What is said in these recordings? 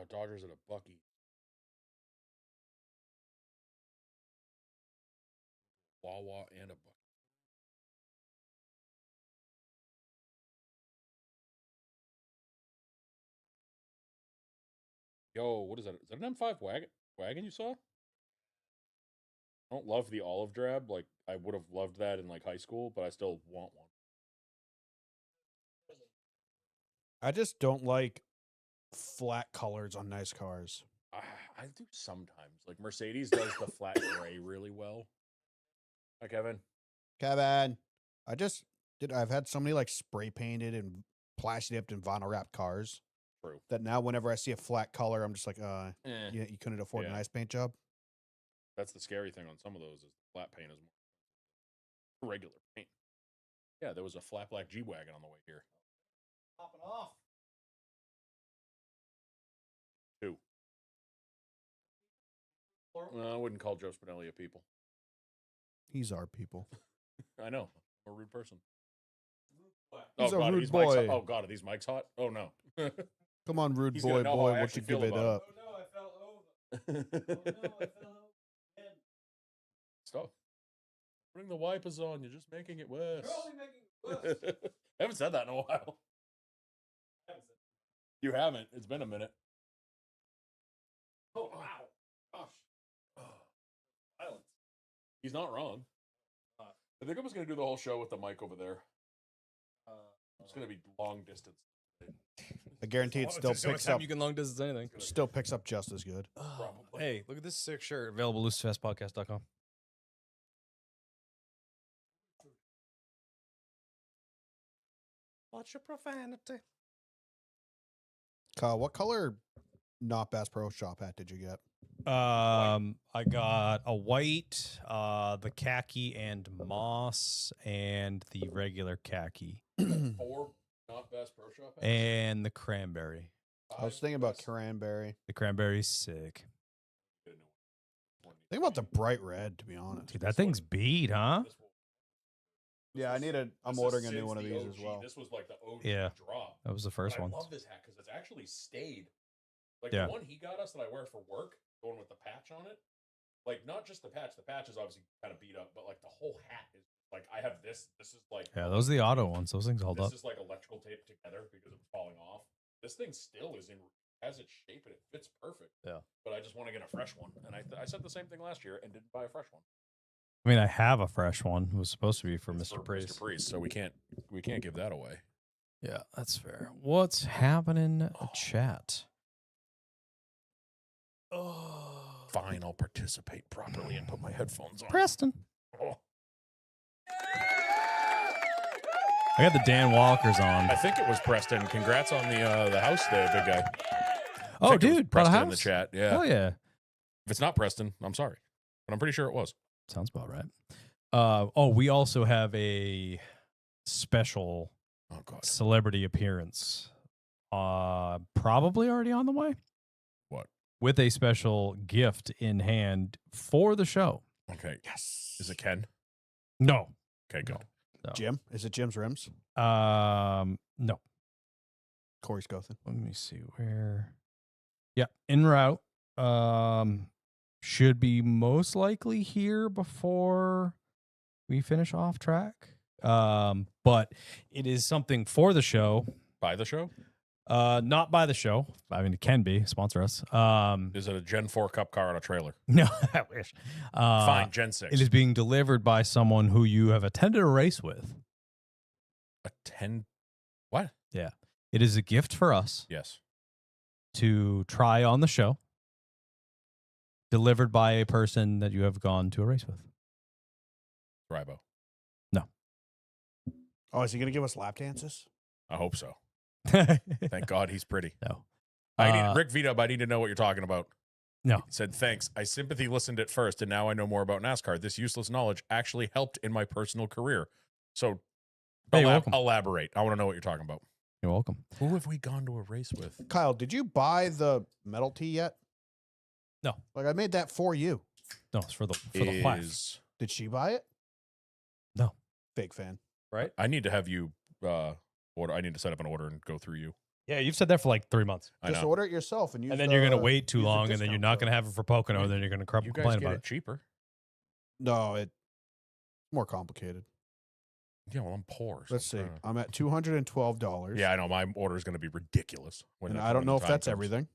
Dodgers at a Bucky. Wawa and a Bucky. Yo, what is that? Is that an M5 wagon you saw? I don't love the olive drab. Like, I would have loved that in like high school, but I still want one. I just don't like flat colors on nice cars. I do sometimes. Like Mercedes does the flat gray really well. Hi, Kevin. Kevin, I've had so many like spray painted and plastic dipped and vinyl wrapped cars. True. That now whenever I see a flat color, I'm just like, you couldn't afford a Yeah. nice paint job. That's the scary thing on some of those is the flat paint is more regular paint. Yeah, there was a flat black G-Wagon on the way here. Popping off. 2. I wouldn't call Joe Spinelli a people. He's our people. I know. I'm a rude person. He's a God, rude these boy. mics, oh, God, are these mics hot? Oh, no. Come on, rude He's boy, gonna know how I won't you actually give feel it about up? Oh no, I fell over. Oh no, I fell over. Stop. Putting the wipers on. You're just making it worse. You're only making it worse. I haven't said that in a while. You haven't. It's been a minute. Oh wow. Gosh. Violence. He's not wrong. I think I was going to do the whole show with the mic over there. It's going to be long distance. I guarantee it still picks up. You can long distance anything. Still picks up just as good. Probably. Hey, look at this sick shirt. Available at loosefastpodcast.com. Watch your profanity. Kyle, what color not Bass Pro Shop hat did you get? I got a white, the khaki and moss, and the regular khaki, 4 not Bass Pro Shop hats? and the cranberry. I was thinking about cranberry. The cranberry's sick. Think about the bright red, to be honest. Dude, that thing's beat, huh? Yeah, I'm ordering a new one of these as well. This was like the OG Yeah. drop. That was the first But one. I love this hat because it's actually stayed. Like Yeah. the one he got us that I wear for work, the one with the patch on it. Like not just the patch. The patch is obviously kind of beat up, but like the whole hat is like I have this. This is like Yeah, those are the auto ones. Those things hold this up. is like electrical tape together because it was falling off. This thing still is in has its shape and it fits perfect. Yeah. But I just want to get a fresh one, and I said the same thing last year and didn't buy a fresh one. I mean, I have a fresh one. It was supposed to be for It's Mr. Priest. Mr. Priest, so we can't give that away. Yeah, that's fair. What's happening, chat? Oh, fine. I'll participate properly and put my headphones on. Preston. Oh. I got the Dan Walkers on. I think it was Preston. Congrats on the house there, big guy. Oh, I think it was dude, bought a Preston in the house? chat. Yeah. Oh, yeah. If it's not Preston, I'm sorry, but I'm pretty sure it was. Sounds about right. We also have a special Oh God. celebrity appearance. Probably already on the way. What? With a special gift in hand for the show. Okay. Yes. Is it Ken? No. Okay, good. No. Jim? Is it Jim's rims? No. Corey Scothen. Let me see where. Yeah, en route. Should be most likely here before we finish off track. But it is something for the show. By the show? Not by the show. I mean, it can be. Sponsor us. Is it a Gen 4 Cup car on a trailer? No, I wish. Fine, Gen 6. It is being delivered by someone who you have attended a race with. A 10. What? Yeah. It is a gift for us Yes. to try on the show, delivered by a person that you have gone to a race with. Ribo. Oh, is he going to give us lap dances? I hope so. Thank God he's pretty. No. I need Rick Vito. I need to know what you're talking about. No. He said, thanks. I sympathy listened at first, and now I know more about NASCAR. This useless knowledge actually helped in my personal career. So Hey, you're welcome. elaborate. I want to know what you're talking about. You're welcome. Who have we gone to a race with? Kyle, did you buy the metal tee yet? No. Like I made that for you. No, it's for the plaque. Did she buy it? No. Fake fan. Right? I need to have you order. I need to set up an order and go through you. Yeah, you've said that for like 3 months. I Just know. order it yourself and use. And then you're going to the- wait too use the long, and then you're discount not code. going to have it for Pocono, Yeah. and then you're going to You guys complain get about it it. cheaper. No, it's more complicated. Yeah, well, I'm poor. so Let's I'm see. trying to- I'm at $212. Yeah, I know. My order is going to be ridiculous. and it- I don't when know the if time that's comes. everything.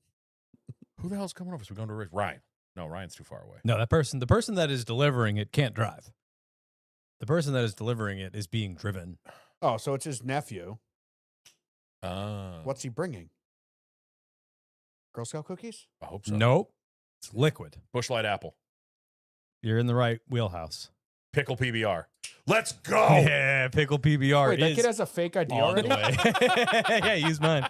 Who the hell's coming over? So we're going to race? Ryan. No, Ryan's too far away. No, the person that is delivering it can't drive. The person that is delivering it is being driven. Oh, so it's his nephew. Ah, What's he bringing? Girl Scout cookies? I hope so. Nope. It's liquid. Bushlight apple. You're in the right wheelhouse. Pickle PBR. Let's go. Yeah, pickle PBR Wait, that is kid has a fake ID on the already? way. Yeah, use mine.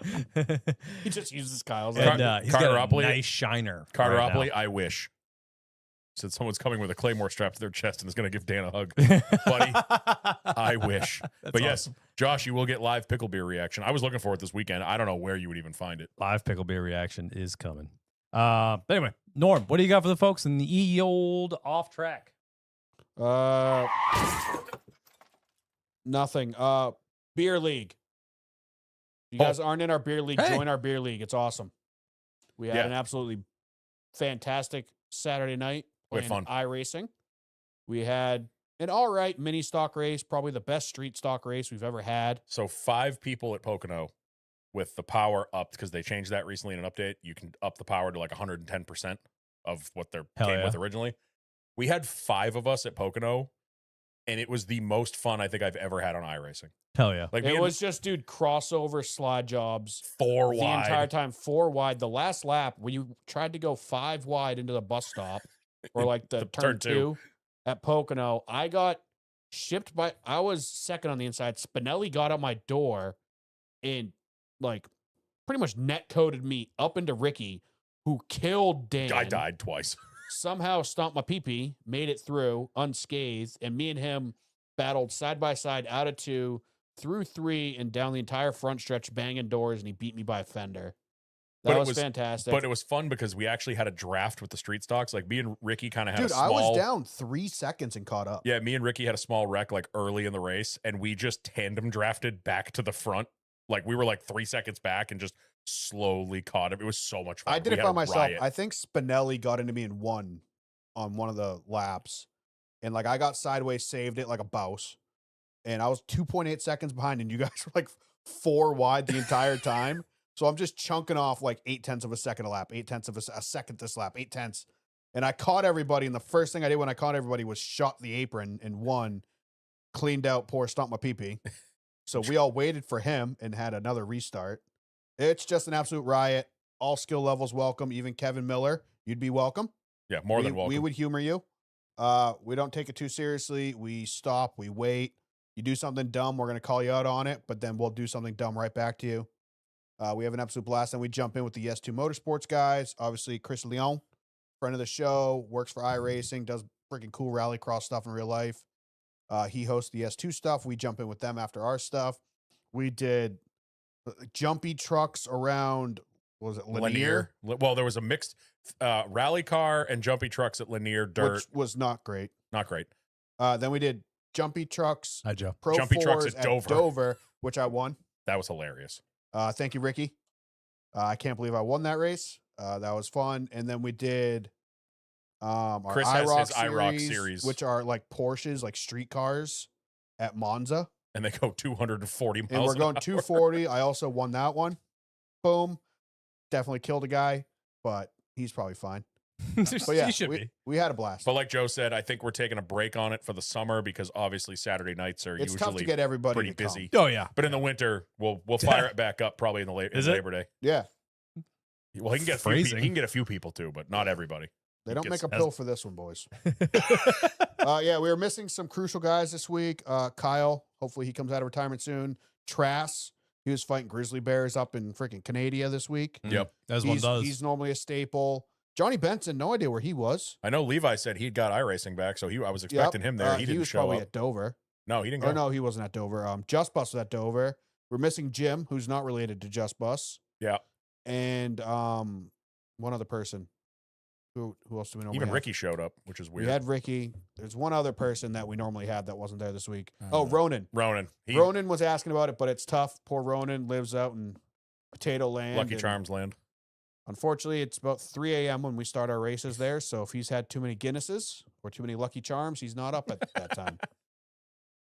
He just uses Kyle's. And he's got a Carteropoli- nice shiner. Carteropoli, I wish. Said someone's coming with a Claymore strapped to their chest and is going to give Dan a hug. Buddy, I wish. That's But yes, awesome. Josh, you will get live pickle beer reaction. I was looking for it this weekend. I don't know where you would even find it. Live pickle beer reaction is coming. But anyway, Norm, what do you got for the folks in the old off track? Nothing. Beer league. You Oh. guys aren't in our beer league. Hey. Join our beer league. It's awesome. We had Yeah. an absolutely fantastic Saturday night We had playing fun. iRacing. We had an all right mini stock race, probably the best street stock race we've ever had. So 5 people at Pocono with the power up because they changed that recently in an update. You can up the power to like 110% of what their Hell came yeah. with originally. We had 5 of us at Pocono, and it was the most fun I think I've ever had on iRacing. Hell yeah. Like me It and was just, dude, crossover slide jobs 4 the wide. entire time, 4 wide. The last lap, when you tried to go 5 wide into the bus stop or like the, The turn turn two. 2 at Pocono, I got shipped by, I was second on the inside. Spinelli got out my door and like pretty much net coded me up into Ricky, who killed Dan. I died twice. Somehow stomped my pee-pee, made it through unscathed, and me and him battled side by side out of 2, through 3, and down the entire front stretch, banging doors, and he beat me by a fender. But That it was, was- fantastic. But it was fun because we actually had a draft with the street stocks. Like me and Ricky kind of had Dude, a I small. was down 3 seconds and caught up. Yeah, me and Ricky had a small wreck like early in the race, and we just tandem drafted back to the front. Like we were like 3 seconds back and just slowly caught him. It was so much fun. I did We it had by a myself. riot. I think Spinelli got into me and won on one of the laps. And like I got sideways, saved it like a bouse. And I was 2.8 seconds behind, and you guys were like 4 wide the entire time. So I'm just chunking off like 0.8 of a second a lap, 0.8 of a second this lap, 0.8. And I caught everybody. And the first thing I did when I caught everybody was shot the apron and won, cleaned out, poor stomp my pee-pee. So we all waited for him and had another restart. It's just an absolute riot. All skill levels welcome. Even Kevin Miller, you'd be welcome. Yeah, more than welcome. We would humor you. We don't take it too seriously. We stop. We wait. You do something dumb, we're going to call you out on it, but then we'll do something dumb right back to you. We have an absolute blast. And we jump in with the S2 Motorsports guys. Obviously, Chris Leon, friend of the show, works for iRacing, does freaking cool rallycross stuff in real life. He hosts the S2 stuff. We jump in with them after our stuff. We did jumpy trucks around, what was it, Lanier? Well, there was a mixed rally car and jumpy trucks at Lanier Dirt. Which was not great. Not great. Then we did jumpy trucks, Hi, Joe. Pro Jumpy trucks 4s at Dover. which I won. That was hilarious. Thank you, Ricky. I can't believe I won that race. That was fun. And then we did our Chris has IROC his IROC series. which are like Porsches, like street cars at Monza. And they go 240 miles. And we're an going hour. 240. I also won that one. Boom. Definitely killed a guy, but he's probably fine. But yeah, He should be. we had a blast. But like Joe said, I think we're taking a break on it for the summer because obviously Saturday nights are It's tough to usually get everybody pretty to come. busy. Oh, yeah. But in the winter, we'll fire it back up probably in the Is it? Labor Day. Yeah. Well, he can get Phrasing. he can get a few people too, but not everybody. They don't Gets- make a has- pill for this one, boys. Yeah, we were missing some crucial guys this week. Kyle, hopefully he comes out of retirement soon. Trass, he was fighting grizzly bears up in freaking Canada this week. Yep. As one does. He's normally a staple. Johnny Benson, no idea where he was. I know Levi said he'd got iRacing back, so I was expecting him there. He didn't was show probably up. at Dover. No, he didn't go. Or no, he wasn't at Dover. Just Bus was at Dover. We're missing Jim, who's not related to Just Bus. Yeah. And one other person. Who else do we normally Even have? Ricky showed up, which is weird. We had Ricky. There's one other person that we normally have that wasn't there this week. Uh, Ronan. Ronan. Ronan was asking about it, but it's tough. Poor Ronan lives out in Potato Land. Lucky and Charms land. Unfortunately, it's about 3 a.m. when we start our races there. So if he's had too many Guinnesses or too many Lucky Charms, he's not up at that time.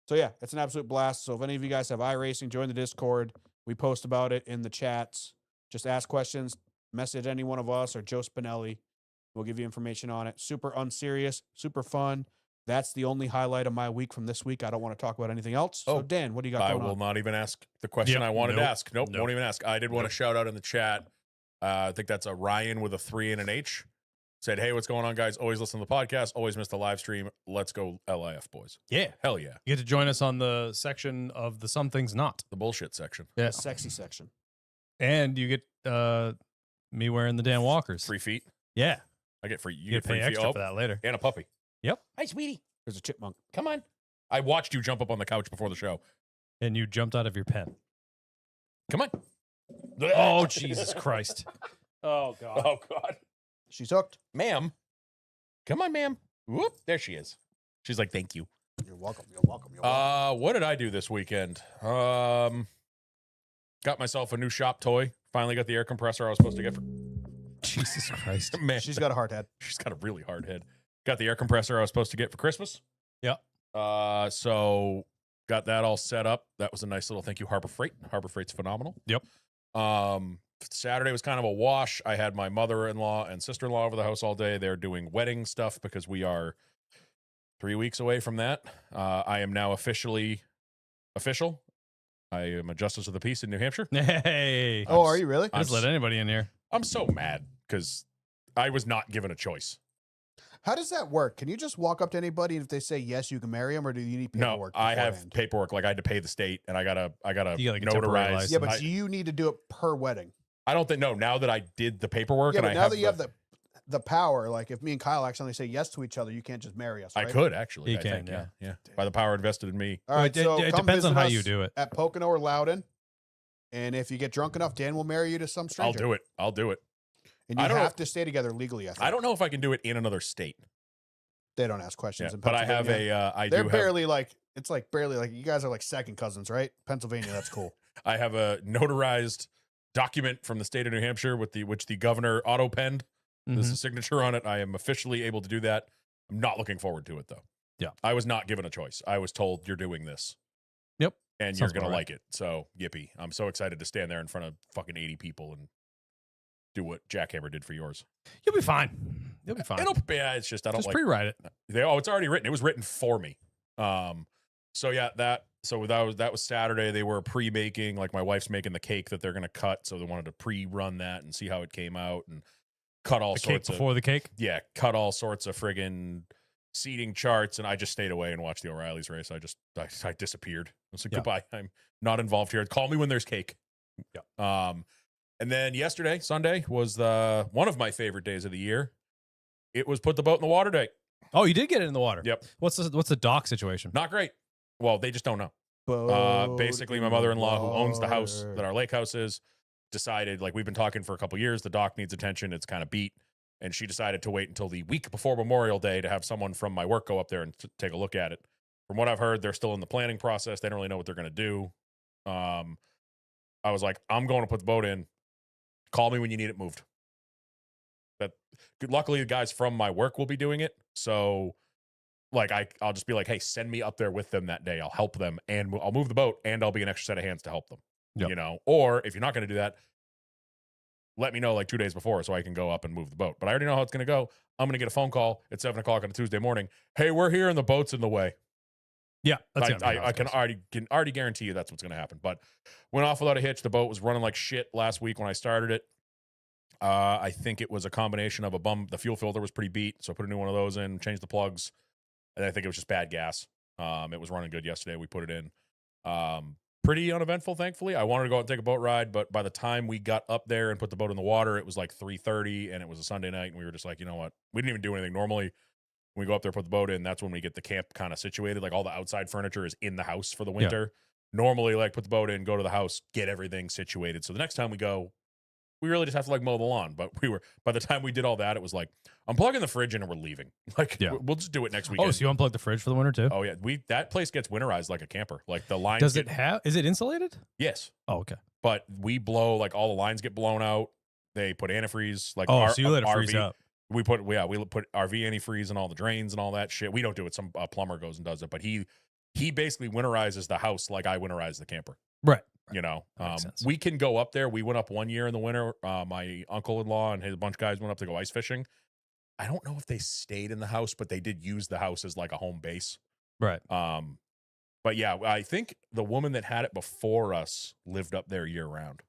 So yeah, it's an absolute blast. So if any of you guys have iRacing, join the Discord. We post about it in the chats. Just ask questions, message any one of us or Joe Spinelli. We'll give you information on it. Super unserious, super fun. That's the only highlight of my week from this week. I don't want to talk about anything else. So Oh, Dan, what do you got I going will on? not even ask the question Yep. I wanted to Nope. ask. Nope, Nope. won't even ask. I did want Nope. to shout out in the chat. I think that's a Ryan with a 3 and an H. Said, hey, what's going on, guys? Always listen to the podcast. Always miss the live stream. Let's go LIF, boys. Yeah. Hell yeah. You get to join us on the section of the Some Things Not. The bullshit section. Yeah. The sexy section. And you get me wearing the Dan Walkers. 3 feet. Yeah. I get free. You You get get free pay feet. extra Oh, for that later. and a puppy. Yep. Hi, sweetie. There's a chipmunk. Come on. I watched you jump up on the couch before the show. And you jumped out of your pen. Come on. Oh, Jesus Christ. Oh, God. Oh, God. She's hooked. Ma'am. Come on, ma'am. Whoop. There she is. She's like, thank you. You're welcome. You're welcome. You're welcome. What did I do this weekend? Got myself a new shop toy. Finally got the air compressor I was supposed to get for Jesus Christ. man. She's got a hard head. She's got a really hard head. Got the air compressor I was supposed to get for Christmas. Yep. So got that all set up. That was a nice little thank you, Harbor Freight. Harbor Freight's phenomenal. Yep. Saturday was kind of a wash. I had my mother-in-law and sister-in-law over the house all day. They're doing wedding stuff because we are 3 weeks away from that. I am now official. I am a justice of the peace in New Hampshire. Hey. Oh, are you really? I'm Just let anybody in here. I'm so mad because I was not given a choice. How does that work? Can you just walk up to anybody and if they say yes, you can marry them, or do you need No, paperwork? I have beforehand? paperwork. Like I had to pay the state, and I gotta You gotta get temporary notarize. license. Yeah, but I, do you need to do it per wedding? I don't think no. Now that I did the paperwork, Yeah, and but I now have that you have the power, like if me and Kyle accidentally say yes to each other, you can't just marry us. I Right? could actually. You I can, think, yeah. yeah. By the power invested in me. All right, It- so it come depends on visit how you us do it. at Pocono or Loudon, and if you get drunk enough, Dan will marry you to some stranger. I'll do it. I'll do it. And I you don't know- have to stay together legally. I don't know if I can do it in another state. They don't ask questions. Yeah, in but I have Pennsylvania. a. I They're do have. barely like it's like barely like you guys are like second cousins, right? Pennsylvania, that's cool. I have a notarized document from the state of New Hampshire with which the governor auto penned. There's Mhm. a signature on it. I am officially able to do that. I'm not looking forward to it though. Yeah. I was not given a choice. I was told you're doing this. Yep. And Sounds you're gonna about right. like it. So yippee. I'm so excited to stand there in front of fucking 80 people and do what Jackhammer did for yours. You'll be fine. You'll be fine. Yeah, it's just I don't Just like pre-write it. it's already written. It was written for me. So yeah, that was Saturday. They were pre-making, like my wife's making the cake that they're gonna cut, so they wanted to pre-run that and see how it came out and cut all The cake sorts of before the cake. cut all sorts of friggin' seating charts, and I just stayed away and watched the O'Reilly's race. I disappeared. I was like, Yeah. goodbye. I'm not involved here. Call me when there's cake. Yeah. And then yesterday, Sunday, was one of my favorite days of the year. It was put the boat in the water day. Oh, you did get it in the water. Yep. What's the dock situation? Not great. Well, they just don't know. Basically, my mother-in-law, who owns the house that our lake house is, decided, like, we've been talking for a couple years, the dock needs attention. It's kind of beat. And she decided to wait until the week before Memorial Day to have someone from my work go up there and take a look at it. From what I've heard, they're still in the planning process. They don't really know what they're going to do. I was like, I'm going to put the boat in. Call me when you need it moved. Luckily, the guys from my work will be doing it. So, like, I'll just be like, hey, send me up there with them that day. I'll help them, and I'll move the boat, and I'll be an extra set of hands to help them. Yep. You know, or if you're not going to do that, let me know like 2 days before so I can go up and move the boat. But I already know how it's going to go. I'm going to get a phone call at 7 o'clock on a Tuesday morning. Hey, we're here, and the boat's in the way. Yeah, that's gonna be how I it can goes. already guarantee you that's what's going to happen. But went off without a hitch. The boat was running like shit last week when I started it. I think it was a combination of the fuel filter was pretty beat, so I put a new one of those in, changed the plugs, and I think it was just bad gas. It was running good yesterday. We put it in. Pretty uneventful, thankfully. I wanted to go out and take a boat ride, but by the time we got up there and put the boat in the water, it was like 3:30, and it was a Sunday night, and we were just like, you know what? We didn't even do anything. Normally, when we go up there, put the boat in, that's when we get the camp kind of situated. Like all the outside furniture is in the house for the winter. Normally, like put the boat in, go to the house, get everything situated. So the next time we go, we really just have to like mow the lawn. But by the time we did all that, it was like, I'm plugging the fridge in and we're leaving. Like, Yeah. we'll just do it next weekend. Oh, so you unplugged the fridge for the winter too? Oh yeah, that place gets winterized like a camper. Like the lines. Is it insulated? Yes. Oh, okay. but we blow like all the lines get blown out. They put antifreeze like Oh, so you let it freeze RV. up. We put RV antifreeze in all the drains and all that shit. We don't do it. Some plumber goes and does it, but he basically winterizes the house like I winterize the camper. Right. You know, That makes sense. we can go up there. We went up one year in the winter. My uncle-in-law and his bunch of guys went up to go ice fishing. I don't know if they stayed in the house, but they did use the house as like a home base. Right. But yeah, I think the woman that had it before us lived up there year round,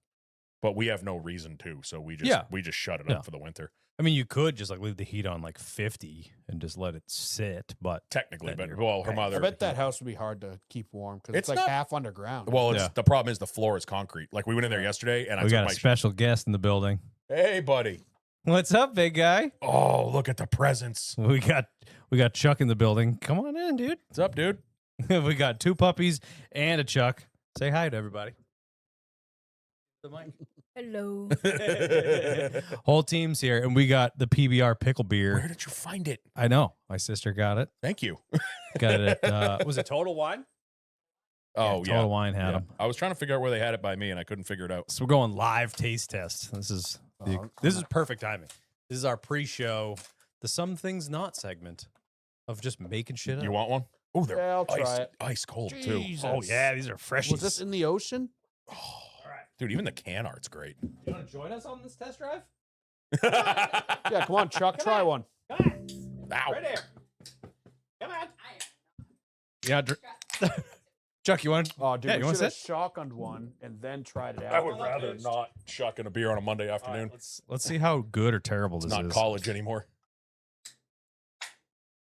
but we have no reason to, so we just shut it up for the winter. I mean, you could just like leave the heat on like 50 and just let it sit, but Technically, Then but you're well, her paying. I mother. bet that house would be hard to keep warm because It's it's like not- half underground. Well, Yeah. the problem is the floor is concrete. Like we went in there yesterday, and I we took got my a special guest in the building. hey, buddy. What's up, big guy? Oh, look at the presents. We got Chuck in the building. Come on in, dude. What's up, dude? We got 2 puppies and a Chuck. Say hi to everybody. The mic. Hello. Whole team's here, and we got the PBR pickle beer. Where did you find it? I know. My sister got it. Thank you. Got it at, was it Total Wine? Oh, Total yeah. Wine had Yeah. them. I was trying to figure out where they had it by me, and I couldn't figure it out. So we're going live taste test. This is perfect timing. This is our pre-show, the Some Things Not segment of just making shit up. You want one? Oh, they're Yeah, I'll try ice, it. ice cold too. Jesus. Oh yeah, these are fresh. Was this in the ocean? Dude, even the can art's great. You want to join us on this test drive? Yeah, come on, Chuck, try one. Come on, Ow. right here. Come on. Yeah, Chuck, you want? Oh, dude, Yeah, you we wanna should have sit? shotgunned one and then tried it out. I would rather not shucking a beer on a Monday afternoon. Let's see how good or terrible It's this not is. college anymore.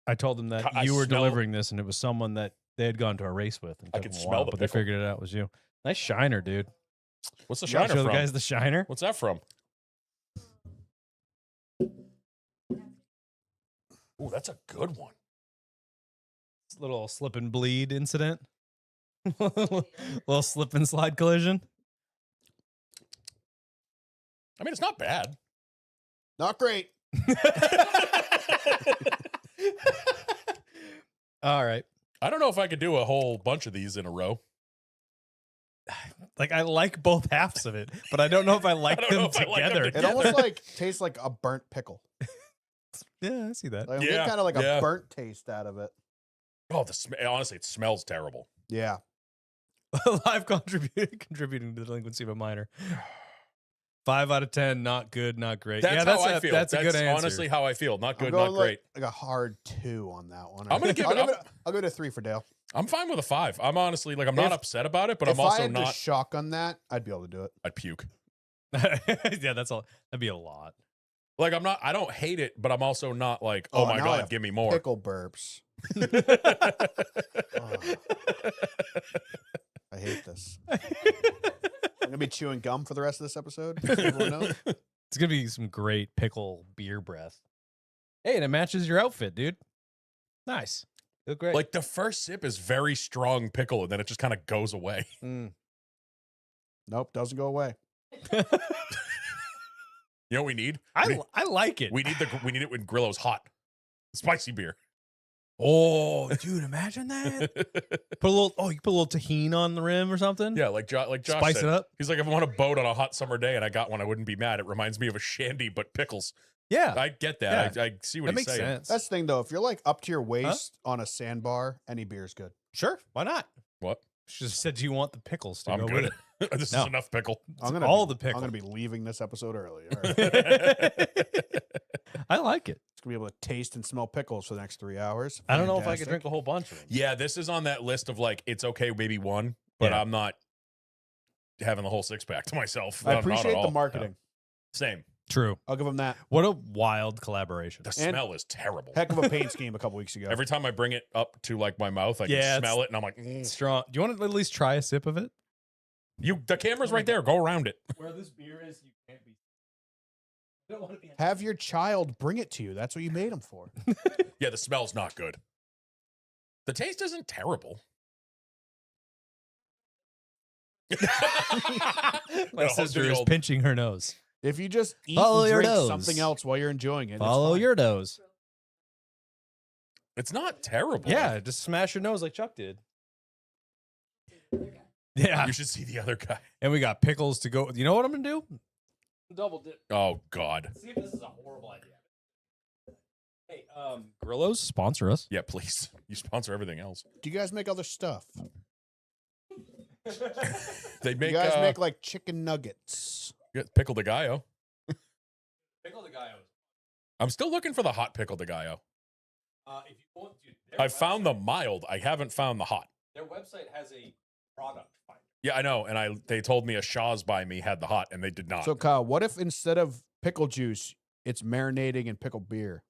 I told them that I you were smell- delivering this, and it was someone that they had gone to a race with. And I took could them a smell while, the but they pickle. figured it out was you. Nice shiner, dude. What's the You shiner show the from? guys the shiner. What's that from? Ooh, that's a good one. Little slip and bleed incident. Little slip and slide collision. I mean, it's not bad. Not great. All right. I don't know if I could do a whole bunch of these in a row. Like I like both halves of it, but I don't know if I like don't them know if I like them together. It together. almost like tastes like a burnt pickle. Yeah, I see that. Like, I'm Yeah, kind of like yeah. a burnt taste out of it. Oh, honestly, it smells terrible. Yeah. Live contributing to the delinquency of a minor. 5 out of 10, not good, not great. That's yeah, how I feel. That's a good answer. honestly how I feel. Not I'm good, going not great. like a hard 2 on that one. I'm gonna give I'll it- I'll go to 3 for Dale. I'm fine with a 5. I'm honestly like I'm not If- upset about it, but if I'm also I had not. to shotgun that, I'd be able to do it. I'd puke. Yeah, that's all. That'd be a lot. Like I'm not. I don't hate it, but I'm also not like, oh, my now I god, have give me more. Pickle burps. I hate this. I'm gonna be chewing gum for the rest of this episode. Everyone knows. It's gonna be some great pickle beer breath. Hey, and it matches your outfit, dude. Nice. You look great. Like the first sip is very strong pickle, and then it just kind of goes away. Mm. Nope, doesn't go away. You know what we need? we, I like it. we need it when Grillo's hot, spicy beer. Oh, dude, imagine that. Put a little. Oh, you put a little tahini on the rim or something. Yeah, like Josh Spice said. it up. He's like, if I'm on a boat on a hot summer day and I got one, I wouldn't be mad. It reminds me of a shandy, but pickles. Yeah, I get that. Yeah. I see what that he's makes saying. sense. That's the thing, though. If you're like up to your waist on a sandbar, any beer's good. Sure. Why not? What? She just said, "Do you want the pickles to I'm go good. with it?" This No. is enough pickle. I'm gonna all be, the pickle. I'm gonna be leaving this episode early. All right. I like it. Just gonna be able to taste and smell pickles for the next 3 hours. I don't know if I could Fantastic. drink a whole bunch of them. Yeah, this is on that list of like, it's okay, maybe one, but Yeah. I'm not having the whole 6-pack to myself. I Not at appreciate the all. marketing. Same. True. I'll give them that. What a wild collaboration. The smell is terrible. Heck of a paint scheme a couple weeks ago. Every time I bring it up to like my mouth, I Yeah, can smell it, and I'm like, Strong. Do you want to at least try a sip of it? The camera's right there. Go around it. Where this beer is, you can't be. I don't want to be. Have your child bring it to you. That's what you made them for. Yeah, the smell's not good. The taste isn't terrible. My No, sister do the is old- pinching her nose. If you just eat Follow and your drink nose. something else while you're enjoying it, it's Follow fine. your nose. It's not terrible. Yeah, just smash your nose like Chuck did. Yeah. You should see the other guy. And we got pickles to go. You know what I'm going to do? Double dip. Oh God. See if this is a horrible idea. Hey, Grillos, sponsor us. Yeah, please. You sponsor everything else. Do you guys make other stuff? They make you guys make like chicken nuggets. pickle de gallo. Pickle the guy. I'm still looking for the hot pickle de gallo. If you want to, I found the mild. I haven't found the hot. Their website has a product finder. Yeah, I know. And they told me a Shaw's by me had the hot, and they did not. So Kyle, what if instead of pickle juice, it's marinating in pickled beer?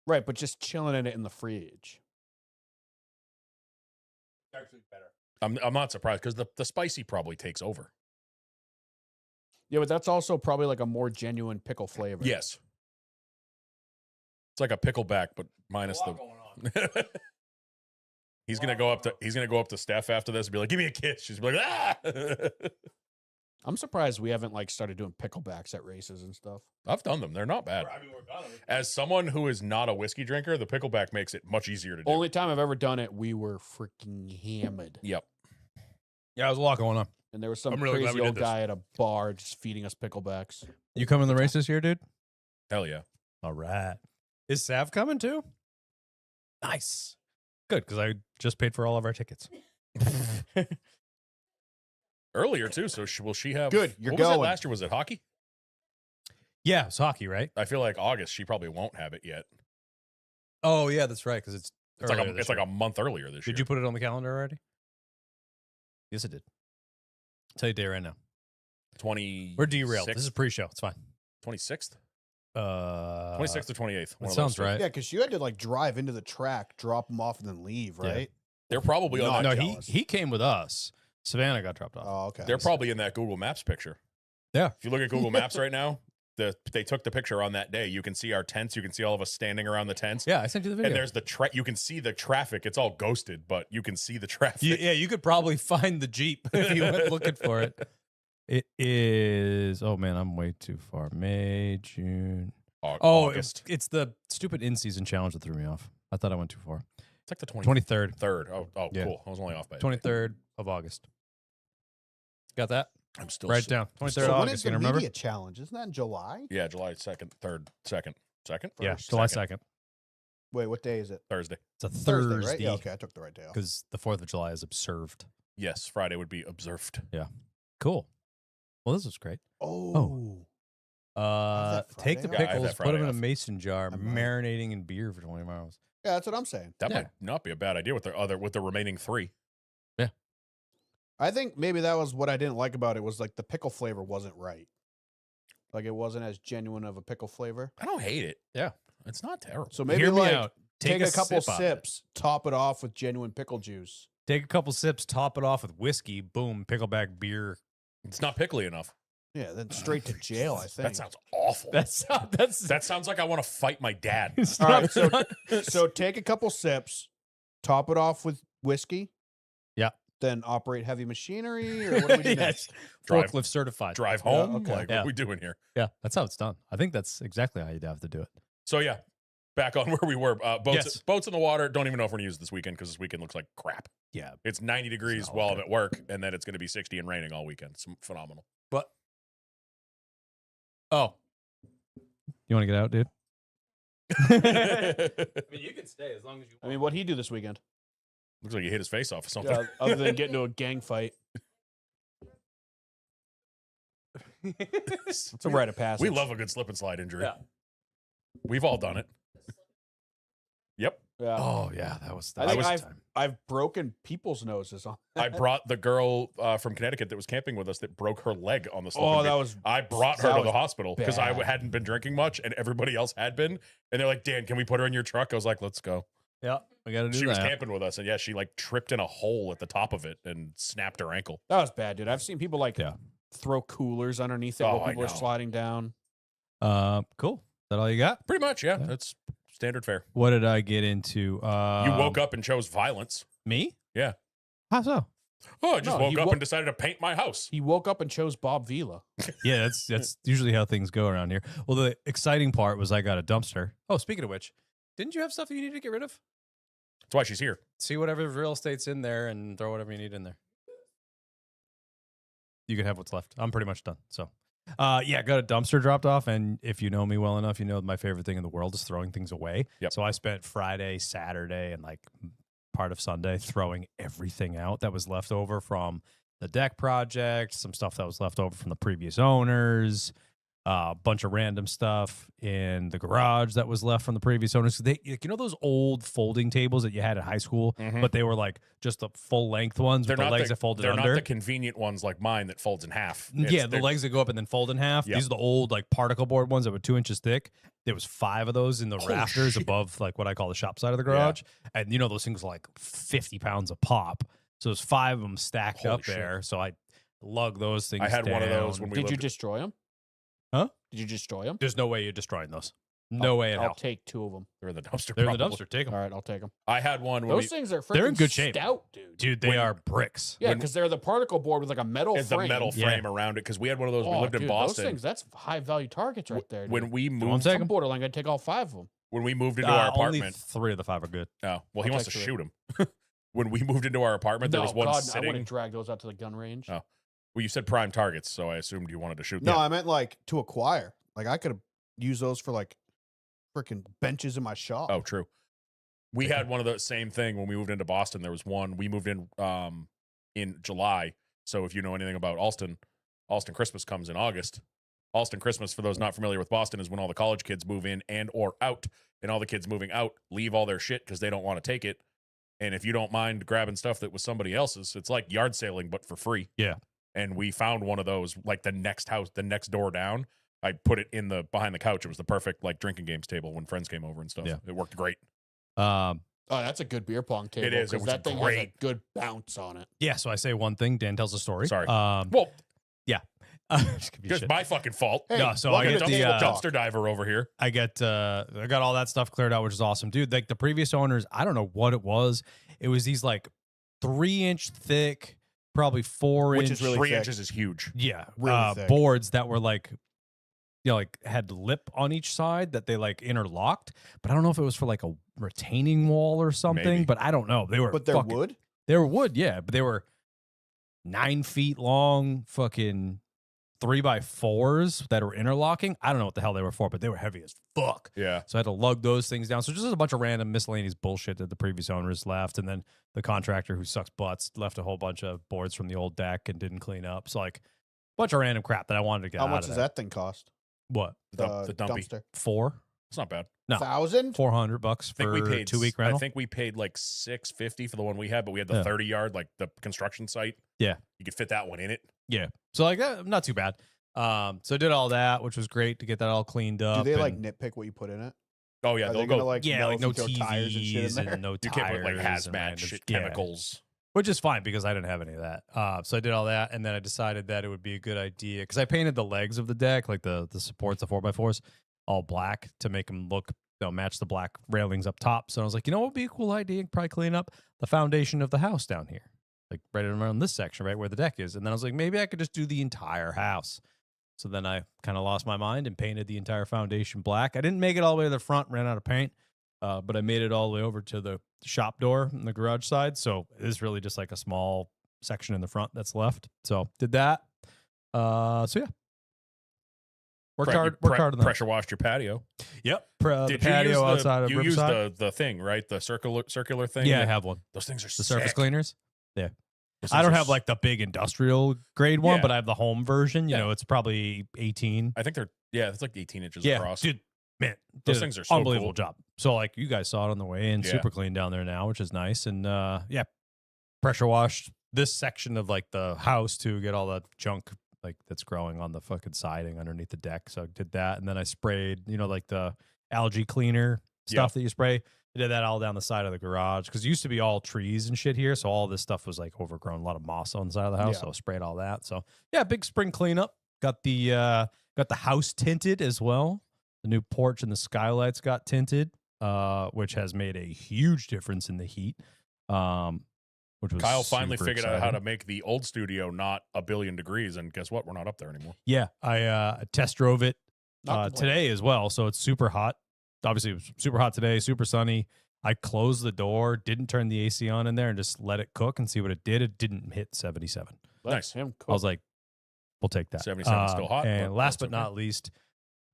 Right, but just chilling in it in the fridge. Actually better. I'm not surprised because the spicy probably takes over. Yeah, but that's also probably like a more genuine pickle flavor. Yes. It's like a pickleback, but minus the. going on. He's gonna go up to Steph after this and be like, "Give me a kiss." She's like, "Ah." I'm surprised we haven't like started doing picklebacks at races and stuff. I've done them. They're not bad. I mean, we're done. As someone who is not a whiskey drinker, the pickleback makes it much easier to do. Only time I've ever done it, we were freaking hammered. Yep. Yeah, there's a lot going on. And there was some I'm really glad crazy we old did this. guy at a bar just feeding us picklebacks. You coming to the race this year, dude? Hell yeah. All right. Is Sav coming too? Nice. Good, because I just paid for all of our tickets. Earlier too. So will she have? Good, you're what was it going. last year? Was it hockey? Yeah, it's hockey, right? I feel like August. She probably won't have it yet. Oh, yeah, that's right, because it's It's like a month earlier this year. Did you put it on the calendar already? Yes, it did. I'll tell you a day right now. 20? We're derailed. This is pre-show. It's fine. 26th, 26th. 26th or 28th. That sounds right. Yeah, because you had to like drive into the track, drop them off, and then leave, Yeah. right? They're probably on No, that. No, jealous. he came with us. Savannah got dropped off. Oh, okay. They're probably in that Google Maps picture. Yeah. If you look at Google Maps right now, they took the picture on that day. You can see our tents. You can see all of us standing around the tents. Yeah, I sent you the video. And there's you can see the traffic. It's all ghosted, but you can see the traffic. You could probably find the Jeep if you went looking for it. It is, oh man, I'm way too far. May, June. Oh, August. it's the stupid in-season challenge that threw me off. I thought I went too far. It's like the 23rd. 23rd. Oh, Yeah. cool. I was only off by a day. 23rd of August. Got that? I'm still Write it down. 23rd So of when August. is You the gonna remember? media challenge? Isn't that in July? Yeah, July 2nd, 3rd, 2nd. Yeah, First, July second. 2nd. Wait, what day is it? Thursday. It's a Thursday, Thursday. right? Yeah, okay, I took the right day off. Because the 4th of July is observed. Yes, Friday would be observed. Cool. Well, this was great. Oh. that Take the Friday off? Yeah, I have that pickles, put them in Friday a off. mason jar, I might. marinating in beer for 24 hours. Yeah, that's what I'm saying. That Yeah. might not be a bad idea with the remaining 3. I think maybe that was what I didn't like about it was like the pickle flavor wasn't right. Like it wasn't as genuine of a pickle flavor. I don't hate it. Yeah. It's not terrible. So maybe Hear me like out. take a couple sip out of it. sips, top it off with genuine pickle juice. Take a couple sips, top it off with whiskey. Boom, pickleback beer. It's not pickly enough. Yeah, then straight to jail, I think. That sounds awful. That's That sounds like I want to fight my dad. it's All right, not- So take a couple sips, top it off with whiskey. Yeah. Then operate heavy machinery, or what do we do Yes. next? Drive- Forklift certified. Drive Yeah, home. okay. Like, Yeah. what are we doing here? Yeah, that's how it's done. I think that's exactly how you'd have to do it. So yeah, back on where we were. Yes. Boats in the water. Don't even know if we're gonna use it this weekend because this weekend looks like crap. Yeah. It's 90 degrees not while I'm okay. at work, and then it's gonna be 60 and raining all weekend. It's phenomenal. But you want to get out, dude? Looks you can stay as long as you I mean, what'd he do this weekend? like he hit his face off or something. Yeah, other than get into a gang fight. It's a rite of passage. We love a good slip and slide injury. Yeah. We've all done it. Yep. Yeah. Oh yeah, that was. I That think was I've time. I've broken people's noses on. I brought the girl from Connecticut that was camping with us that broke her leg on the slip. Oh, and that beer. was I brought her that to the was hospital because I bad. hadn't been drinking much and everybody else had been. And they're like, Dan, can we put her in your truck? I was like, let's go. Yeah, we got to do She was that. camping with us. And yeah, she like tripped in a hole at the top of it and snapped her ankle. that was bad, dude. I've seen people like Yeah. throw coolers underneath it Oh, while I people are know. sliding down. Cool. Is that all you got? Pretty much, yeah. Yeah. That's standard fare. What did I get into? You woke up and chose violence. Me? Yeah. How so? Oh, I just No, woke you up wo- and decided to paint my house. He woke up and chose Bob Vila. Yeah, that's usually how things go around here. Well, the exciting part was I got a dumpster. Oh, speaking of which, didn't you have stuff that you needed to get rid of? That's why she's here. See whatever real estate's in there and throw whatever you need in there. You can have what's left. I'm pretty much done. So, yeah, got a dumpster dropped off. And if you know me well enough, you know my favorite thing in the world is throwing things away. Yep. So I spent Friday, Saturday, and like part of Sunday throwing everything out that was left over from the deck project, some stuff that was left over from the previous owners, a bunch of random stuff in the garage that was left from the previous owners. They, you know, those old folding tables that you had in high school, Mhm. but they were like just the full length ones with the legs that folded they're under. not the convenient ones like mine that folds in half. Yeah, the legs that go up and then fold in half. Yep. These are the old like particle board ones that were 2 inches thick. There was 5 of those in the Holy rafters shit. above like what I call the shop side of the Yeah. garage. And you know those things were like 50 pounds a pop. So there's 5 of them stacked Holy up shit. there. So I lug those things I had one of those down. when we Did you lived. destroy them? Huh? Did you destroy them? There's no way you're destroying those. No way in I'll hell. take 2 of them. They're in the dumpster. They're in the probably. dumpster. Take them. All right, I'll take them. I had one when Those we, things are They're in freaking good shape. stout, dude. Dude, they When- are bricks. Yeah, when- because they're the particle board with like a metal it's the frame. metal Yeah. frame around it because we had one of those. We Oh, lived in dude, Boston. Those things, that's high value targets right there. Dude. When we want moved, to take I'm 'em? borderline gonna take all 5 of them. when we moved into our Only apartment. 3 of the 5 are good. Oh, well, he I'll wants to take shoot him. When we moved into our apartment, there No, was one God, I sitting. wouldn't drag those out to the gun range. Oh. Well, you said prime targets, so I assumed you wanted to shoot No, them. I meant like to acquire. Like I could have used those for like freaking benches in my shop. Oh, true. We had one of the same thing when we moved into Boston. There was one. We moved in July. So if you know anything about Alston Christmas comes in August. Alston Christmas, for those not familiar with Boston, is when all the college kids move in and or out, and all the kids moving out leave all their shit because they don't want to take it. And if you don't mind grabbing stuff that was somebody else's, it's like yard sailing but for free. Yeah. And we found one of those like the next door down. I put it in the behind the couch. It was the perfect like drinking games table when friends came over and stuff. Yeah. It worked great. Oh, that's a good beer pong table. is. It 'cause was that thing has a great. good bounce on it. Yeah, so I say one thing, Dan tells a story. Sorry. Just Well, give you just shit. my fucking fault. Hey, No, so welcome I to get the, Table Talk. dumpster diver over here. I got all that stuff cleared out, which is awesome, dude. Like the previous owners, I don't know what it was. It was these like 3-inch thick, probably 4-inch, Which is really 3 thick. inches is huge. yeah, really thick. boards that were like, you know, like had lip on each side that they like interlocked. But I don't know if it was for like a retaining wall or something. Maybe. But I don't know. They were But they're fucking, wood. They were wood, yeah, but they were 9 feet long, fucking 3x4s that were interlocking. I don't know what the hell they were for, but they were heavy as fuck. Yeah. So I had to lug those things down. So just a bunch of random miscellaneous bullshit that the previous owners left. And then the contractor who sucks butts left a whole bunch of boards from the old deck and didn't clean up. So like a bunch of random crap that I wanted to get How out much of does there. that thing cost? What? The dumpy. dumpster. 4? It's not bad. No. $1,000? $400 I think for we a paid 2-week I rental. think we paid like $650 for the one we had, but we had the Yeah. 30-yard, like the construction site. Yeah. You could fit that one in it. Yeah. So like not too bad. So I did all that, which was great to get that all cleaned Do up. they like and- nitpick what you put in it? Oh yeah, Are they'll they gonna go. like yeah, know like if no you throw tires and shit in TVs there? and no You tires. can't put like and hazmat random shit, yeah. chemicals. Which is fine because I didn't have any of that. So I did all that, and then I decided that it would be a good idea because I painted the legs of the deck, like the supports, the 4x4s, all black to make them look, match the black railings up top. So I was like, you know what would be a cool idea? Probably clean up the foundation of the house down here, like right around this section, right where the deck is. And then I was like, maybe I could just do the entire house. So then I kind of lost my mind and painted the entire foundation black. I didn't make it all the way to the front, ran out of paint. But I made it all the way over to the shop door in the garage side. So it is really just like a small section in the front that's left. So did that. So yeah. Worked hard on that. Pressure washed your patio. Yep. The Did patio you use outside of you used Riverside. the thing, right? The circular thing. Yeah, I that- have one. Those things are The surface sick. cleaners. Those I things don't are have like the big industrial grade one, Yeah. but I have the home version. You Yeah. know, it's probably 18. I think they're it's like 18 inches Yeah, across. dude, man, Those did things an are so unbelievable cool. job. So like you guys saw it on the way in, Yeah. super clean down there now, which is nice. And yeah, pressure washed this section of like the house to get all that junk like that's growing on the fucking siding underneath the deck. So I did that, and then I sprayed, like the algae cleaner stuff that you spray. I did that all down the side of the garage because it used to be all trees and shit here. So all this stuff was like overgrown, a lot of moss on the side of the house. Yeah. So I sprayed all that. So yeah, big spring cleanup. Got the house tinted as well. The new porch and the skylights got tinted, which has made a huge difference in the heat. Which was Kyle finally super figured out how exciting. to make the old studio not a billion degrees, and guess what? We're not up there anymore. Yeah, I test drove it Not complaining. today as well. So it's super hot. Obviously, it was super hot today, super sunny. I closed the door, didn't turn the AC on in there, and just let it cook and see what it did. It didn't hit 77. Nice. Him I was like, we'll take that. 77 's still hot, And but last that's but okay. not least,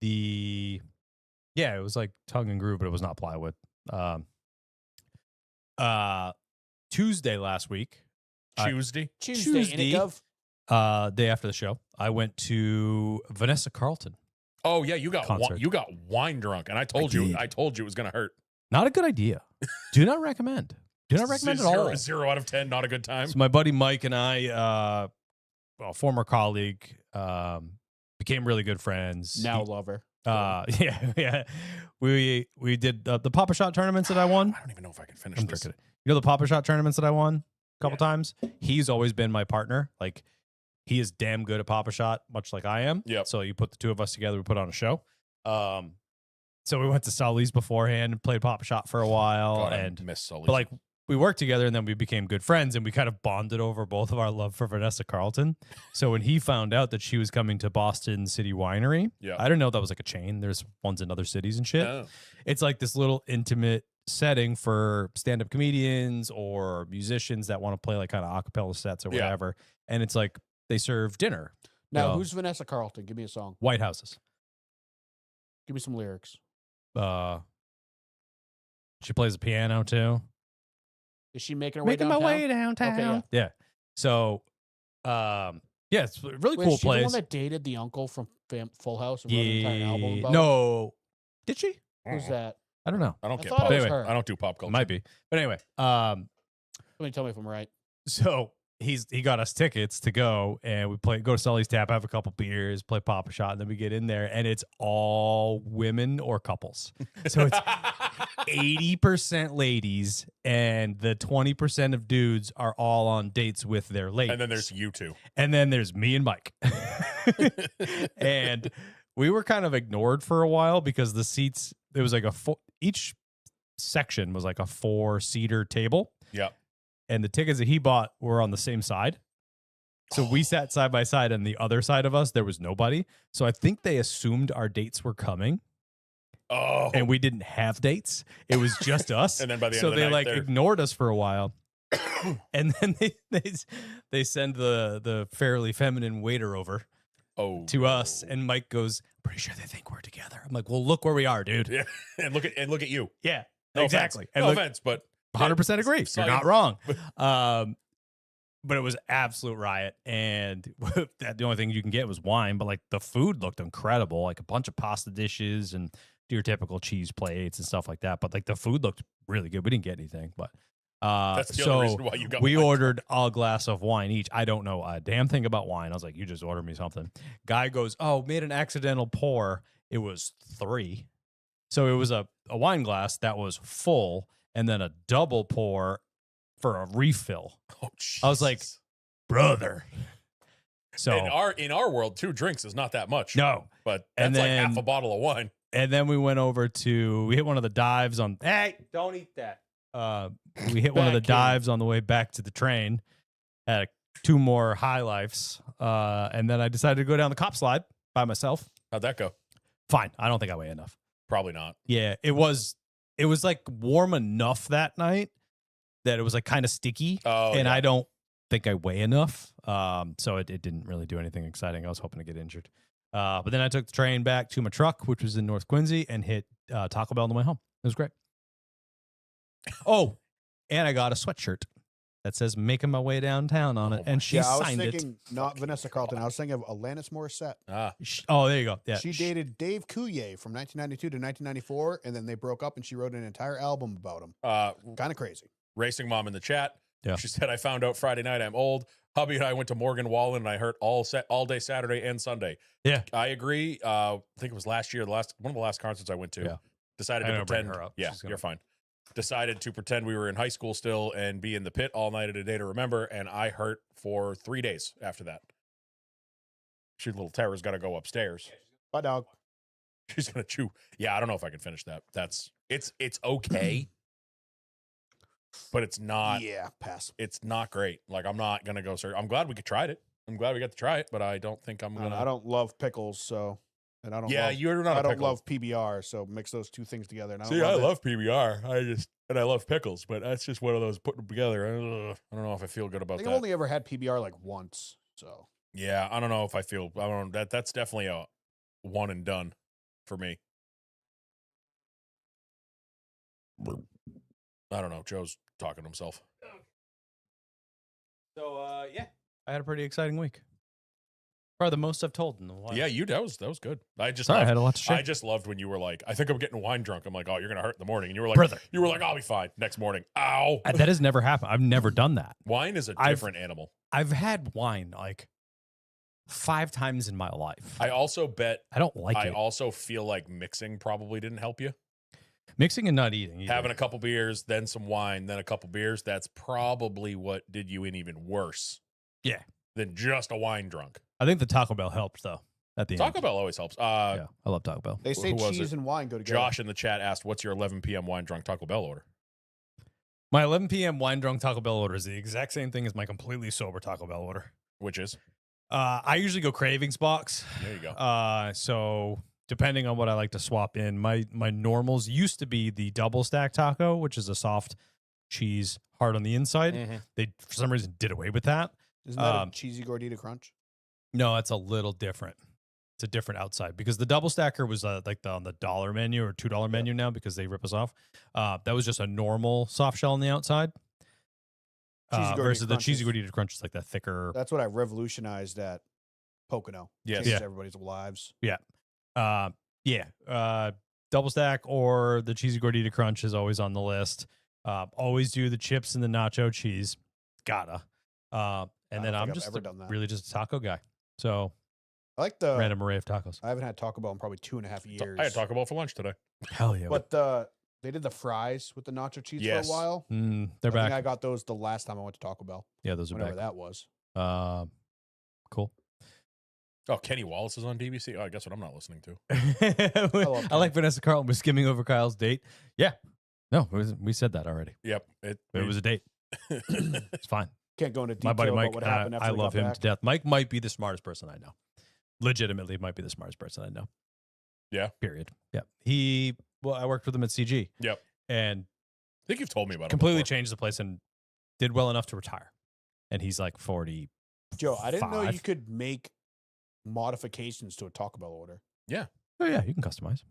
it was like tongue and groove, but it was not plywood. Tuesday last week, Tuesday. Tuesday. day after the show, I went to Vanessa Carlton. Oh yeah, you got Concert. you got wine drunk, and I told you did. it was gonna hurt. Not a good idea. Do not recommend. Do not recommend at all. 0 out of 10, not a good time. So my buddy Mike and I, former colleague, became really good friends. Now lover. Yeah. We did the Papa Shot tournaments that I won. I don't even know if I can finish I'm this. drinking it. You know the Papa Shot tournaments that I won a couple times? He's always been my partner. Like, he is damn good at Papa Shot, much like I am. Yep. So you put the two of us together, we put on a show. So we went to Sully's beforehand and played Papa Shot for a while. God, I and miss Sully's. but like, we worked together and then we became good friends and we kind of bonded over both of our love for Vanessa Carlton. So when he found out that she was coming to Boston City Winery, Yeah. I didn't know that was like a chain. There's ones in other cities and shit. Oh. It's like this little intimate setting for stand-up comedians or musicians that want to play like kind of acapella sets or Yeah. whatever. And it's like they serve dinner. Now, Yeah. who's Vanessa Carlton? Give me a song. White Houses. Give me some lyrics. She plays the piano too. Is she making her way downtown? downtown. Okay, yeah. So, yeah, it's a really Wait, cool is she the place. one that dated the uncle from Full House and wrote an entire album Yeah. about? No. Did she? Who's that? I don't know. I don't I get thought pop. it was Anyway, her. I don't do pop It culture. might be. But anyway, Somebody tell me if I'm right. so he got us tickets to go and we go to Sully's Tap, have a couple beers, play Papa Shot, and then we get in there and it's all women or couples. So it's 80% ladies and the 20% of dudes are all on dates with their ladies. And then there's you two. And then there's me and Mike. And we were kind of ignored for a while because the seats, it was like each section was like a 4-seater table. Yeah. And the tickets that he bought were on the same side. So we sat side by side, and the other side of us, there was nobody. So I think they assumed our dates were coming, Oh. and we didn't have dates. It was just us. And then by the end so of the they night, like they're- ignored us for a while. And then they send the fairly feminine waiter over to us, and Mike goes, "Pretty sure they think we're together." I'm like, "Well, look where we are, dude." Yeah. And look at you. Yeah, No exactly. Offense. No offense, but 100% agree. Sorry. You're not wrong. But it was absolute riot, and the only thing you can get was wine. But like the food looked incredible, like a bunch of pasta dishes and your typical cheese plates and stuff like that. But like the food looked really good. We didn't get anything, but that's the so other reason why you got we wine. ordered a glass of wine each. I don't know a damn thing about wine. I was like, "You just order me something." Guy goes, "Oh, made an accidental pour." It was 3. So it was a wine glass that was full and then a double pour for a refill. Oh, I was like, Jesus. brother. So in our world, 2 drinks is not that much. no. But that's And like then- half a bottle of wine. And then we went over we hit one of the dives on, hey, don't eat that. We hit one of the Back in. dives on the way back to the train, had 2 more high lifes. And then I decided to go down the cop slide by myself. How'd that go? Fine. I don't think I weigh enough. Probably not. Yeah, it was like warm enough that night that it was like kind of sticky. Oh, and yeah. I don't think I weigh enough. So it didn't really do anything exciting. I was hoping to get injured. But then I took the train back to my truck, which was in North Quincy, and hit Taco Bell on the way home. It was great. Oh, and I got a sweatshirt that says "Making My Way Downtown" on it, and she I was signed it. thinking not Vanessa Carlton. I was thinking of Alanis Morissette. Oh, there you go. Yeah, She dated Dave Coulier from 1992 to 1994, and then they broke up, and she wrote an entire album about him. Kind of crazy. Racing Mom in the chat. Yeah. She said, I found out Friday night I'm old. Hubby and I went to Morgan Wallen and I hurt all day Saturday and Sunday. Yeah. I agree. I think it was last year, one of the last concerts I went to. Yeah. Decided I to know, bring pretend. her up. Yeah, She's gonna- you're fine. Decided to pretend we were in high school still and be in the pit all night at A Day to Remember, and I hurt for 3 days after that. She little Tara's got to go upstairs. Bye, dog. She's gonna chew. Yeah, I don't know if I can finish that. It's okay, but it's not. Yeah, pass. It's not great. Like I'm not gonna go. Sir, I'm glad we tried it. I'm glad we got to try it, but I don't think I'm gonna. I don't love pickles, so and I don't. Yeah, love, you're not. I a don't pickle. love PBR, so mix those 2 things together. And I don't See, I love it. love PBR. I just and I love pickles, but that's just one of those putting them together. I don't know if I feel good I about think that. I've only ever had PBR like once. So Yeah, I don't know if I feel. I don't. That's definitely a one and done for me. I don't know. Joe's talking to himself. So yeah, I had a pretty exciting week. Probably the most I've told in a while. Yeah, that was good. I just Sorry, I loved, had a lot to share. I just loved when you were like, I think I'm getting wine drunk. I'm like, oh, you're gonna hurt in the morning, and you were like, Brother. you were like, I'll be fine next morning. Ow. That has never happened. I've never done that. Wine is a I've- different animal. I've had wine like 5 times in my life. I also bet. I don't like I it. also feel like mixing probably didn't help you. Mixing and not eating. either. Having a couple beers, then some wine, then a couple beers. That's probably what did you in even worse. Yeah. Than just a wine drunk. I think the Taco Bell helped though. At the Taco end. Bell always helps. Yeah, I love Taco Bell. they say who was cheese it? and wine go together. Josh in the chat asked, "What's your 11 p.m. wine drunk Taco Bell order?" My 11 p.m. wine drunk Taco Bell order is the exact same thing as my completely sober Taco Bell order. Which is I usually go cravings box. there you go. So depending on what I like to swap in, my normals used to be the double stack taco, which is a soft cheese, hard on the inside. Mhm. They for some reason did away with that. Isn't that Um, a cheesy gordita crunch? No, it's a little different. It's a different outside because the double stacker was like on the $1 menu or $2 menu now because they rip us off. That was just a normal soft shell on the outside. Cheesy gordita Versus the crunch cheesy is- gordita crunch is like that thicker. That's what I revolutionized at Pocono. Yes. Changes Yeah. everybody's lives. Double stack or the cheesy gordita crunch is always on the list. Always do the chips and the nacho cheese. Gotta. And I then don't I'm think I've just ever done that. really just a taco guy. So I like the. random array of tacos. I haven't had Taco Bell in probably 2.5 years. I had Taco Bell for lunch today. Hell yeah. But they did the fries with the nacho cheese Yes. for a while. they're I think back. I got those the last time I went to Taco Bell, Yeah, those are whenever back. that was. Cool. Oh, Kenny Wallace is on DBC. Oh, I guess what I'm not listening to. I like Vanessa Carlton was skimming over Kyle's date. Yeah. No, we said that already. Yep. It was a date. It's fine. Can't go into detail My buddy Mike, about what happened after I we love got him back. to death. Mike might be the smartest person I know. Legitimately might be the smartest person I know. Yeah. Period. Yeah. I worked with him at CG. Yep. And I think you've told me about it. completely before. changed the place and did well enough to retire. And he's like 40. Joe, I didn't know you 5. could make modifications to a Taco Bell order. Oh yeah, you can customize.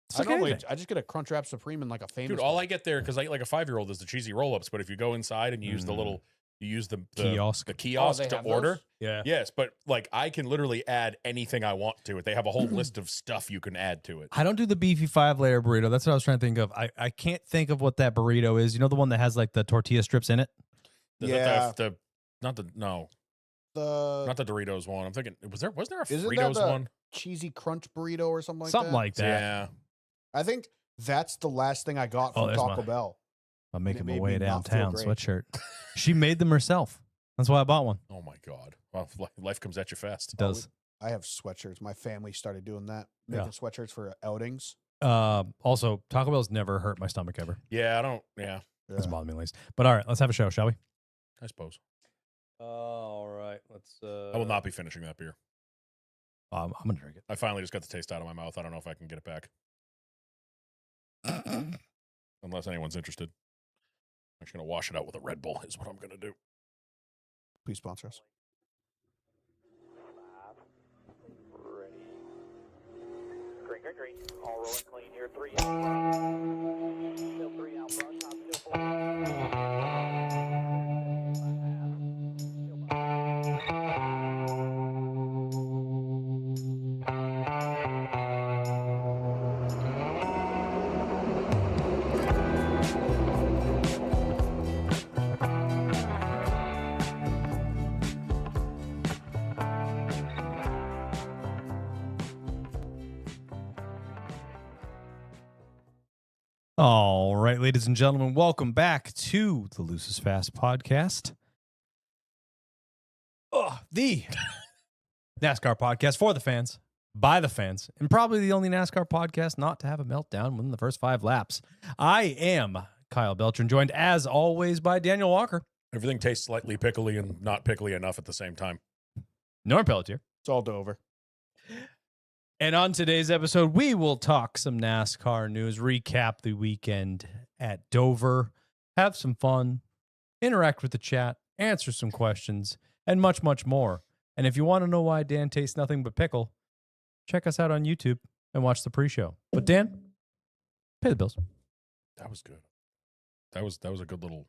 It's I like normally anything. I just get a Crunchwrap Supreme and like a famous. Dude, all I get there because I eat like a 5-year-old is the cheesy roll-ups. But if you go inside and you use the little, you use the Kiosk. the kiosk they to have order. those? Yeah. Yes, but like I can literally add anything I want to it. They have a whole list of stuff you can add to it. I don't do the beefy 5-layer burrito. That's what I was trying to think of. I can't think of what that burrito is. You know the one that has like the tortilla strips in it? Yeah. Not the the Doritos one. I'm thinking was there a Isn't that Fritos the one? cheesy crunch burrito or something like Something that. like that. Yeah. I think that's the last thing I got from there's Taco my- Bell. I'm making my made way me not feel downtown great. sweatshirt. She made them herself. That's why I bought one. Oh my god. Well, life comes at you fast. It does. I have sweatshirts. My family started doing that, Yeah. making sweatshirts for outings. Also, Taco Bell's never hurt my stomach ever. Yeah, I don't. Yeah, Doesn't bother me in the least. But all right, let's have a show, shall we? I suppose All right, let's. I will not be finishing that beer. I'm gonna drink it. I finally just got the taste out of my mouth. I don't know if I can get it back. Unless anyone's interested. I'm just gonna wash it out with a Red Bull. Is what I'm gonna do. Please sponsor us. Ready. Green, green, green. All rolling clean here. 3 out. Still 3 out. Brush. Top still 4. All right, ladies and gentlemen, welcome back to the Loose is Fast podcast. The NASCAR podcast for the fans, by the fans, and probably the only NASCAR podcast not to have a meltdown within the first 5 laps. I am Kyle Beltran, joined as always by Daniel Walker, Everything tastes slightly pickly and not pickly enough at the same time. Norm Pelletier. It's all Dover. And on today's episode, we will talk some NASCAR news, recap the weekend at Dover. Have some fun, interact with the chat, answer some questions, and much, much more. And if you want to know why Dan tastes nothing but pickle, check us out on YouTube and watch the pre-show. But Dan, pay the bills. That was good. That was a good little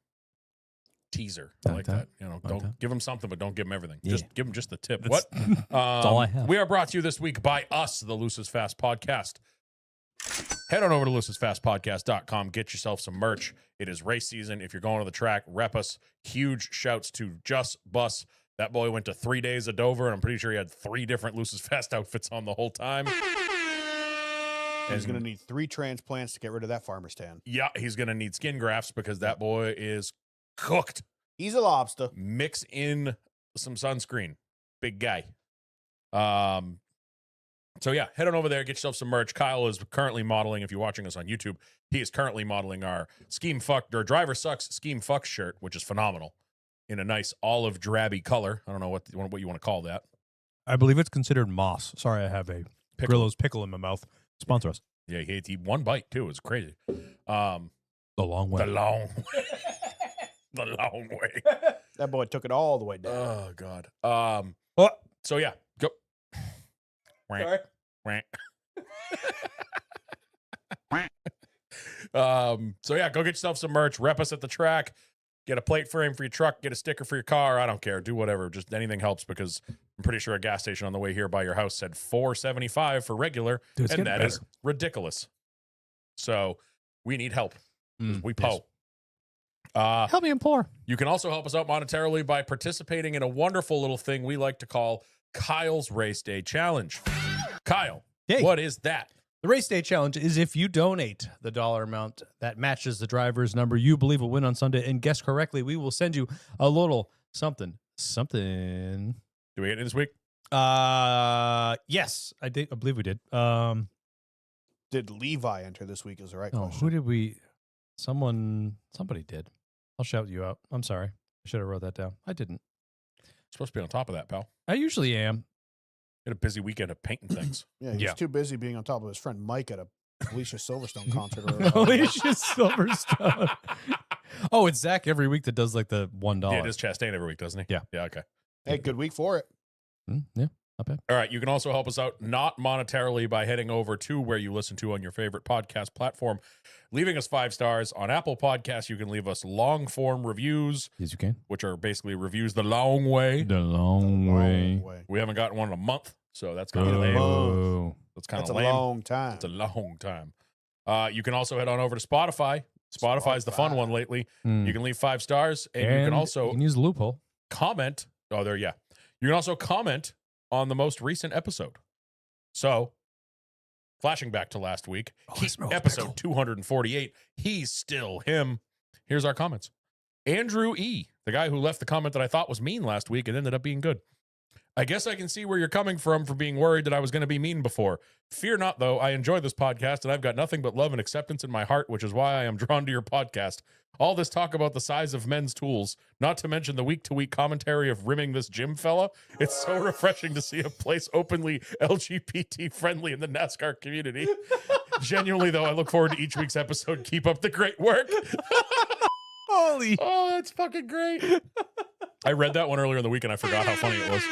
teaser. I Like like that? that. You know, Like don't that? give them something, but don't give them everything. Yeah. Just give them just the tip. That's- What? all I have. We are brought to you this week by us, the Lucis Fast Podcast. Head on over to lucisfastpodcast.com. Get yourself some merch. It is race season. If you're going to the track, rep us. Huge shouts to Just Bus. That boy went to 3 days of Dover, and I'm pretty sure he had 3 different Lucis Fast outfits on the whole time. He's going to need 3 transplants to get rid of that farmer's tan. Yeah, he's going to need skin grafts because that boy is cooked. He's a lobster. Mix in some sunscreen. Big guy. So yeah, head on over there, get yourself some merch. Kyle is currently modeling, if you're watching us on YouTube, he is currently modeling our Driver Sucks Scheme Fuck shirt, which is phenomenal, in a nice olive drabby color. I don't know what you want to call that. I believe it's considered moss. Sorry, I have a Grillo's pickle in my mouth. Sponsor us. Yeah, he one bite too. It's crazy. The long way. The long the long way. That boy took it all the way down. Oh God. What? So yeah, go. Sorry. So yeah, go get yourself some merch. Rep us at the track. Get a plate frame for your truck. Get a sticker for your car. I don't care. Do whatever. Just anything helps because I'm pretty sure a gas station on the way here by your house said $4.75 for regular, Dude, it's and getting that is better. ridiculous. So we need help. We yes. po. Help me implore. You can also help us out monetarily by participating in a wonderful little thing we like to call Kyle's Race Day Challenge. Kyle, Hey. what is that? The race day challenge is if you donate the dollar amount that matches the driver's number you believe will win on Sunday and guess correctly, we will send you a little something. Do we get it this week? Yes, I believe we did. Did Levi enter this week is the right Oh, question. who did we? Somebody did. I'll shout you out. I'm sorry. I should have wrote that down. I didn't. Supposed to be on top of that, pal. I usually am. Had a busy weekend of painting things. Yeah, he's Yeah. too busy being on top of his friend Mike at a Alicia Silverstone concert. Or whatever. Alicia Silverstone. Oh, it's Zach every week that does like the $1. Yeah, it is Chastain every week, doesn't he? Yeah. Yeah, okay. Hey, good week for it. Yeah, not bad. All right. You can also help us out, not monetarily, by heading over to where you listen to on your favorite podcast platform, leaving us 5 stars. On Apple Podcasts, you can leave us long form reviews, Yes, you can. which are basically reviews the long way. The long Long way. We haven't gotten one in a month, so that's kind of Boo. lame. Oh. That's kind That's of a lame. long time. It's a long time. You can also head on over to Spotify. Spotify's the fun Spotify. one lately. Hmm. You can leave 5 stars, and you can also use the loophole. comment. Oh, there, yeah. You can also comment on the most recent episode. So, flashing back to last week, Oh, it smells episode pickle. 248, he's still him. Here's our comments. Andrew E., the guy who left the comment that I thought was mean last week and ended up being good. I guess I can see where you're coming from for being worried that I was going to be mean before. Fear not, though. I enjoy this podcast, and I've got nothing but love and acceptance in my heart, which is why I am drawn to your podcast. All this talk about the size of men's tools, not to mention the week-to-week commentary of rimming this gym fella. It's so refreshing to see a place openly LGBT-friendly in the NASCAR community. Genuinely, though, I look forward to each week's episode. Keep up the great work. Holy. Oh, that's fucking great. I read that one earlier in the week, and I forgot how funny it was.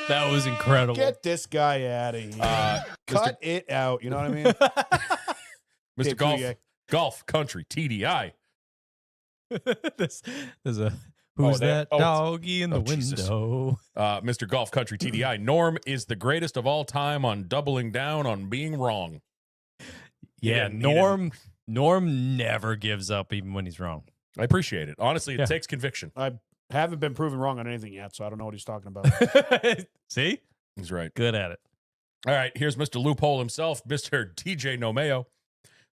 That was incredible. Get this guy out of here. Cut it out. You know what I mean? Mr. Dave Golf, Coulier. Golf Country, TDI. There's a who's that- that oh, it's- doggy in the Jesus. window? Mr. Golf Country, TDI. Norm is the greatest of all time on doubling down on being wrong. Yeah, didn't need him. Norm never gives up even when he's wrong. I appreciate it. Honestly, it Yeah. takes conviction. I haven't been proven wrong on anything yet, so I don't know what he's talking about. See? He's right. Good at it. All right, here's Mr. Loophole himself, Mr. TJ Nomeo.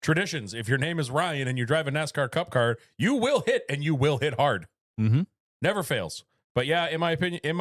Traditions. If your name is Ryan and you drive a NASCAR Cup car, you will hit and you will hit hard. Mm-hmm. Never fails. But yeah, in my opinion, it's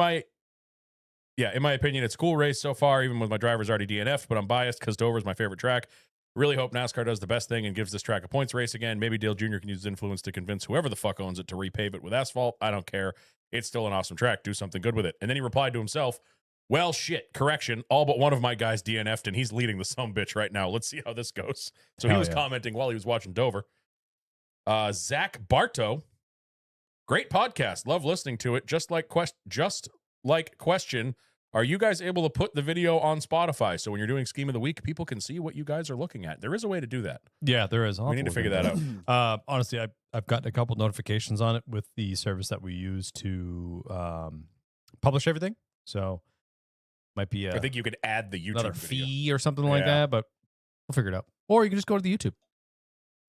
a cool race so far, even with my driver's already DNF'd, but I'm biased because Dover's my favorite track. Really hope NASCAR does the best thing and gives this track a points race again. Maybe Dale Jr. can use his influence to convince whoever the fuck owns it to repave it with asphalt. I don't care. It's still an awesome track. Do something good with it. And then he replied to himself, well, shit, correction. All but one of my guys DNF'd, and he's leading the sumbitch right now. Let's see how this goes. So he Hell was yeah. commenting while he was watching Dover. Zach Barto, great podcast. Love listening to it. Just like question, are you guys able to put the video on Spotify so when you're doing Scheme of the Week, people can see what you guys are looking at? There is a way to do that. Yeah, there is. We need to figure that out. Honestly, I've gotten a couple notifications on it with the service that we use to publish everything. So might be I think you could add the YouTube another video. fee or something like Yeah. that, but we'll figure it out. Or you can just go to the YouTube.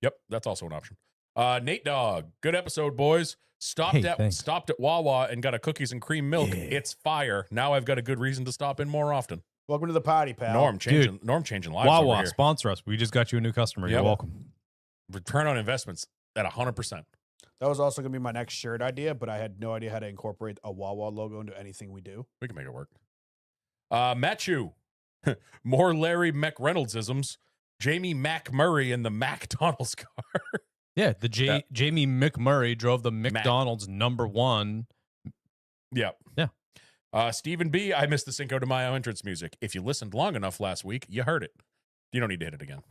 Yep, that's also an option. Nate Dogg, good episode, boys. Hey, thanks. Stopped at Wawa and got a cookies and cream milk. Yeah. It's fire. Now I've got a good reason to stop in more often. Welcome to the party, pal. Norm changing lives over Wawa, here. sponsor us. We just got you a new customer. Yep. You're welcome. Return on investments at 100%. That was also going to be my next shirt idea, but I had no idea how to incorporate a Wawa logo into anything we do. We can make it work. Matthew, more Larry McReynolds-isms. Jamie McMurray in the McDonald's car. Yeah, Jamie McMurray drove the Mac. McDonald's #1. Yep. Yeah. Stephen B., I missed the Cinco de Mayo entrance music. If you listened long enough last week, you heard it. You don't need to hit it again.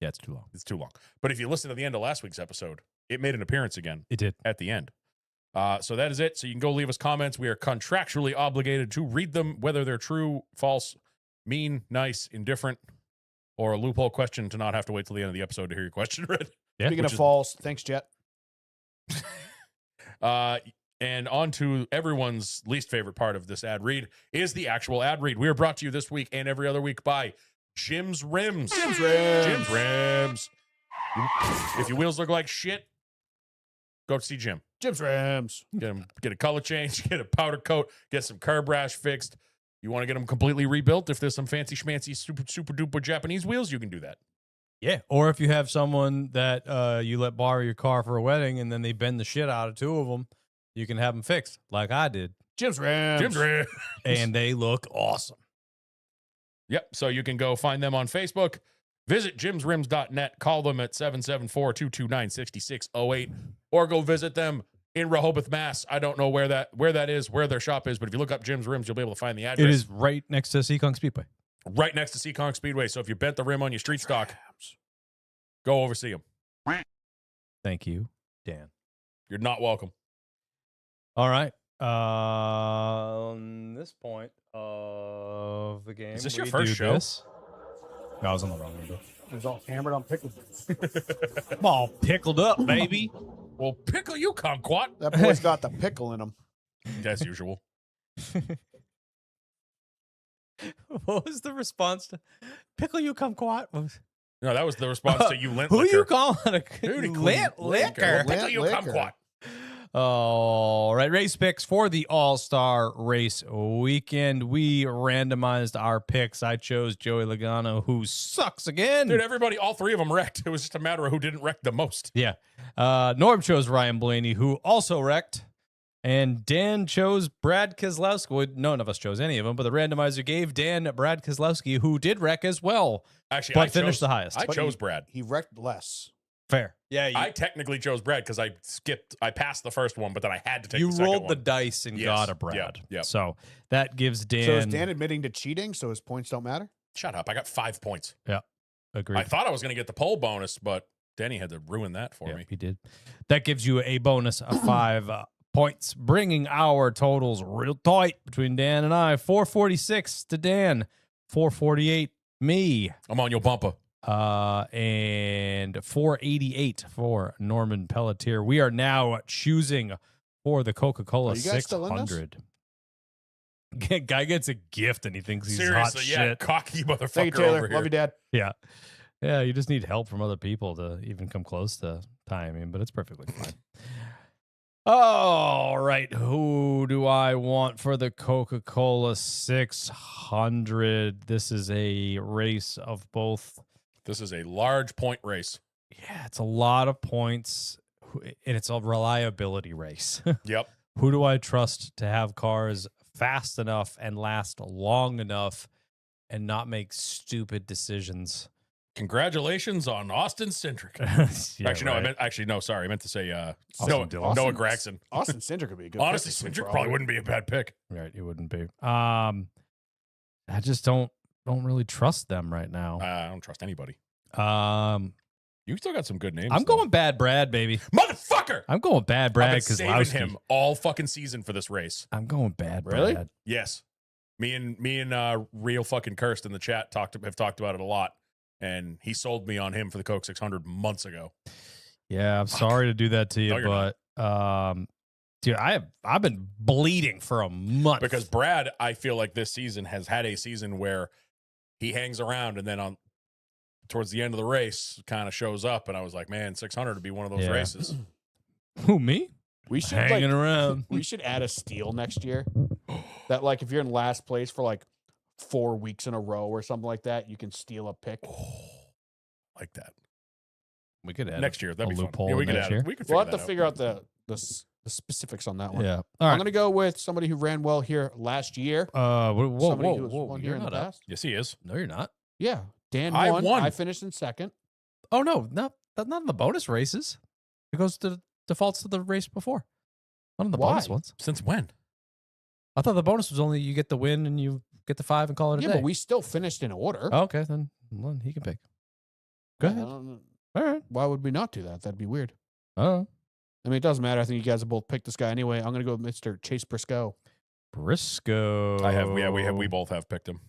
Yeah, it's too long. It's too long. But if you listen to the end of last week's episode, it made an appearance again It did. at the end. So that is it. So you can go leave us comments. We are contractually obligated to read them, whether they're true, false, mean, nice, indifferent, or a loophole question to not have to wait till the end of the episode to hear your question read. Yeah, Speaking which of is- false, thanks, Jet. And on to everyone's least favorite part of this ad read is the actual ad read. We are brought to you this week and every other week by Jim's Rims. Jim's Rims. Jim's Rims. If your wheels look like shit, go see Jim. Jim's Rims. Get a color change, get a powder coat, get some curb rash fixed. You want to get them completely rebuilt? If there's some fancy schmancy super duper Japanese wheels, you can do that. Yeah. Or if you have someone that you let borrow your car for a wedding and then they bend the shit out of two of them, you can have them fixed like I did. Jim's Rims. Jim's Rims. And they look awesome. Yep. So you can go find them on Facebook. Visit jimsrims.net. Call them at 774-229-6608 or go visit them in Rehoboth, Mass. I don't know where that is, where their shop is, but if you look up Jim's Rims, you'll be able to find the address. It is right next to Seekonk Speedway. right next to Seekonk Speedway. So if you bent the rim on your street stock, go oversee them. Thank you, Dan. You're not welcome. All right. On this point of the game, Is this your we first do show? this. No, I was on the wrong window. It was all hammered on pickles. I'm all pickled up, baby. Well, pickle you, kumquat. That boy's got the pickle in him. As usual. What was the response to pickle you kumquat? No, that was the response to you lint Who liquor. you calling a Dude, lint liquor? Pickle you, Liquor. kumquat. All right, race picks for the All-Star Race Weekend. We randomized our picks. I chose Joey Logano, who sucks again. Dude, everybody, all three of them wrecked. It was just a matter of who didn't wreck the most. Yeah. Norm chose Ryan Blaney, who also wrecked. And Dan chose Brad Keselowski. Well, none of us chose any of them, but the randomizer gave Dan Brad Keselowski, who did wreck as well, Actually, but I finished chose, the highest. I But chose he- Brad. He wrecked less. Fair. Yeah, I technically chose Brad because I passed the first one, but then I had to take you the second rolled the one. dice and Yes. got a Brad. Yep. Yep. So that gives Dan. So is Dan admitting to cheating, so his points don't matter? Shut up. I got 5 points. Agreed. I thought I was going to get the pole bonus, but Denny had to ruin that for Yeah, me. he did. That gives you a bonus of 5 points, bringing our totals real tight between Dan and I. 446 to Dan, 448 me, I'm on your bumper. and 488 for Norman Pelletier. We are now choosing for the Coca-Cola Are you guys still in this? 600. Guy gets a gift and he thinks he's Seriously, hot yeah, shit. cocky motherfucker Thank you, Taylor. over here. Love you, Dad. Yeah. Yeah, you just need help from other people to even come close to timing, but it's perfectly fine. All right, who do I want for the Coca-Cola 600? This is a race of both. This is a large point race. Yeah, it's a lot of points, and it's a reliability race. Yep. Who do I trust to have cars fast enough and last long enough and not make stupid decisions? Congratulations on Austin Centric. Yeah, actually, no, right. sorry. I meant to say Austin Noah, Dillon. Noah Gragson. Austin Cindric could be a good Honestly, pick this week Centric for probably all. wouldn't be a bad pick. Right, it wouldn't be. I just don't really trust them right now. I don't trust anybody. You still got some good names. I'm though. going Bad Brad, baby. Motherfucker. I'm going Bad I've Brad been saving Kozlowski. him all fucking season for this race. I'm going Bad Really? Brad. Yes. Me and real fucking Kirst in the chat have talked about it a lot. And he sold me on him for the Coke 600 months ago. Yeah, I'm sorry to do that to you, No, you're but dude, I've been bleeding for a month Because Brad, I feel like this season has had a season where he hangs around and then towards the end of the race kind of shows up, and I was like, man, 600 would be one of those Yeah. races. Who, me? We should Hanging like, around. we should add a steal next year. That like if you're in last place for like 4 weeks in a row or something like that, you can steal a pick. Like that. We could add Next year, that'd a be fun. loophole Yeah, we could next add year. it. We could We'll figure have to that figure out. out the specifics on that one. Yeah. All I'm right. gonna go with somebody who ran well here last year. Whoa, somebody who was won here You're in the not up. past. Yes, he is. No, you're not. Yeah, Dan I won. won. I finished in second. Oh no, that's not in the bonus races. It goes to defaults to the race before. Not in the bonus Why? ones. Since when? I thought the bonus was only you get the win and you get the 5 and call it a Yeah, day. but we still finished in order. Oh, okay, then he can pick. Go ahead. All All right. Why would we not do that? That'd be weird. Oh, I mean, it doesn't matter. I think you guys have both picked this guy anyway. I'm gonna go with Mr. Chase Briscoe. Briscoe. I have. Yeah, we both have picked him.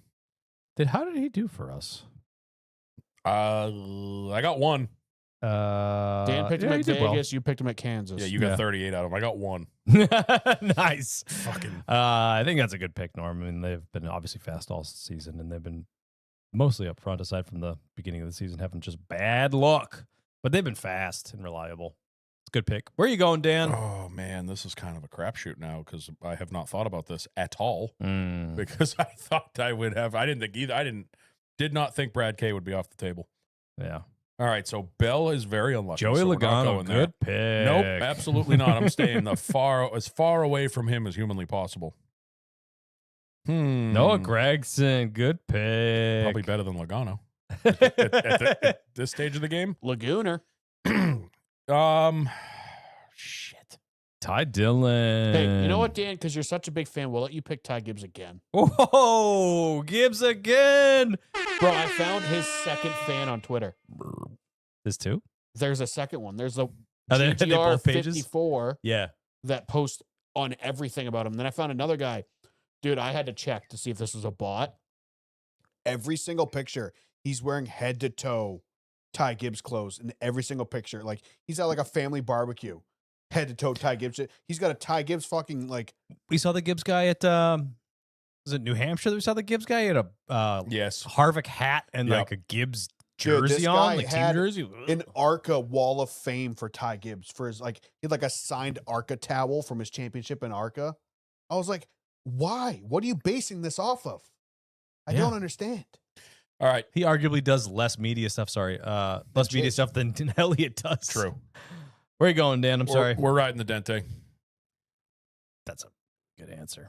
How did he do for us? I got one. Dan picked him he at did well. Vegas. You picked him at Kansas. Yeah, you got Yeah. 38 out of him. I got one. Nice. Fucking. I think that's a good pick, Norm. I mean, they've been obviously fast all season, and they've been mostly up front, aside from the beginning of the season, having just bad luck. But they've been fast and reliable. It's a good pick. Where are you going, Dan? Oh man, this is kind of a crapshoot now because I have not thought about this at all. Mm. Because I thought I would have. I didn't think either. Did not think Brad K would be off the table. Yeah. All right, so Bell is very unlucky. Joey so we're not Logano, going there. good pick. Nope, absolutely not. I'm staying as far away from him as humanly possible. Noah Gregson, good pick. Probably better than Logano at this stage of the game. Lagooner. Shit. Ty Dillon. Hey, you know what, Dan? Because you're such a big fan, we'll let you pick Ty Gibbs again. Whoa, Gibbs again. Bro, I found his second fan on Twitter. This too? There's a second one. There's the Are they both pages? GTR54 Yeah. that post on everything about him. Then I found another guy. Dude, I had to check to see if this was a bot. Every single picture, he's wearing head to toe Ty Gibbs clothes in every single picture. Like he's at like a family barbecue. Head to toe Ty Gibbs. He's got a Ty Gibbs fucking like We saw the Gibbs guy at was it New Hampshire that we saw the Gibbs guy at a Yes. Harvick hat and Yep. like a Gibbs Dude, this jersey guy on, like team had jersey. an ARCA wall of fame for Ty Gibbs for his like he had like a signed ARCA towel from his championship in ARCA. I was like, why? What are you basing this off of? I Yeah. don't understand. All right. He arguably does less media stuff. Sorry, less media Chase. stuff than Elliott does. True. Where are you going, Dan? I'm sorry. We're riding the Dente. That's a good answer.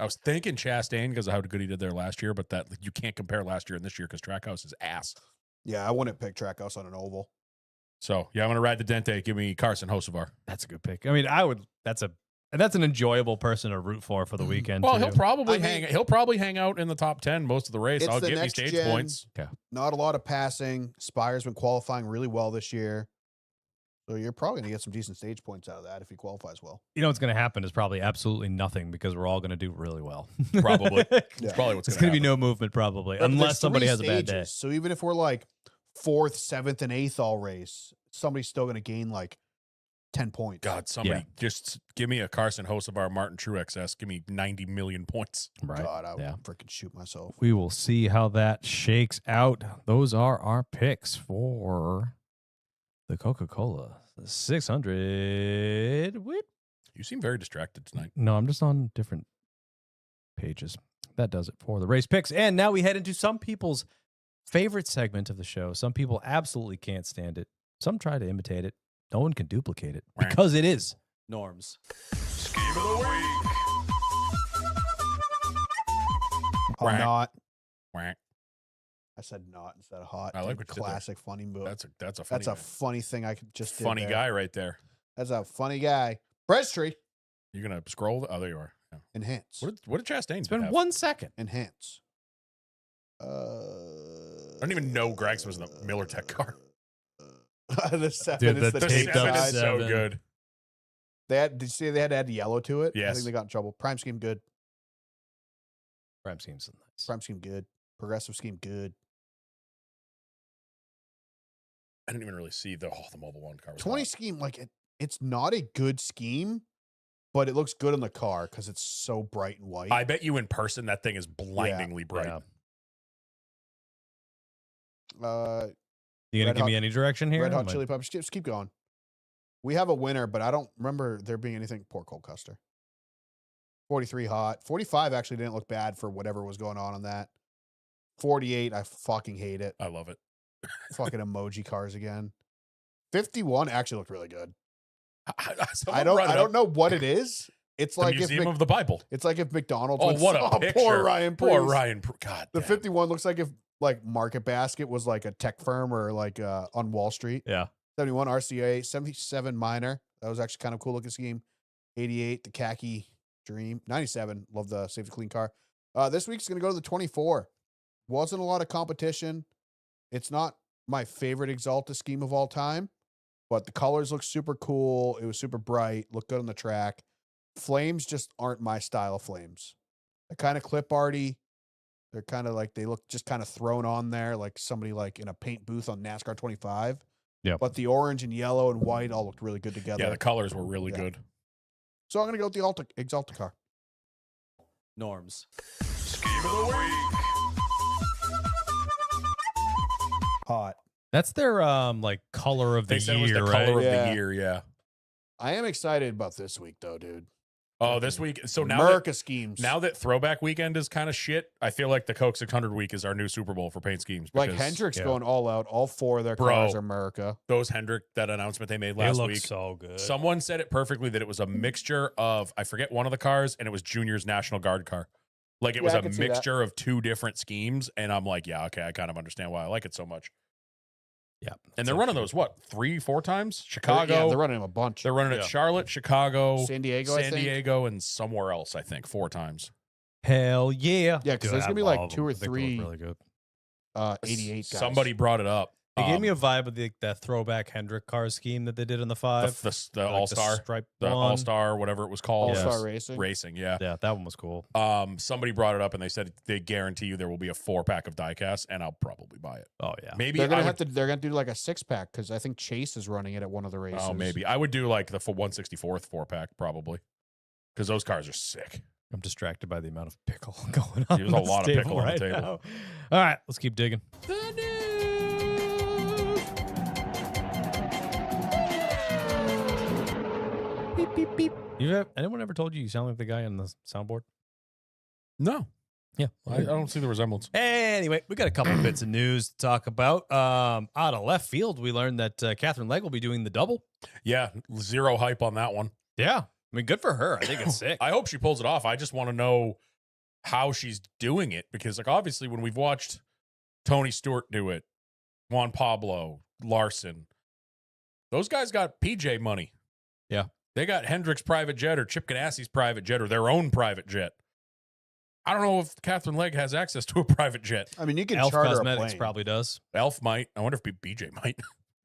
I was thinking Chastain because of how good he did there last year, but that you can't compare last year and this year because Trackhouse is ass. Yeah, I wouldn't pick Trackhouse on an oval. So yeah, I'm gonna ride the Dente. Give me Carson Hocevar. That's a good pick. I mean, I would. That's an enjoyable person to root for the weekend. Well, too. he'll probably hang out in the top 10 most of the race. It's I'll the get me next stage gen. points. Not a lot of passing. Spire's been qualifying really well this year. So you're probably going to get some decent stage points out of that if he qualifies well. You know what's going to happen is probably absolutely nothing because we're all going to do really well. Probably. Yeah. It's probably what's It's going going to to be no movement probably, But unless there's somebody 3 has a bad day. stages, So even if we're like 4th, 7th, and 8th all race, somebody's still going to gain like 10 points. God, somebody just give me a Carson Hocevar Martin Truex S. Give me 90 million points. Right. God, I would Yeah. freaking shoot myself. We will see how that shakes out. Those are our picks for the Coca-Cola 600. You seem very distracted tonight. No, I'm just on different pages. That does it for the race picks. And now we head into some people's favorite segment of the show. Some people absolutely can't stand it. Some try to imitate it. No one can duplicate it because it is Norm's Scheme of the week. I'm Quack. not. Quack. I said not instead of hot. I like Dude, what you did there. classic funny move. That's a funny That's a guy. funny thing I could just did funny there. guy right there. That's a funny guy. Breasttree. You're gonna scroll. Oh, there you are. Yeah. Enhance. What did Chastain? It's been have? 1 second. Enhance. I don't even know Gregson was in the Miller Tech car. The 7 Dude, is the the The taped tape up 7 side. is so 7. good. Did you say they had to add yellow to it? I Yes. think they got in trouble. Prime scheme good. Prime scheme's nice. Prime scheme good. Progressive scheme good. I didn't even really see the mobile one car. Was 20 hot. scheme, like it's not a good scheme, but it looks good in the car because it's so bright and white. I bet you in person that thing is blindingly bright. Yeah. You You gonna Red give Hot- me any direction here? Red Hot Am I- Chili Peppers. Just keep going. We have a winner, but I don't remember there being anything. Poor Cole Custer. 43 hot. 45 actually didn't look bad for whatever was going on that. 48, I fucking hate it. I love it. Fucking emoji cars again. 51 actually looked really good. Someone I brought it up. don't know what it is. It's The like Museum of the Bible. it's like if McDonald's. Oh, went, what a picture! Poor Ryan. Poor Preece. Ryan. God, The damn. 51 looks like if like Market Basket was like a tech firm or like on Wall Street. Yeah. 71 RCA, 77 Minor. That was actually kind of cool looking scheme. 88 the Khaki Dream. 97 love the safety clean car. This week's gonna go to the 24. Wasn't a lot of competition. It's not my favorite Exalta scheme of all time, but the colors look super cool. It was super bright. Looked good on the track. Flames just aren't my style of flames. They're kind of clip arty. They're kind of like they look just kind of thrown on there, like somebody like in a paint booth on NASCAR 25. Yep. But the orange and yellow and white all looked really good together. Yeah, the colors were really Yeah. good. So I'm gonna go with the Exalta car. Norms. Hot. That's their like color of the They said it was year, the right? color of Yeah. the year. Yeah. I am excited about this week though, dude. Oh, this week. So now America schemes. now that Throwback Weekend is kind of shit, I feel like the Coke 600 week is our new Super Bowl for paint schemes. like because Hendrick's yeah. going all out. All 4 of their Bro. cars are America. Those Hendrick, that announcement they made They last look week. so good. Someone said it perfectly that it was a mixture of, I forget one of the cars, and it was Junior's National Guard car. Like it was Yeah, I a can see that. mixture of 2 different schemes. And I'm like, yeah, okay, I kind of understand why I like it so much. Yeah. And they're running those, what, 3-4 times? Yeah, Chicago. they're running them a bunch. They're running Yeah. at Charlotte, Chicago, San Diego, I San think. Diego, and somewhere else, I think, 4 times. Hell yeah. Yeah, 'cause Dude, there's I gonna be, like, love 2 or them. I think they look 3 really good. 88 guys. Somebody brought it up. They gave me a vibe of that throwback Hendrick car scheme that they did in the 5. the Like All-Star, stripe the one. All-Star, whatever it was called. All-Star Yes. Racing. Racing, yeah. Yeah, that one was cool. Somebody brought it up and they said they guarantee you there will be a 4-pack of diecast, and I'll probably buy it. Oh yeah. Maybe They're gonna I have would, to. They're gonna do like a 6-pack because I think Chase is running it at one of the races. oh, maybe I would do like the 164th 4-pack probably, because those cars are sick. I'm distracted by the amount of pickle going on. There's a this lot of table pickle on the right table. now. All right, let's keep digging. Beep beep beep. Anyone ever told you sound like the guy on the soundboard? No, Yeah. I don't see the resemblance. Anyway, we got a couple of bits of news to talk about. Out of left field, we learned that Catherine Legg will be doing the double. Yeah, zero hype on that one. Yeah. I mean, good for her. I think it's sick. I hope she pulls it off. I just want to know how she's doing it, because like obviously when we've watched Tony Stewart do it, Juan Pablo, Larson, those guys got PJ money. Yeah. They got Hendrick's private jet or Chip Ganassi's private jet or their own private jet. I don't know if Catherine Legg has access to a private jet. I mean, you can Elf charter a Cosmetics plane. probably does. Elf might. I wonder if BJ might.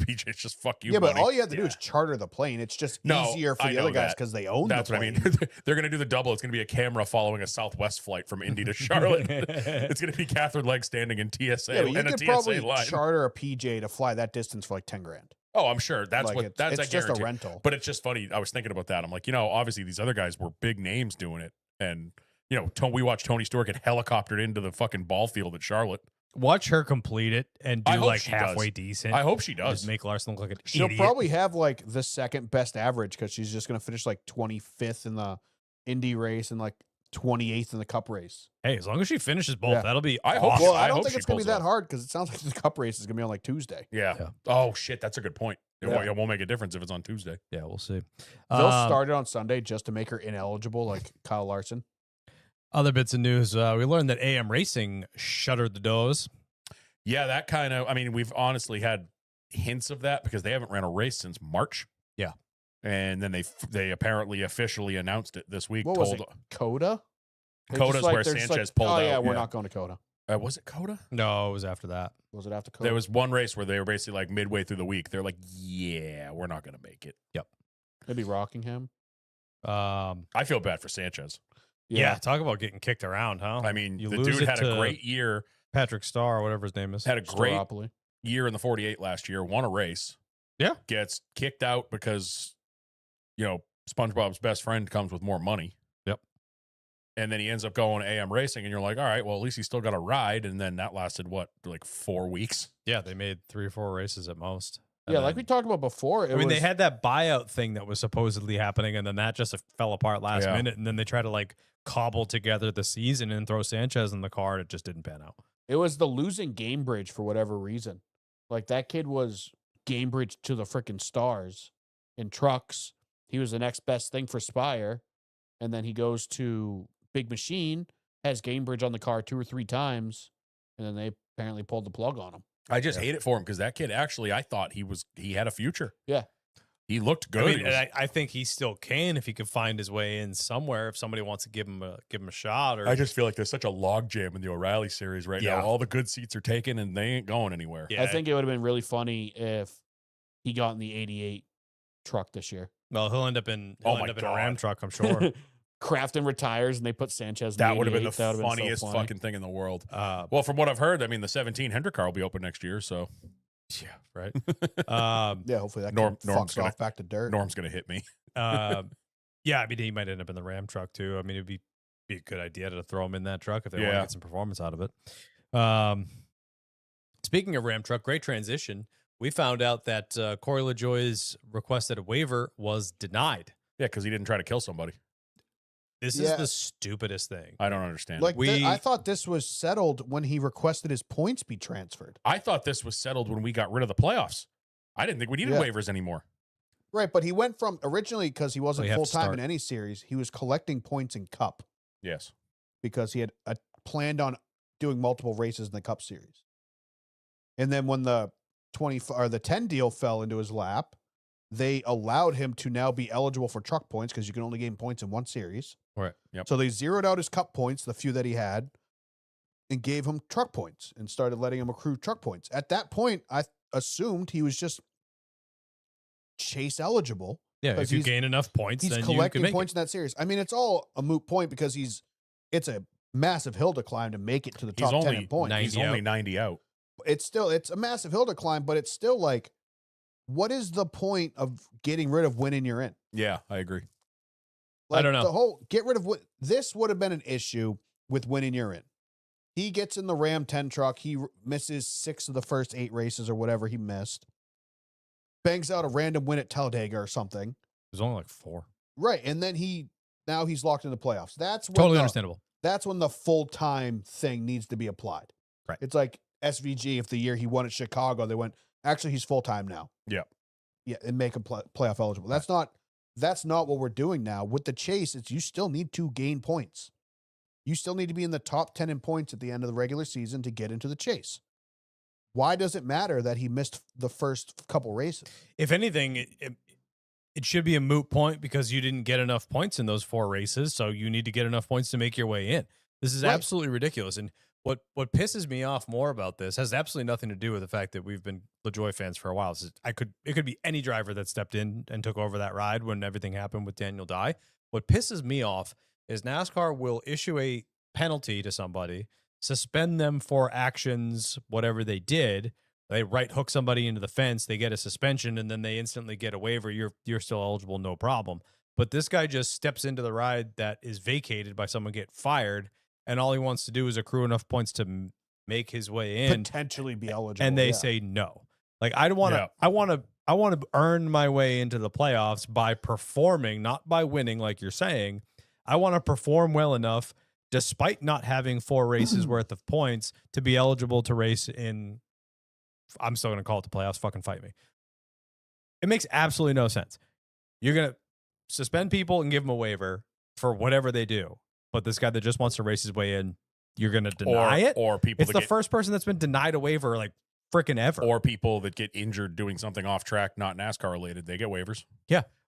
BJ's just fuck you. Yeah, but money. all you have to do is charter the plane. It's just No, easier for I the other know guys that. because they own That's the what I plane. mean. They're going to do the double. It's going to be a camera following a Southwest flight from Indy to Charlotte. It's going to be Catherine Legg standing in TSA Yeah, but you and a could TSA probably line. charter a PJ to fly that distance for like 10 grand. Oh, I'm sure. That's Like, what. That's it's I just a guarantee. rental. But it's just funny. I was thinking about that. I'm like, obviously these other guys were big names doing it, and we watched Tony Stewart get helicoptered into the fucking ball field at Charlotte. Watch her complete it and I do hope like she halfway does. decent. I hope she Just does. make Larson look like an She'll idiot. probably have like the second best average because she's just going to finish like 25th in the Indy race and like 28th in the Cup race. Hey, as long as she finishes both, Yeah. that'll be I hope awesome. Well, I I don't hope think she it's going to pulls be it that off. hard because it sounds like the Cup race is going to be on like Tuesday. Yeah. Yeah. Oh shit, that's a good point. Yeah. It won't make a difference if it's on Tuesday. Yeah, we'll see. They'll start it on Sunday just to make her ineligible, like Kyle Larson. Other bits of news. We learned that AM Racing shuttered the doors. Yeah, that kind of. I mean, we've honestly had hints of that because they haven't ran a race since March. Yeah. And then they apparently officially announced it this week. What was it? Coda? They're Coda's just like- where they're just Sanchez like, pulled oh, out. yeah, we're not going to Coda. Was it Coda? No, it was after that. Was it after COVID? There was one race where they were basically like midway through the week. They're like, yeah, we're not going to make it. Maybe Rockingham. I feel bad for Sanchez. Yeah. Talk about getting kicked around, huh? I mean, You the lose dude it had a to great year. Patrick Starr or whatever his name is. Had a great Staropoli. year in the 48 last year. Won a race. Yeah. Gets kicked out because, SpongeBob's best friend comes with more money. Yep. And then he ends up going to AM Racing, and you're like, all right, well, at least he still got a ride. And then that lasted, like 4 weeks? Yeah, they made 3 or 4 races at most. And Yeah, like then- we talked about before. I mean, they had that buyout thing that was supposedly happening, and then that just fell apart last Yeah. minute. And then they tried to like cobble together the season and throw Sanchez in the car, and it just didn't pan out. It was the losing Gamebridge for whatever reason. Like that kid was Gamebridge to the freaking stars in trucks. He was the next best thing for Spire. And then he goes to Big Machine, has Gamebridge on the car 2 or 3 times, and then they apparently pulled the plug on him. I just hate it for him because that kid actually, I thought he had a future. Yeah. He looked good. I He mean, was- I think he still can if he could find his way in somewhere. If somebody wants to give him a shot, or I just feel like there's such a logjam in the O'Reilly series right Yeah. now. All the good seats are taken and they ain't going anywhere. yeah, I think it would have been really funny if he got in the 88 truck this year. well, he'll end up in Oh he'll my end up in a Ram God. truck, I'm sure. Crafton retires and they put Sanchez in That the would have been 88. the That would've been so funniest funny. fucking thing in the world. Well, From what I've heard, I mean, the 17 Hendrick car will be open next year. So yeah, right. Yeah, hopefully that Norm's fucks gonna- off back to dirt. Norm's going to hit me. Yeah, I mean, he might end up in the Ram truck too. I mean, it'd be a good idea to throw him in that truck if they want to Yeah. get some performance out of it. Speaking of Ram truck, great transition. We found out that Corey LaJoie's requested waiver was denied. Yeah, because he didn't try to kill somebody. This Yeah. is the stupidest thing. I don't understand. Like We- I thought this was settled when he requested his points be transferred. I thought this was settled when we got rid of the playoffs. I didn't think we needed Yeah. waivers anymore. Right, but he went from originally because he wasn't you have to full time start. in any series. He was collecting points in Cup Yes. because he had planned on doing multiple races in the Cup series. And then when the 10 deal fell into his lap, they allowed him to now be eligible for truck points because you can only gain points in one series. Right. Yep. So they zeroed out his Cup points, the few that he had, and gave him truck points and started letting him accrue truck points. At that point, I assumed he was just chase eligible. Yeah, 'Cause if you he's- gain enough points, He's then you can collecting make points in that series. I mean, it's all a moot point because it's a massive hill to climb to make it to the He's top 10 only in points. 90 He's only out. 90 out. It's a massive hill to climb, but it's still like, what is the point of getting rid of winning you're in? Yeah, I agree. Like, don't know. The whole get rid of what this would have been an issue with winning you're in. He gets in the Ram 10 truck. He misses 6 of the first 8 races or whatever he missed. Bangs out a random win at Talladega or something. It was only like 4. Right. And then now he's locked in the playoffs. That's when Totally the- understandable. That's when the full-time thing needs to be applied. Right. It's like SVG, if the year he won at Chicago, they went, actually, he's full-time now. Yeah. Yeah, and make him playoff eligible. That's not what we're doing now. With the chase, it's you still need to gain points. You still need to be in the top 10 in points at the end of the regular season to get into the chase. Why does it matter that he missed the first couple races? If anything, it should be a moot point because you didn't get enough points in those 4 races, so you need to get enough points to make your way in. This is Right. absolutely ridiculous. And what pisses me off more about this has absolutely nothing to do with the fact that we've been LaJoie fans for a while. It could be any driver that stepped in and took over that ride when everything happened with Daniel Dye. What pisses me off is NASCAR will issue a penalty to somebody, suspend them for actions, whatever they did. They right hook somebody into the fence, they get a suspension, and then they instantly get a waiver. You're still eligible, no problem. But this guy just steps into the ride that is vacated by someone get fired, and all he wants to do is accrue enough points to make his way in, Potentially be eligible. and they yeah. say no. Like I want to, Yeah. I want to earn my way into the playoffs by performing, not by winning, like you're saying. I want to perform well enough, despite not having 4 races worth of points, to be eligible to race in. I'm still going to call it the playoffs. Fucking fight me. It makes absolutely no sense. You're going to suspend people and give them a waiver for whatever they do. But this guy that just wants to race his way in, you're going to deny it? Or people It's that the get, first person that's been denied a waiver like freaking ever. or people that get injured doing something off track, not NASCAR related. They get waivers.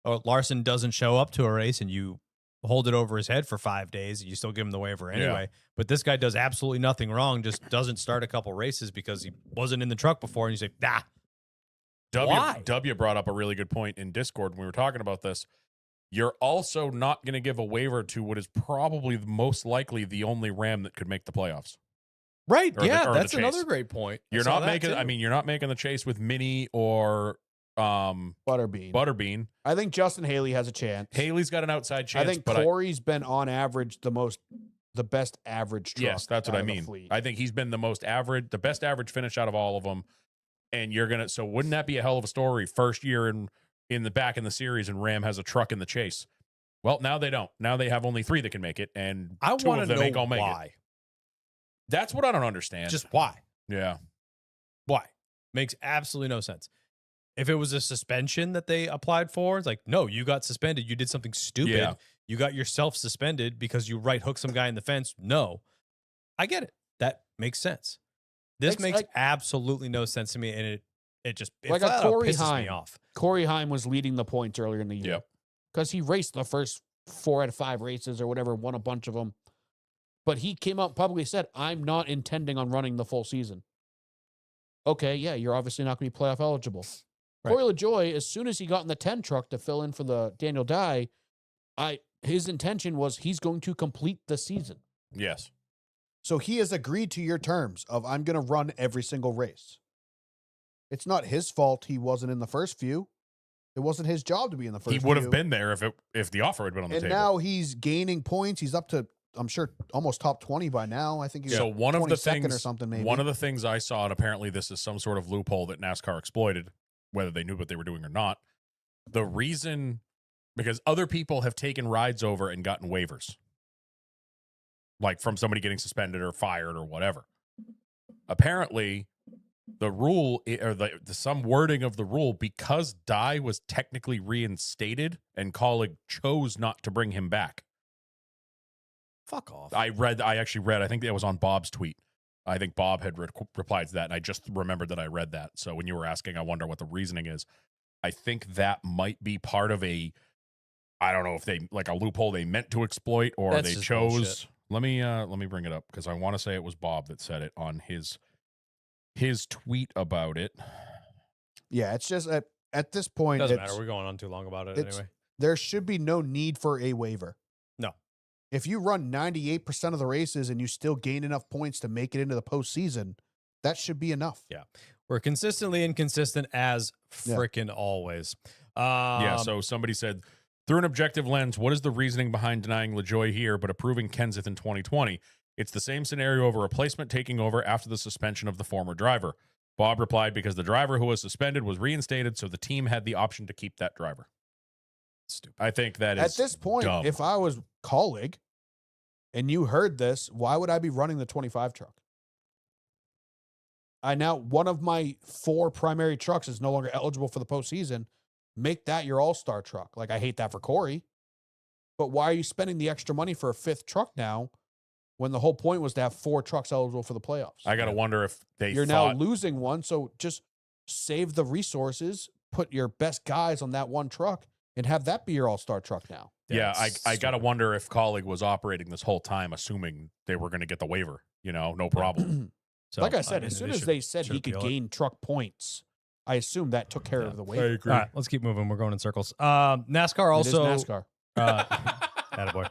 Or Larson doesn't show up to a race and you hold it over his head for 5 days. You still give him the waiver anyway. But this guy does absolutely nothing wrong. Just doesn't start a couple races because he wasn't in the truck before. And you say, nah. Why? W brought up a really good point in Discord when we were talking about this. You're also not going to give a waiver to what is probably most likely the only Ram that could make the playoffs. Right. Or the- Yeah. or the that's chase. another great point. You're not making. I mean, you're not making the chase with Mini or Butterbean. Butterbean. I think Justin Haley has a chance. Haley's got an outside chance. I think but Corey's been on average the best average truck. yes, that's what out I of the mean. fleet. I think he's been the best average finish out of all of them. And you're gonna. So wouldn't that be a hell of a story? First year in the back in the series, and Ram has a truck in the chase. Well, now they don't. Now they have only 3 that can make it, and I 2 want of to them ain't know gonna make it. why. That's what I don't understand. Just why? yeah. Why? Makes absolutely no sense. If it was a suspension that they applied for, it's like, no, you got suspended. You did something stupid. Yeah. You got yourself suspended because you right hooked some guy in the fence. No, I get it. That makes sense. This makes absolutely no sense to me, and it just Like a flat out Corey pisses Heim. me off. Corey Heim was leading the points earlier in the year Yep. because he raced the first 4 out of 5 races or whatever, won a bunch of them. But he came out and publicly said, I'm not intending on running the full season. Okay, yeah, you're obviously not going to be playoff eligible. Right. Corey LaJoy, as soon as he got in the 10 truck to fill in for the Daniel Dye, his intention was he's going to complete the season. Yes. So he has agreed to your terms of I'm going to run every single race. It's not his fault he wasn't in the first few. It wasn't his job to be in the first He would few. have been there if the offer had been on the And table. now he's gaining points. He's up to, I'm sure, almost top 20 by now. I think he's So one of the 22nd things, or something, maybe. one of the things I saw, and apparently this is some sort of loophole that NASCAR exploited, whether they knew what they were doing or not. The reason, because other people have taken rides over and gotten waivers, like from somebody getting suspended or fired or whatever. Apparently, the rule or the some wording of the rule, because Dye was technically reinstated and Colleague chose not to bring him back. Fuck off. I actually read, I think that was on Bob's tweet. I think Bob had replied to that, and I just remembered that I read that. So when you were asking, I wonder what the reasoning is. I think that might be part of I don't know if they, like a loophole they meant to exploit or That's they just chose. bullshit. Let me bring it up because I want to say it was Bob that said it on his tweet about it. Yeah, it's just at this point, Doesn't matter. We're going on too long about it it's- anyway. there should be no need for a waiver. No. If you run 98% of the races and you still gain enough points to make it into the postseason, that should be enough. Yeah. We're consistently inconsistent as Yeah. frickin' always. Yeah, so somebody said, through an objective lens, what is the reasoning behind denying LaJoy here but approving Kenseth in 2020? It's the same scenario of a replacement taking over after the suspension of the former driver. Bob replied, because the driver who was suspended was reinstated, so the team had the option to keep that driver. Stupid. I think that is At this point, dumb. if I was Colleague and you heard this, why would I be running the 25 truck? One of my 4 primary trucks is no longer eligible for the postseason. Make that your all-star truck. Like, I hate that for Corey. But why are you spending the extra money for a 5th truck now when the whole point was to have 4 trucks eligible for the playoffs? I got to wonder if You're now losing one, so just save the resources, put your best guys on that one truck, and have that be your all-star truck now. Yeah, That's I got to stupid. wonder if Colleague was operating this whole time assuming they were going to get the waiver. No problem. So, Like I said, mean, as soon they as should- they said should he could appeal it. gain truck points, I assume that took care Yeah. of the waiver. agree. All right, let's keep moving. We're going in circles. NASCAR It is also. NASCAR. Attaboy.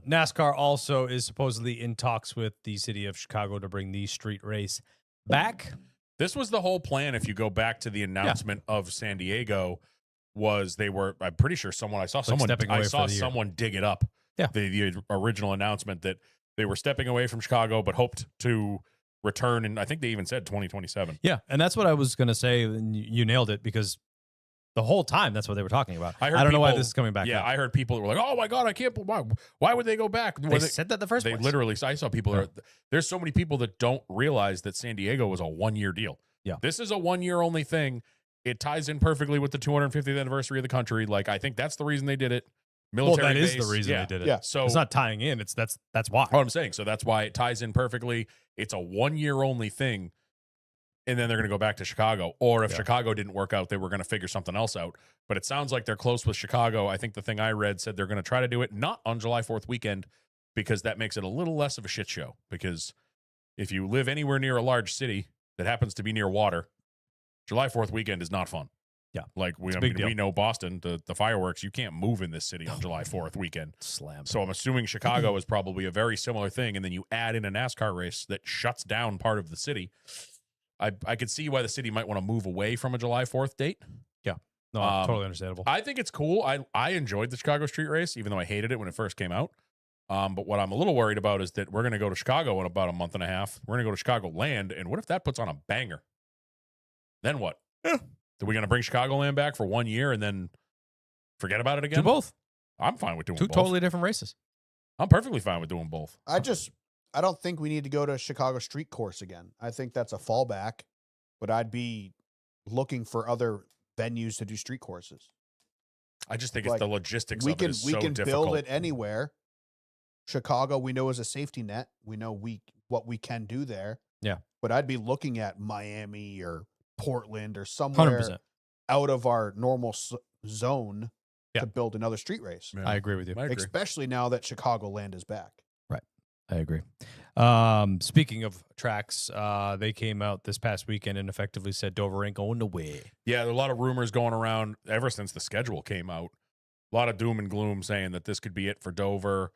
NASCAR also is supposedly in talks with the city of Chicago to bring the street race back. This was the whole plan. If you go back to the announcement of San Diego, I'm pretty sure I saw stepping away for the year. someone dig it up. Yeah. The original announcement that they were stepping away from Chicago, but hoped to return. And I think they even said 2027. Yeah, and that's what I was going to say. And you nailed it because the whole time that's what they were talking about. I heard don't know why people- this is coming back. Yeah, now. I heard people that were like, "Oh my god, I can't! Why would they go back?" They Were said that in the first they place. literally. I saw people. Yeah. There's so many people that don't realize that San Diego was a 1-year deal. Yeah. This is a 1-year only thing. It ties in perfectly with the 250th anniversary of the country. Like, I think that's the reason they did it. Well, Military that is base. the reason Yeah. they did it. Yeah. So It's not tying in. That's why. what I'm saying. So that's why it ties in perfectly. It's a 1-year only thing. and then they're going to go back to Chicago. Or if Yeah. Chicago didn't work out, they were going to figure something else out. But it sounds like they're close with Chicago. I think the thing I read said they're going to try to do it not on July 4th weekend, because that makes it a little less of a shit show. Because if you live anywhere near a large city that happens to be near water, July 4th weekend is not fun. Yeah. Like It's a big deal. we know Boston, the fireworks, you can't move in this city on July 4th weekend. Slam. So I'm assuming Chicago is probably a very similar thing. And then you add in a NASCAR race that shuts down part of the city. I could see why the city might want to move away from a July 4th date. No, totally understandable. I think it's cool. I enjoyed the Chicago street race, even though I hated it when it first came out. But what I'm a little worried about is that we're going to go to Chicago in about a month and a half. We're going to go to Chicago Land. And what if that puts on a banger? Then what? Are we going to bring Chicagoland back for 1 year and then forget about it again? Do both. I'm fine with doing Two both. totally different races. I'm perfectly fine with doing both. I don't think we need to go to Chicago street course again. I think that's a fallback, but I'd be looking for other venues to do street courses. I just think Like, it's the logistics We of it can is we so can difficult. build it anywhere. Chicago, we know, is a safety net. We know what we can do there. Yeah. But I'd be looking at Miami or Portland or somewhere 100%. out of our normal zone Yeah. to build another street race. Yeah. I agree with you. I agree. Especially now that Chicagoland is back. I agree. Speaking of tracks, they came out this past weekend and effectively said Dover ain't going away. Yeah, there are a lot of rumors going around ever since the schedule came out. A lot of doom and gloom saying that this could be it for Dover.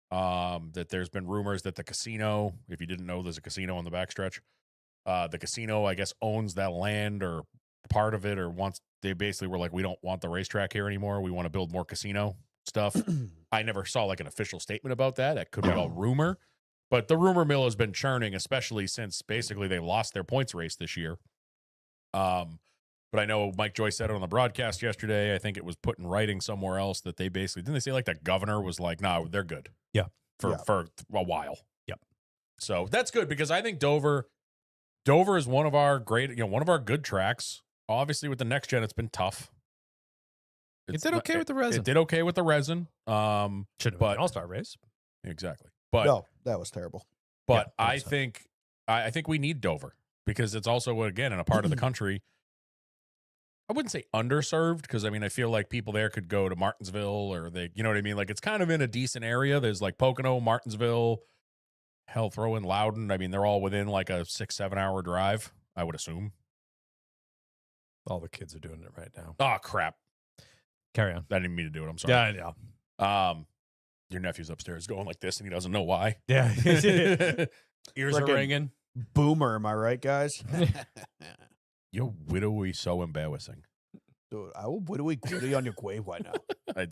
That there's been rumors that the casino, if you didn't know, there's a casino on the backstretch. The casino, I guess, owns that land or part of it, or they basically were like, we don't want the racetrack here anymore. We want to build more casino stuff. I never saw like an official statement about that. That could be all rumor. But the rumor mill has been churning, especially since basically they lost their points race this year. But I know Mike Joyce said it on the broadcast yesterday. I think it was put in writing somewhere else that they basically, didn't they say like the governor was like, no, they're good. Yeah. For a while. Yep. So that's good, because I think Dover is one of our one of our good tracks. Obviously with the next gen, it's been tough. It did okay with the resin. It did okay with the resin. Should have been but- an all-star race. Exactly. But No, that was terrible. But Yeah, I think we need Dover, because it's also, again, in a part of the country, I wouldn't say underserved, because I mean, I feel like people there could go to Martinsville, or you know what I mean? Like, it's kind of in a decent area. There's like Pocono, Martinsville, hell, throw in Loudon. I mean, they're all within like a 6-7 hour drive, I would assume. All the kids are doing it right now. Oh, crap. Carry on. I didn't mean to do it. I'm sorry. Yeah, I know. Your nephew's upstairs going like this, and he doesn't know why. Yeah. Ears are Frickin' ringing. Boomer, am I right, guys? Your widow is so embarrassing. Dude, I will widowy goody on your grave right now. I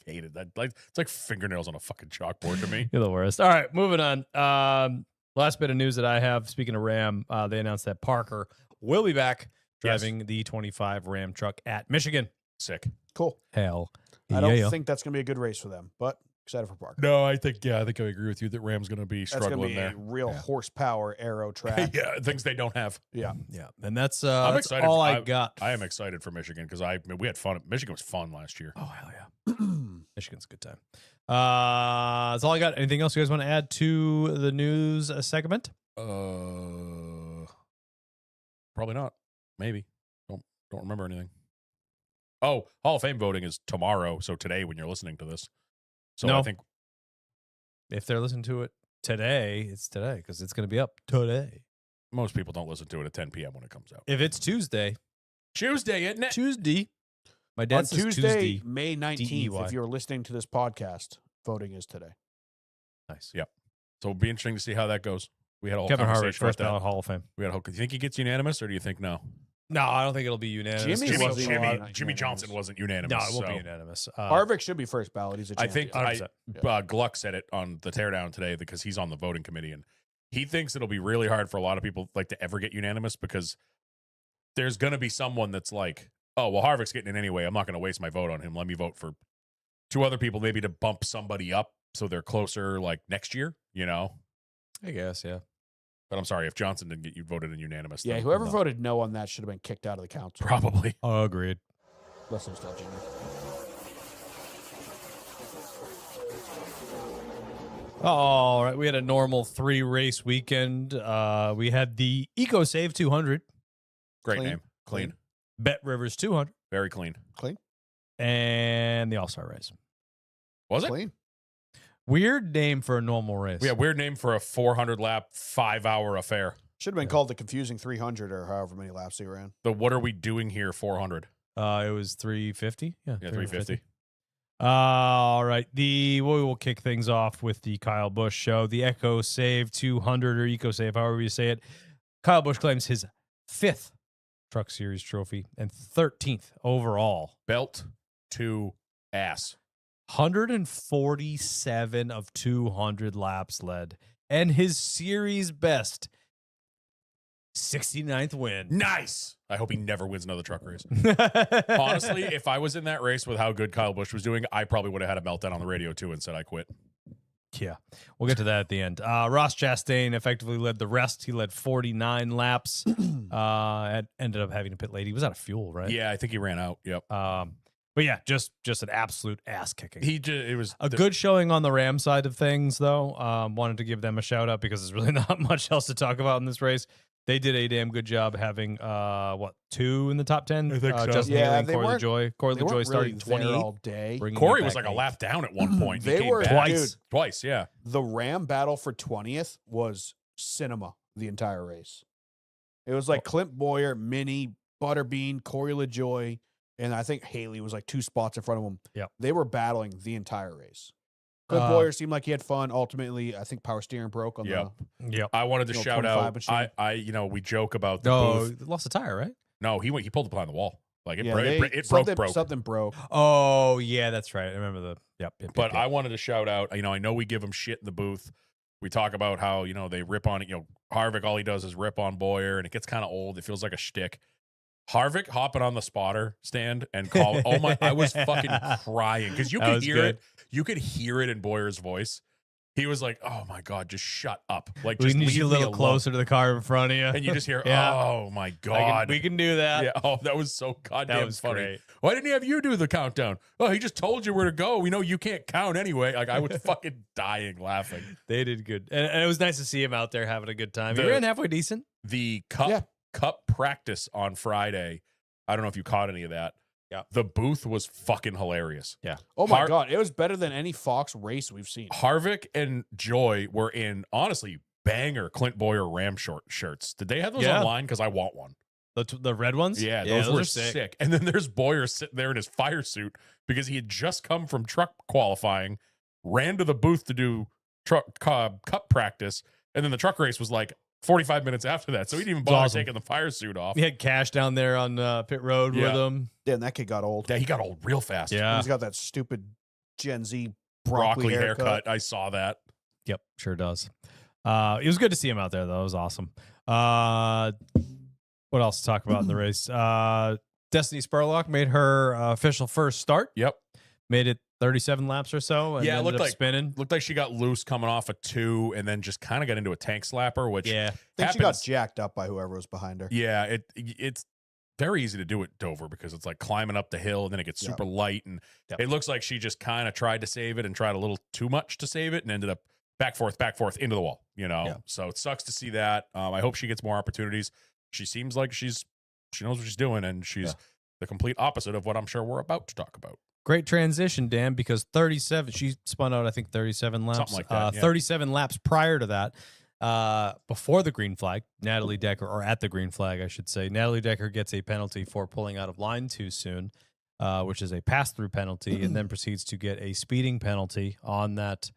hate it. It's like fingernails on a fucking chalkboard to me. You're the worst. All right, moving on. Last bit of news that I have, speaking of Ram, they announced that Parker will be back Yes. driving the 25 Ram truck at Michigan. Sick. Cool. Hell. I don't yeah. think that's going to be a good race for them, but excited for Parker. No, I think I agree with you that Ram's going to be That's going to struggling be there. a real Yeah. horsepower aero track. Yeah, things they don't have. Yeah. Yeah, and that's I'm that's excited all for- I got. I am excited for Michigan, because we had fun. Michigan was fun last year. Oh, hell yeah. Michigan's a good time. That's all I got. Anything else you guys want to add to the news segment? Probably not. Maybe. Don't remember anything. Oh, Hall of Fame voting is tomorrow. So today, when you're listening to this. So No. I think If they're listening to it today, it's today because it's going to be up today. most people don't listen to it at 10 p.m. when it comes out. If it's Tuesday, Tuesday, isn't it? Tuesday. My dad On says Tuesday, Tuesday. May 19th, DEY. if you're listening to this podcast, voting is today. Nice. Yeah. So it'll be interesting to see how that goes. We had a whole Kevin Harvick, conversation first about ballot that. Hall of Fame. We had a whole. Do you think he gets unanimous, or do you think no? No, I don't think it'll be unanimous. Jimmy Jimmy, wasn't Jimmy, unanimous. Jimmy Johnson wasn't No, unanimous. it won't so. be unanimous. Harvick should be first ballot. He's a I champion. think 100%. Gluck said it on the teardown today, because he's on the voting committee, and he thinks it'll be really hard for a lot of people like to ever get unanimous, because there's going to be someone that's like, oh, well, Harvick's getting it anyway. I'm not going to waste my vote on him. Let me vote for two other people, maybe to bump somebody up so they're closer like next year, you know? I guess, yeah. But I'm sorry, if Johnson didn't get you voted in unanimous. yeah, then whoever no. voted no on that should have been kicked out of the council. Probably. Agreed. Listen, still, Jimmy. All right, we had a normal 3-race weekend. We had the EcoSave 200 Great Clean. name. Clean. Bet Rivers 200, Very clean. and the All Star Race. Was it? Clean. Weird name for a normal race. Yeah, weird name for a 400 lap, 5-hour affair. Should have been called the confusing 300 or however many laps they ran. The what are we doing here 400? It was 350. Yeah, Yeah, 350. All right. We will kick things off with the Kyle Busch show. The Echo Save 200 or Eco Save, however you say it. Kyle Busch claims his 5th Truck Series trophy and 13th overall. Belt to ass. 147 of 200 laps led, and his series best 69th win. Nice. I hope he never wins another truck race. Honestly, if I was in that race with how good Kyle Busch was doing, I probably would have had a meltdown on the radio too and said I quit. Yeah, we'll get to that at the end. Ross Chastain effectively led the rest. He led 49 laps. And ended up having to pit late. He was out of fuel, right? Yeah, I think he ran out. Yep. But yeah, just an absolute ass kicking. It was A good showing on the Ram side of things, though. Wanted to give them a shout out because there's really not much else to talk about in this race. They did a damn good job having 2 in the top 10. I think so. Justin Yeah, Haley and they Corey weren't- LaJoy. Corey They weren't LaJoy starting really there 28. all day. bringing Corey it was back like a 8th. lap down at one point. He They came were- back. dude. Twice, yeah. The Ram battle for 20th was cinema the entire race. It was like Clint Boyer, Minnie, Butterbean, Corey LaJoy, and I think Haley was like 2 spots in front of him. Yep. They were battling the entire race. Clint Uh, Boyer seemed like he had fun. Ultimately, I think power steering broke on Yep. Yep. I wanted to You know, shout 25 out. machine. We joke about the Oh, booth. lost a tire, right? No, he pulled the ply on the wall. Like it, Yeah, it broke. something broke. Oh, yeah, that's right. I remember the. Yep. But I wanted to shout out. I know we give him shit in the booth. We talk about how they rip on it. Harvick, all he does is rip on Boyer, and it gets kind of old. It feels like a shtick. Harvick hopping on the spotter stand and call. Oh my! I was fucking crying because you That could was hear good. it. You could hear it in Boyer's voice. He was like, "Oh my god, just shut up! Like, we just need leave you a me little alone." closer to the car in front of you. And you just hear, Yeah. "Oh my god!" we can do that. Yeah. Oh, that was so goddamn That was funny. great. Why didn't he have you do the countdown? Oh, he just told you where to go. We know you can't count anyway. Like I was fucking dying laughing. They did good, and it was nice to see him out there having a good time. He The- ran halfway decent. The cup practice on Friday. I don't know if you caught any of that. Yeah. The booth was fucking hilarious. Oh my Har- god, it was better than any Fox race we've seen. Harvick and Joy were in honestly banger Clint Boyer Ram shirts. Did they have those Yeah. online? Because I want one. The red ones. Yeah, those were are sick. And then there's Boyer sitting there in his fire suit because he had just come from truck qualifying, ran to the booth to do truck cup practice, and then the truck race was like 45 minutes after that. So he didn't even bother awesome. taking the fire suit off. He had Cash down there on pit road with Yeah. him. Damn, that kid got old. Yeah, he got old real fast. Yeah. He's got that stupid Gen Z Broccoli broccoli haircut. I saw that. Yep, sure does. It was good to see him out there, though. It was awesome. What else to talk about in the race? Destiny Spurlock made her official first start. Yep. Made it 37 laps or so. And Yeah, it ended looked up like- spinning. Looked like she got loose coming off a 2 and then just kind of got into a tank slapper, which Yeah. I think she got happens. jacked up by whoever was behind her. Yeah, it's very easy to do at Dover because it's like climbing up the hill and then it gets Yeah. super light and Yep. it looks like she just kind of tried to save it and tried a little too much to save it and ended up back forth into the wall. Yeah. So it sucks to see that. I hope she gets more opportunities. She seems like she knows what she's doing and she's Yeah. the complete opposite of what I'm sure we're about to talk about. Great transition, Dan, because 37, she spun out, I think, 37 laps. Something like that, yeah. 37 laps prior to that, before the green flag, Natalie Decker, or at the green flag, I should say, Natalie Decker gets a penalty for pulling out of line too soon, which is a pass-through penalty, and then proceeds to get a speeding penalty on that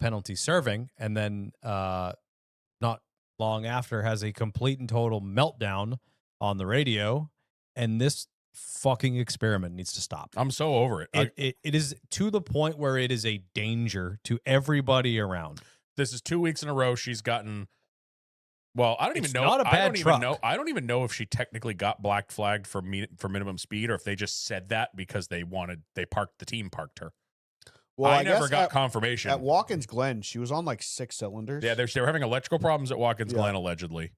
penalty serving, and then not long after has a complete and total meltdown on the radio, and this fucking experiment needs to stop. I'm so over it. It is to the point where it is a danger to everybody around. This is 2 weeks in a row she's gotten. Well, I don't even It's know. not a I bad don't even truck. know. I don't even know if she technically got black flagged for minimum speed, or if they just said that because the team parked her. Well, I never guess got at, confirmation. at Watkins Glen, she was on like 6 cylinders. Yeah, they were having electrical problems at Watkins Yeah. Glen allegedly.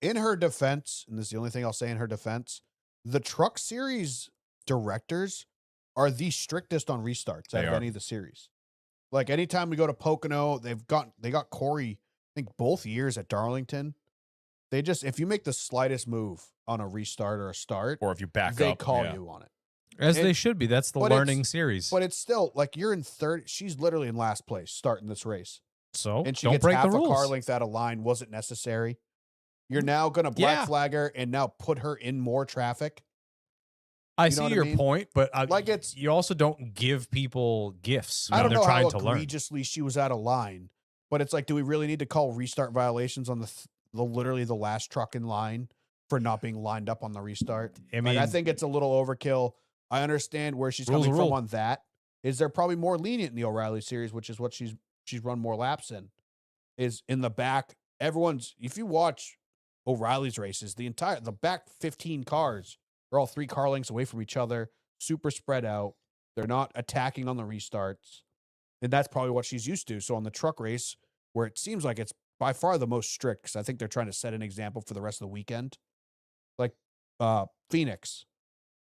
In her defense, and this is the only thing I'll say in her defense, the Truck Series directors are the strictest on restarts out They of are. any of the series. Like anytime we go to Pocono, they got Corey, I think both years at Darlington. They just, if you make the slightest move on a restart or a start, Or if you back they up, call yeah. you on it. As And- they should be. That's the but it's- learning series. But it's still like you're in third. She's literally in last place starting this race, So and she don't gets break half the a rules. car length out of line. Wasn't necessary. You're now going to black Yeah. flag her and now put her in more traffic. I You know see what I your mean? point, but Like it's, you also don't give people gifts I when don't they're know trying how to learn. egregiously she was out of line, but it's like, do we really need to call restart violations on the literally the last truck in line for not being lined up on the restart? I mean, Like, I think it's a little overkill. I understand where she's Rule's coming a from rule. on that. Is they're probably more lenient in the O'Reilly series, which is what she's run more laps in. Is in the back. Everyone's, if you watch O'Reilly's races, the back 15 cars are all 3 car lengths away from each other, super spread out. They're not attacking on the restarts. And that's probably what she's used to. So on the truck race, where it seems like it's by far the most strict, because I think they're trying to set an example for the rest of the weekend. Like Phoenix,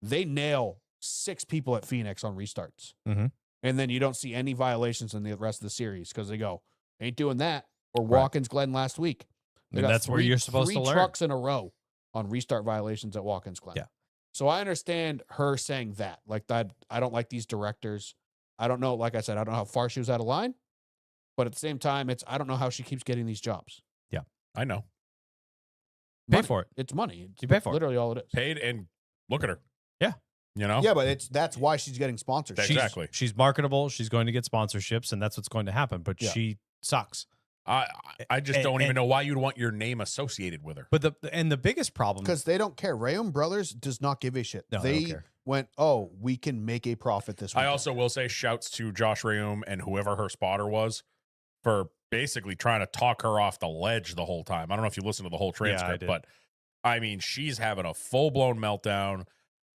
they nail 6 people at Phoenix on restarts. Mhm. And then you don't see any violations in the rest of the series because they go, ain't doing that. Or Right. Watkins Glen last week. They And got that's where you're supposed to 3 learn. trucks in a row on restart violations at Watkins Glen. Yeah. So I understand her saying that. Like that, I don't like these directors. I don't know, like I said, I don't know how far she was out of line. But at the same time, I don't know how she keeps getting these jobs. I know. Pay Money. for it. It's money. It's You pay for it. literally all it is. Paid and look at her. Yeah. You know? Yeah, but that's why she's getting sponsorships. She's- Exactly. She's marketable. She's going to get sponsorships, and that's what's going to happen. But Yeah. she sucks. I just don't even know why you'd want your name associated with her. But the biggest problem Because they don't care. Rayum Brothers does not give a shit. No, they don't they care. went, oh, we can make a profit this week. I also will say shouts to Josh Rayum and whoever her spotter was for basically trying to talk her off the ledge the whole time. I don't know if you listened to the whole transcript, did. but I mean, she's having a full-blown meltdown.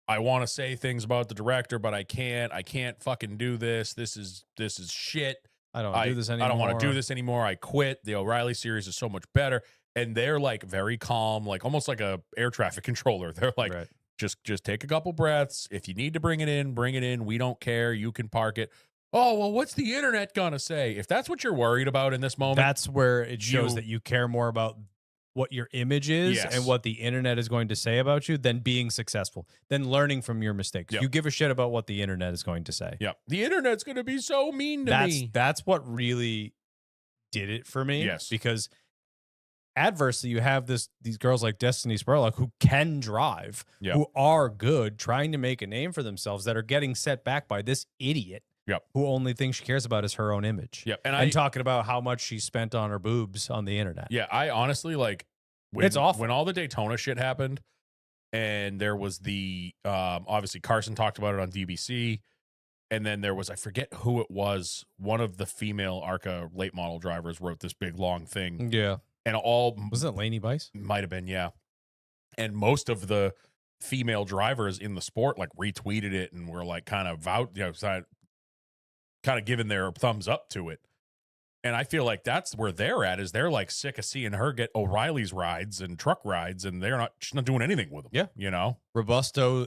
I want to say things about the director, but I can't. I can't fucking do this. This is shit. I don't do this anymore. I don't want to do this anymore. I quit. The O'Reilly series is so much better. And they're like very calm, like almost like a air traffic controller. They're like, Right. just take a couple breaths. If you need to bring it in, bring it in. We don't care. You can park it. Oh, well, what's the internet gonna say? If that's what you're worried about in this moment, That's where it shows You- that you care more about what your image is Yes. and what the internet is going to say about you than being successful, than learning from your mistakes. Yep. You give a shit about what the internet is going to say. yeah, the internet's gonna be so mean to That's me. that's what really did it for me. Yes. Because adversely, you have these girls like Destiny Spurlock who can drive, Yep. who are good, trying to make a name for themselves, that are getting set back by this idiot. Yep. Who only thing she cares about is her own image. Yep. And And talking about how much she spent on her boobs on the internet. Yeah, I honestly like when, It's awful. when all the Daytona shit happened, and there was the obviously Carson talked about it on DBC, and then there was, I forget who it was, one of the female ARCA late model drivers wrote this big long thing, Yeah. and all Wasn't it Laney Bice? might have been, yeah, and most of the female drivers in the sport like retweeted it and were like kind of kind of giving their thumbs up to it. And I feel like that's where they're at, is they're like sick of seeing her get O'Reilly's rides and truck rides, and she's not doing anything with them. Yeah. You know? Robusto,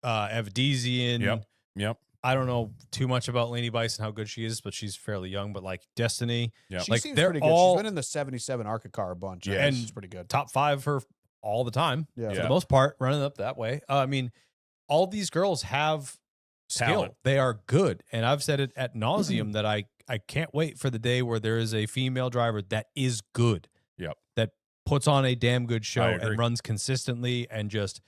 Evdesian. Yep. I don't know too much about Laney Bice and how good she is, but she's fairly young. But like Destiny, Yep. She like, seems they're pretty good. all- She's been in the 77 ARCA car a bunch. Yes. And And she's pretty good. top 5 for all the time. Yeah. For Yeah. the most part, running up that way. I mean, all these girls have skill. Talent. They are good. And I've said it at nauseum that I can't wait for the day where there is a female driver that is good. Yep. That puts on a damn good show I agree. and runs consistently and just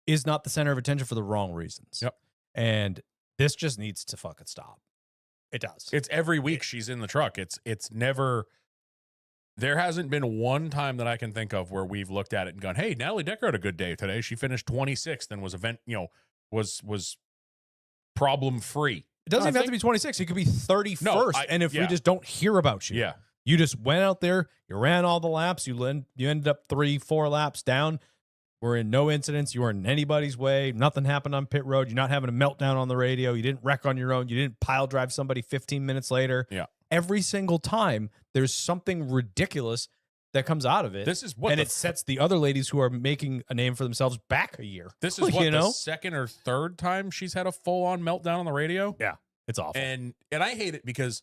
is not the center of attention for the wrong reasons. Yep. And this just needs to fucking stop. It does. It's every week she's in the truck. It's never, there hasn't been one time that I can think of where we've looked at it and gone, hey, Natalie Decker had a good day today. She finished 26th and was was problem free. It doesn't I even have to think- be 26. It could be 31st. And if we yeah. just don't hear about you, Yeah. you just went out there, you ran all the laps, you ended up 3-4 laps down. We're in no incidents. You weren't in anybody's way. Nothing happened on pit road. You're not having a meltdown on the radio. You didn't wreck on your own. You didn't pile drive somebody 15 minutes later. Yeah. Every single time, there's something ridiculous that comes out of it. This is what and the it sets the other ladies who are making a name for themselves back a year. This is what you the know? second or third time she's had a full on meltdown on the radio. It's awful. And I hate it because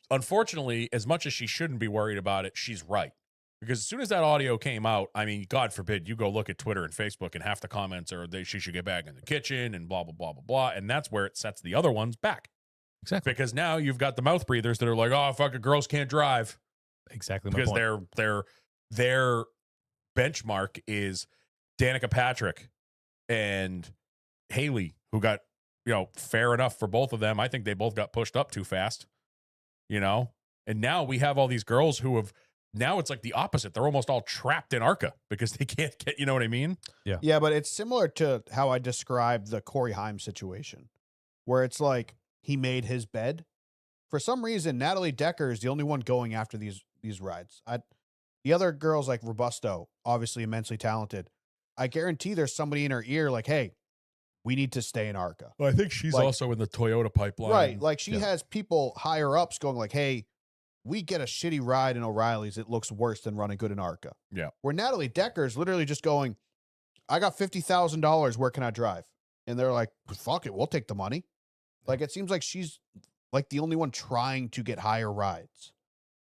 unfortunately, as much as she shouldn't be worried about it, she's right. Because as soon as that audio came out, I mean, God forbid you go look at Twitter and Facebook, and half the comments are she should get back in the kitchen and blah blah blah blah blah, and that's where it sets the other ones back. Exactly. Because now you've got the mouth breathers that are like, oh, fucking girls can't drive. Exactly. My Because point. their benchmark is Danica Patrick and Haley, who got, fair enough for both of them. I think they both got pushed up too fast, and now we have all these girls who have, now it's like the opposite. They're almost all trapped in ARCA because they can't get, you know what I mean? Yeah, but it's similar to how I described the Corey Haim situation, where it's like he made his bed. For some reason, Natalie Decker is the only one going after these rides. The other girls like Robusto, obviously immensely talented. I guarantee there's somebody in her ear like, hey, we need to stay in ARCA. Well, I think she's Like- also in the Toyota pipeline. Right. Like she Yeah. has people higher ups going like, hey, we get a shitty ride in O'Reilly's. It looks worse than running good in ARCA. Yeah. Where Natalie Decker is literally just going, I got $50,000. Where can I drive? And they're like, fuck it. We'll take the money. Like, it seems like she's like the only one trying to get higher rides.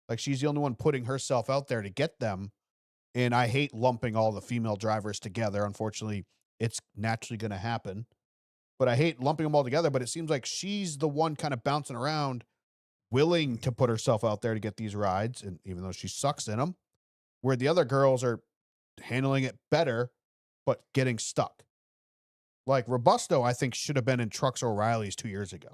Like she's the only one putting herself out there to get them. And I hate lumping all the female drivers together. Unfortunately, it's naturally going to happen. But I hate lumping them all together. But it seems like she's the one kind of bouncing around, willing to put herself out there to get these rides. And even though she sucks in them, where the other girls are handling it better, but getting stuck. Like Robusto, I think should have been in Trucks O'Reilly's 2 years ago.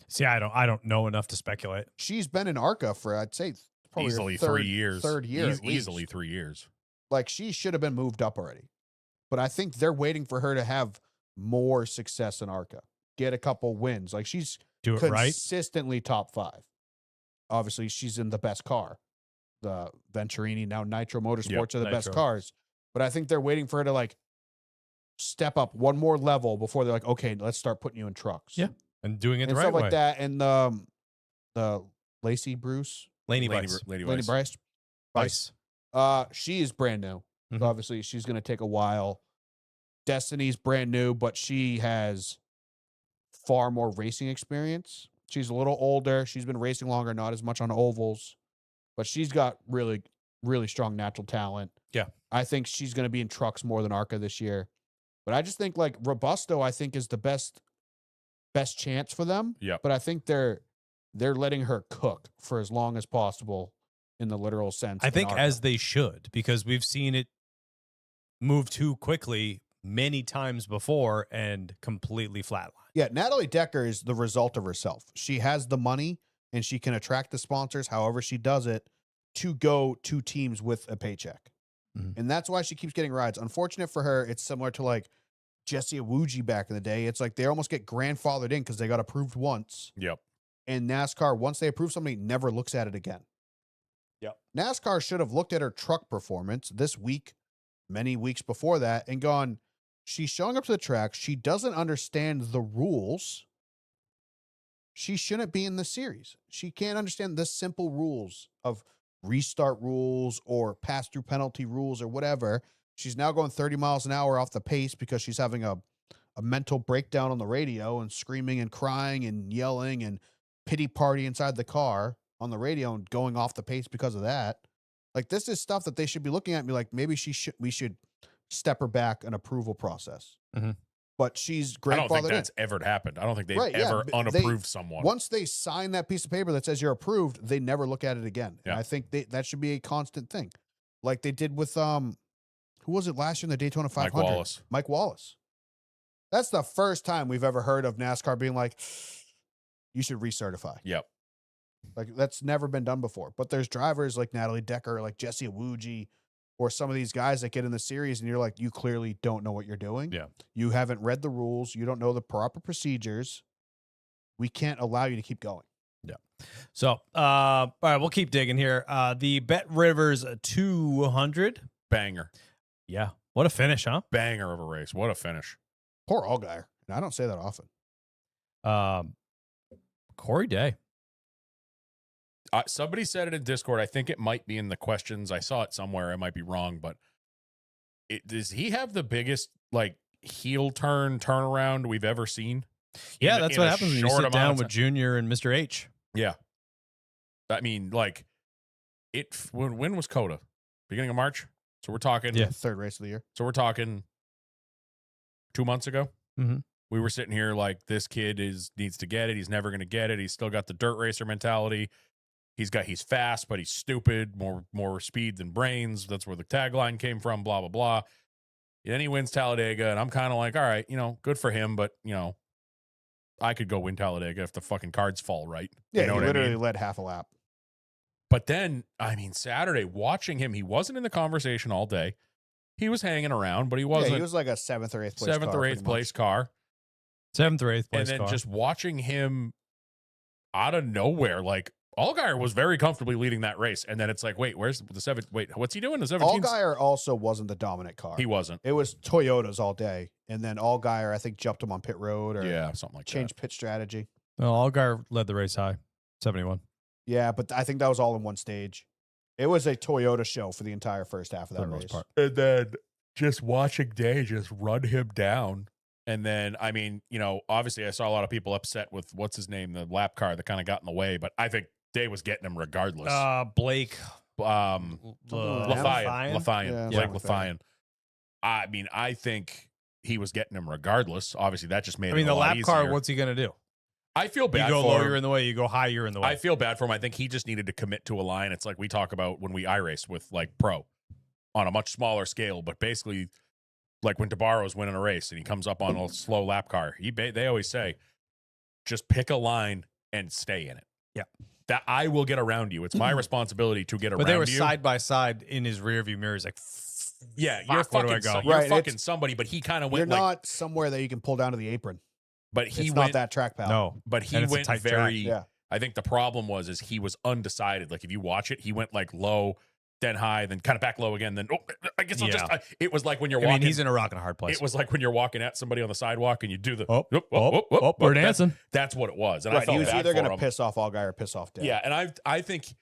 See, I don't know enough to speculate. She's been in ARCA for, I'd say, probably her Easily third, 3 years. Third year, at least. Easily 3 years. Like she should have been moved up already. But I think they're waiting for her to have more success in ARCA, get a couple wins. Like she's Do it right. consistently top 5. Obviously, she's in the best car. The Venturini, now Nitro Motorsports are the best Nitro. cars. But I think they're waiting for her to like step up one more level before they're like, okay, let's start putting you in trucks. Yeah. And doing it And the stuff right way. like that. And the Lacey Bruce, Laney Lady, Vice. Lady Lady Vice. Bryce. She is brand new. So Mhm. obviously, she's going to take a while. Destiny's brand new, but she has far more racing experience. She's a little older. She's been racing longer, not as much on ovals, but she's got really, really strong natural talent. Yeah. I think she's going to be in trucks more than ARCA this year. But I just think like Robusto, I think is the best chance for them. Yep. But I think they're letting her cook for as long as possible in the literal sense. I in think ARCA. as they should, because we've seen it move too quickly many times before and completely flatline. Yeah, Natalie Decker is the result of herself. She has the money and she can attract the sponsors, however she does it, to go to teams with a paycheck. Mhm. And that's why she keeps getting rides. Unfortunate for her, it's similar to like Jesse Awuji back in the day. It's like they almost get grandfathered in because they got approved once. Yep. And NASCAR, once they approve somebody, never looks at it again. Yep. NASCAR should have looked at her truck performance this week, many weeks before that, and gone, she's showing up to the track. She doesn't understand the rules. She shouldn't be in the series. She can't understand the simple rules of restart rules or pass through penalty rules or whatever. She's now going 30 miles an hour off the pace because she's having a mental breakdown on the radio and screaming and crying and yelling and pity party inside the car on the radio and going off the pace because of that. Like, this is stuff that they should be looking at and be like, maybe we should step her back an approval process. Mhm. But she's I don't think grandfathered in. that's ever happened. I don't think they've Right, yeah, ever but unapproved someone. Once they sign that piece of paper that says you're approved, they never look at it again. And Yeah. I think that should be a constant thing. Like they did with who was it last year in the Daytona 500? Mike Wallace. Mike Wallace. That's the first time we've ever heard of NASCAR being like, you should recertify. Yep. Like that's never been done before. But there's drivers like Natalie Decker, like Jesse Awuji, or some of these guys that get in the series and you're like, you clearly don't know what you're doing. Yeah. You haven't read the rules. You don't know the proper procedures. We can't allow you to keep going. So, all right, we'll keep digging here. The Bet Rivers 200. Banger. Yeah. What a finish, huh? Banger of a race. What a finish. Poor Allgaier. And I don't say that often. Corey Day. Somebody said it in Discord. I think it might be in the questions. I saw it somewhere. I might be wrong, but does he have the biggest like heel turnaround we've ever seen? Yeah, In- that's in what a happens when you short sit amount down of with time? Junior and Mr. H. Yeah. I mean, like when was Coda? beginning of March. So we're talking. Yeah. Third race of the year. So we're talking 2 months ago. Mhm. We were sitting here like this kid needs to get it. He's never going to get it. He's still got the dirt racer mentality. He's fast, but he's stupid. More speed than brains. That's where the tagline came from. Blah blah blah. And then he wins Talladega, and I'm kind of like, all right, good for him, but I could go win Talladega if the fucking cards fall right. Yeah, you know he what I literally mean? led half a lap. But then, Saturday, watching him, he wasn't in the conversation all day. He was hanging around, but he wasn't. Yeah, he was like a 7th or 8th place seventh car, or pretty eighth place much. car. 7th or 8th place And then car. just watching him out of nowhere, like Allgaier was very comfortably leading that race. And then it's like, wait, where's the 7th? Wait, what's he doing? The 17th? Allgaier also wasn't the dominant car. He wasn't. It was Toyotas all day. And then Allgaier, I think, jumped him on pit road or Yeah, something like changed pit strategy. No, Allgaier led the race high, 71 Yeah, but I think that was all in one stage. It was a Toyota show for the entire first half of for that the most race. part. that. And then just watching Day just run him down. And then, obviously I saw a lot of people upset with what's his name, the lap car that kind of got in the way, but I think Day was getting him regardless. Blake. Something like that. Lafayette. Yeah, Blake Lafayette. I think he was getting him regardless. Obviously, that just made it the a lot lap car, easier. what's he going to do? I feel bad You go for low, him. you're in the way. You go high, you're in the way. I feel bad for him. I think he just needed to commit to a line. It's like we talk about when we iRace with like pro on a much smaller scale, but basically like when DeBarro's winning a race and he comes up on a slow lap car, they always say, just pick a line and stay in it. Yeah. That I will get around you. It's my responsibility to get around you. But they were side by side in his rearview mirror. He's like, Yeah, fuck, you're where do I fucking, go? you're Right, fucking it's- somebody, but he kind of You're went like, not somewhere that you can pull down to the apron. but he It's went, not that track pal. no. but he And it's a went tight track. very, Yeah. I think the problem is he was undecided. Like if you watch it, he went like low, then high, then kind of back low again. Then, I guess I'll Yeah. it was like when you're I walking. mean, he's in a rock and a hard place. It was like when you're walking at somebody on the sidewalk and you do the, We're that- dancing. That's what it was. And I Right, felt he was bad either for going to him. piss off Allgaier or piss off Day. Yeah, and I think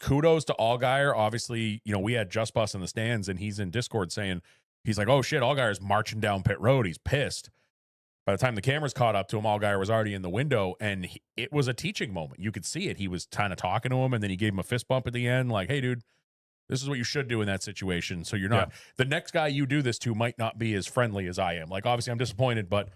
kudos to Allgaier. Obviously, we had Just Bus in the stands, and he's in Discord saying he's like, "Oh shit, Allgaier's marching down pit road. He's pissed." By the time the cameras caught up to him, Allgaier was already in the window, and it was a teaching moment. You could see it. He was kind of talking to him, and then he gave him a fist bump at the end, like, "Hey, dude, this is what you should do in that situation. So you're not the next guy you do this to might not be as friendly as I am. Like, obviously, I'm disappointed, but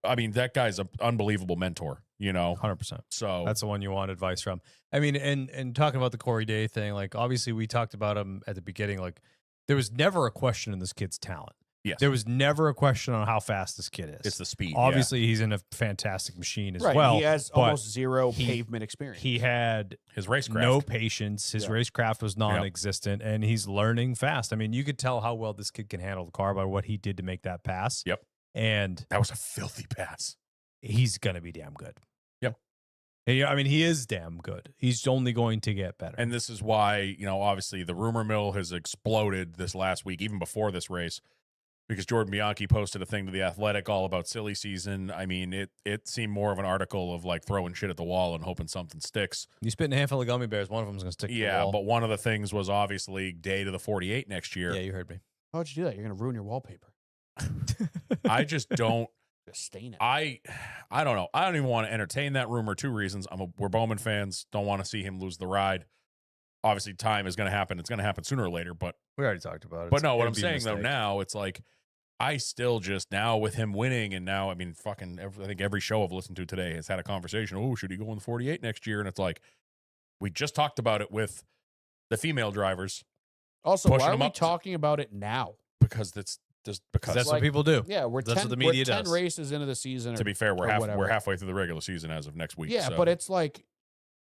I mean, that guy's an unbelievable mentor. 100%. So That's the one you want advice from. I mean, and talking about the Corey Day thing, like obviously we talked about him at the beginning. Like there was never a question in this kid's talent. yes, There was never a question on how fast this kid is. it's the speed. Obviously, he's in a fantastic machine as Right. well. He has but almost zero he- pavement experience. He had his racecraft. no patience. His Yeah. racecraft was non-existent, and he's learning fast. I mean, you could tell how well this kid can handle the car by what he did to make that pass. Yep. And That was a filthy pass. he's gonna be damn good. Yep. And, I mean, he is damn good. He's only going to get better. And this is why, obviously the rumor mill has exploded this last week, even before this race, because Jordan Bianchi posted a thing to The Athletic all about silly season. I mean, it seemed more of an article of like throwing shit at the wall and hoping something sticks. You spitting a handful of gummy bears. One of them's gonna stick. to the Yeah, wall. but one of the things was obviously day to the 48 next year. yeah, you heard me. How'd you do that? You're going to ruin your wallpaper. I just don't. Just stain it. I don't know. I don't even want to entertain that rumor. Two reasons. We're Bowman fans. Don't want to see him lose the ride. Obviously, time is going to happen. It's going to happen sooner or later. But We already talked about it. But no, what I'm It'd be a saying though mistake. now, it's like I still just now with him winning, and now I mean, I think every show I've listened to today has had a conversation. Oh, should he go in the 48 next year? And it's like we just talked about it with the female drivers Also, pushing why are him we up to- talking about it now? because that's just because. that's like- what people do. Yeah, we're That's 10, what the media we're 10 does. races into the season. to be fair, or we're whatever. halfway through the regular season as of next week. Yeah, so. but it's like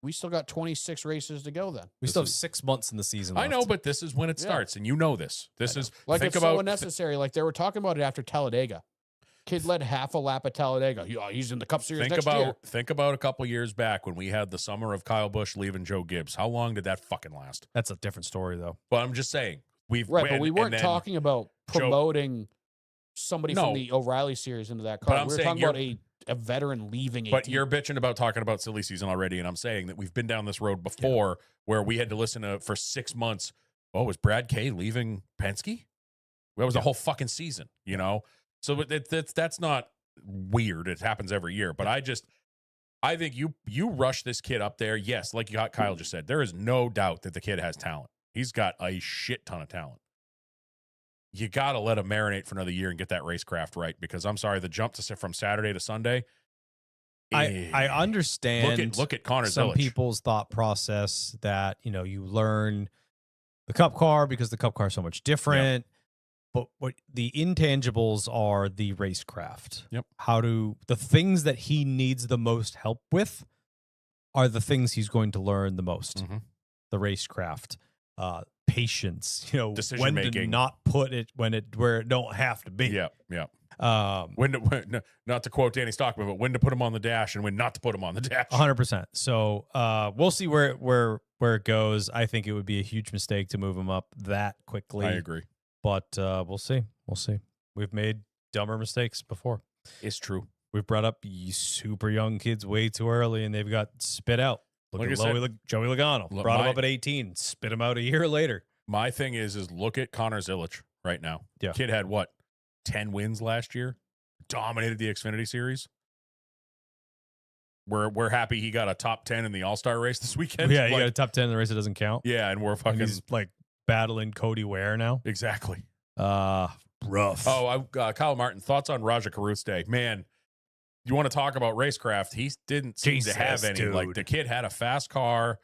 we still got 26 races to go then. We This still have is- 6 months in the season. I know, left. but this is when it Yeah. starts, and you know this. This is Like think it's about so unnecessary. Like they were talking about it after Talladega. Kid led half a lap at Talladega. Yeah, he's in the Cup Series next year. think about a couple years back when we had the summer of Kyle Busch leaving Joe Gibbs. How long did that fucking last? That's a different story, though. But I'm just saying Right, but we weren't then- talking about Joe- promoting somebody No. from the O'Reilly series into that But car. I'm We were saying talking about a veteran leaving a But team. you're bitching about talking about silly season already, and I'm saying that we've been down this road before where we had to listen to for 6 months. Oh, was Brad Kay leaving Penske? That was the whole fucking season, So that's not weird. It happens every year. But I think you rush this kid up there. Yes, like Kyle just said, there is no doubt that the kid has talent. He's got a shit ton of talent. You got to let him marinate for another year and get that racecraft right, because I'm sorry, the jump from Saturday to Sunday. I understand. Look at Connor some Zilic. people's thought process that you learn the Cup car because the Cup car is so much different. But what the intangibles are the racecraft. Yep. The things that he needs the most help with are the things he's going to learn the most. Mhm. The racecraft, patience, Decision when making. to not put it where it don't have to be. Yeah, yeah. When Not to quote Danny Stockman, but when to put him on the dash and when not to put him on the dash. 100%. So we'll see where it goes. I think it would be a huge mistake to move him up that quickly. I agree. But we'll see. We'll see. We've made dumber mistakes before. It's true. We've brought up super young kids way too early, and they've got spit out. Look Like at I said, Joey Logano. look, Brought him my- up at 18, spit him out a year later. My thing is look at Connor Zilic right now. Yeah. Kid had what? 10 wins last year. Dominated the Xfinity Series. We're happy he got a top 10 in the All-Star race this weekend. Yeah, you Like, got a top 10 in the race that doesn't count. yeah, and we're And fucking he's like battling Cody Ware now. exactly. Rough. Oh, Kyle Martin, thoughts on Raja Karut's day? Man, you want to talk about racecraft? He didn't seem to have Jesus, any. Like dude. the kid had a fast car.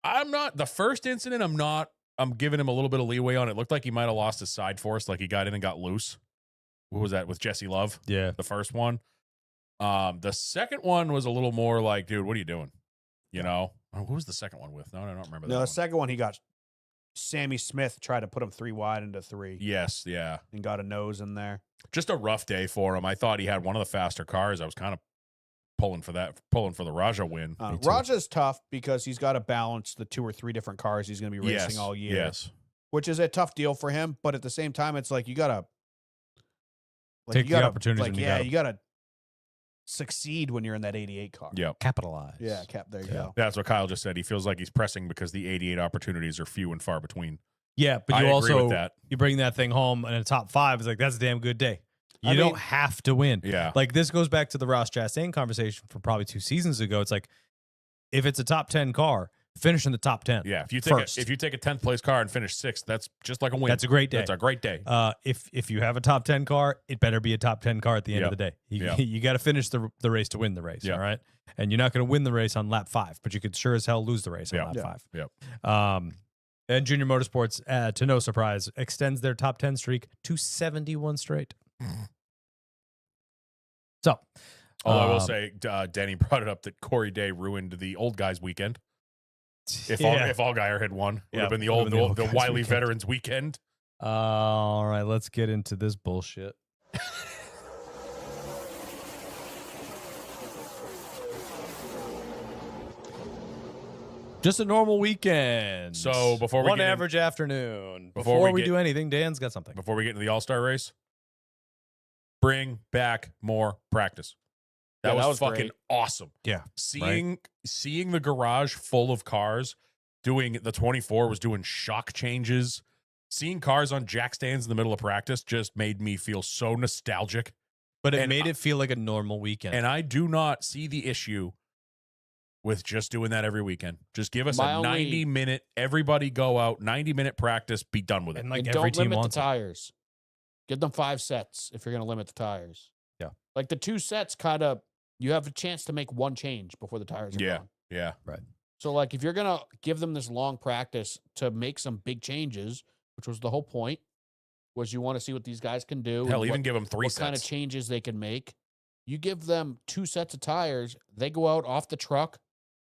The first incident, I'm giving him a little bit of leeway on it. Looked like he might have lost his side force, like he got in and got loose. What was that with Jesse Love? Yeah. The first one. The second one was a little more like, dude, what are you doing? You know? Who was the second one with? No, I don't remember that No, the one. second one he got Sammy Smith tried to put him 3 wide into 3 Yes, yeah. and got a nose in there. Just a rough day for him. I thought he had one of the faster cars. I was kind of pulling for the Raja win. Me too. Raja's tough because he's got to balance the 2 or 3 different cars he's going to be racing Yes, all year, Yes. which is a tough deal for him. But at the same time, it's like you got to Take the opportunities when you yeah, got 'em. you got to succeed when you're in that 88 car. Yep. Capitalize. Yeah, Cap. There you Yeah. go. That's what Kyle just said. He feels like he's pressing because the 88 opportunities are few and far between. Yeah, but I you agree also with that. you bring that thing home in a top 5. It's like that's a damn good day. You I don't mean- have to win. Yeah. Like this goes back to the Ross Chastain conversation from probably 2 seasons ago. It's like if it's a top 10 car, finish in the top 10. Yeah. If you first. take a 10th place car and finish 6th, that's just like a win. That's a great day. That's a great day. If you have a top 10 car, it better be a top 10 car at the end of the day. You, Yep. you got to finish the race to win the race. Yep. All right. And you're not going to win the race on lap 5, but you could sure as hell lose the race on Yep. lap Yep. 5. And Junior Motorsports, to no surprise, extends their top 10 streak to 71 straight. So, Although I will um, say, Denny brought it up that Corey Day ruined the old guys weekend. If yeah. Allgaier had won, would Yeah, have been the would've old been the the old guys Wiley weekend. Veterans weekend. All right, let's get into this bullshit. Just a normal weekend. So, before we one get in- average afternoon. Before Before we we get- do anything, Dan's got something. Before we get into the All-Star race, bring back more practice. That Yeah, was that was fucking great. awesome. Yeah, Seeing the garage full of cars doing the 24 was doing shock changes. Seeing cars on jack stands in the middle of practice just made me feel so nostalgic. but it And made it feel like a normal weekend. And I do not see the issue with just doing that every weekend. Just give us My a only- 90-minute, everybody go out, 90-minute practice, be done with it. And like and every don't team limit wants the it. tires. Give them 5 sets if you're going to limit the tires. Yeah. Like the 2 sets, kind of, you have a chance to make 1 change before the tires are Yeah. gone. Yeah. So, like, if you're going to give them this long practice to make some big changes, which was the whole point, was you want to see what these guys can do. Hell, and even what, give them 3 what sets. kind of changes they can make. You give them 2 sets of tires, they go out off the truck.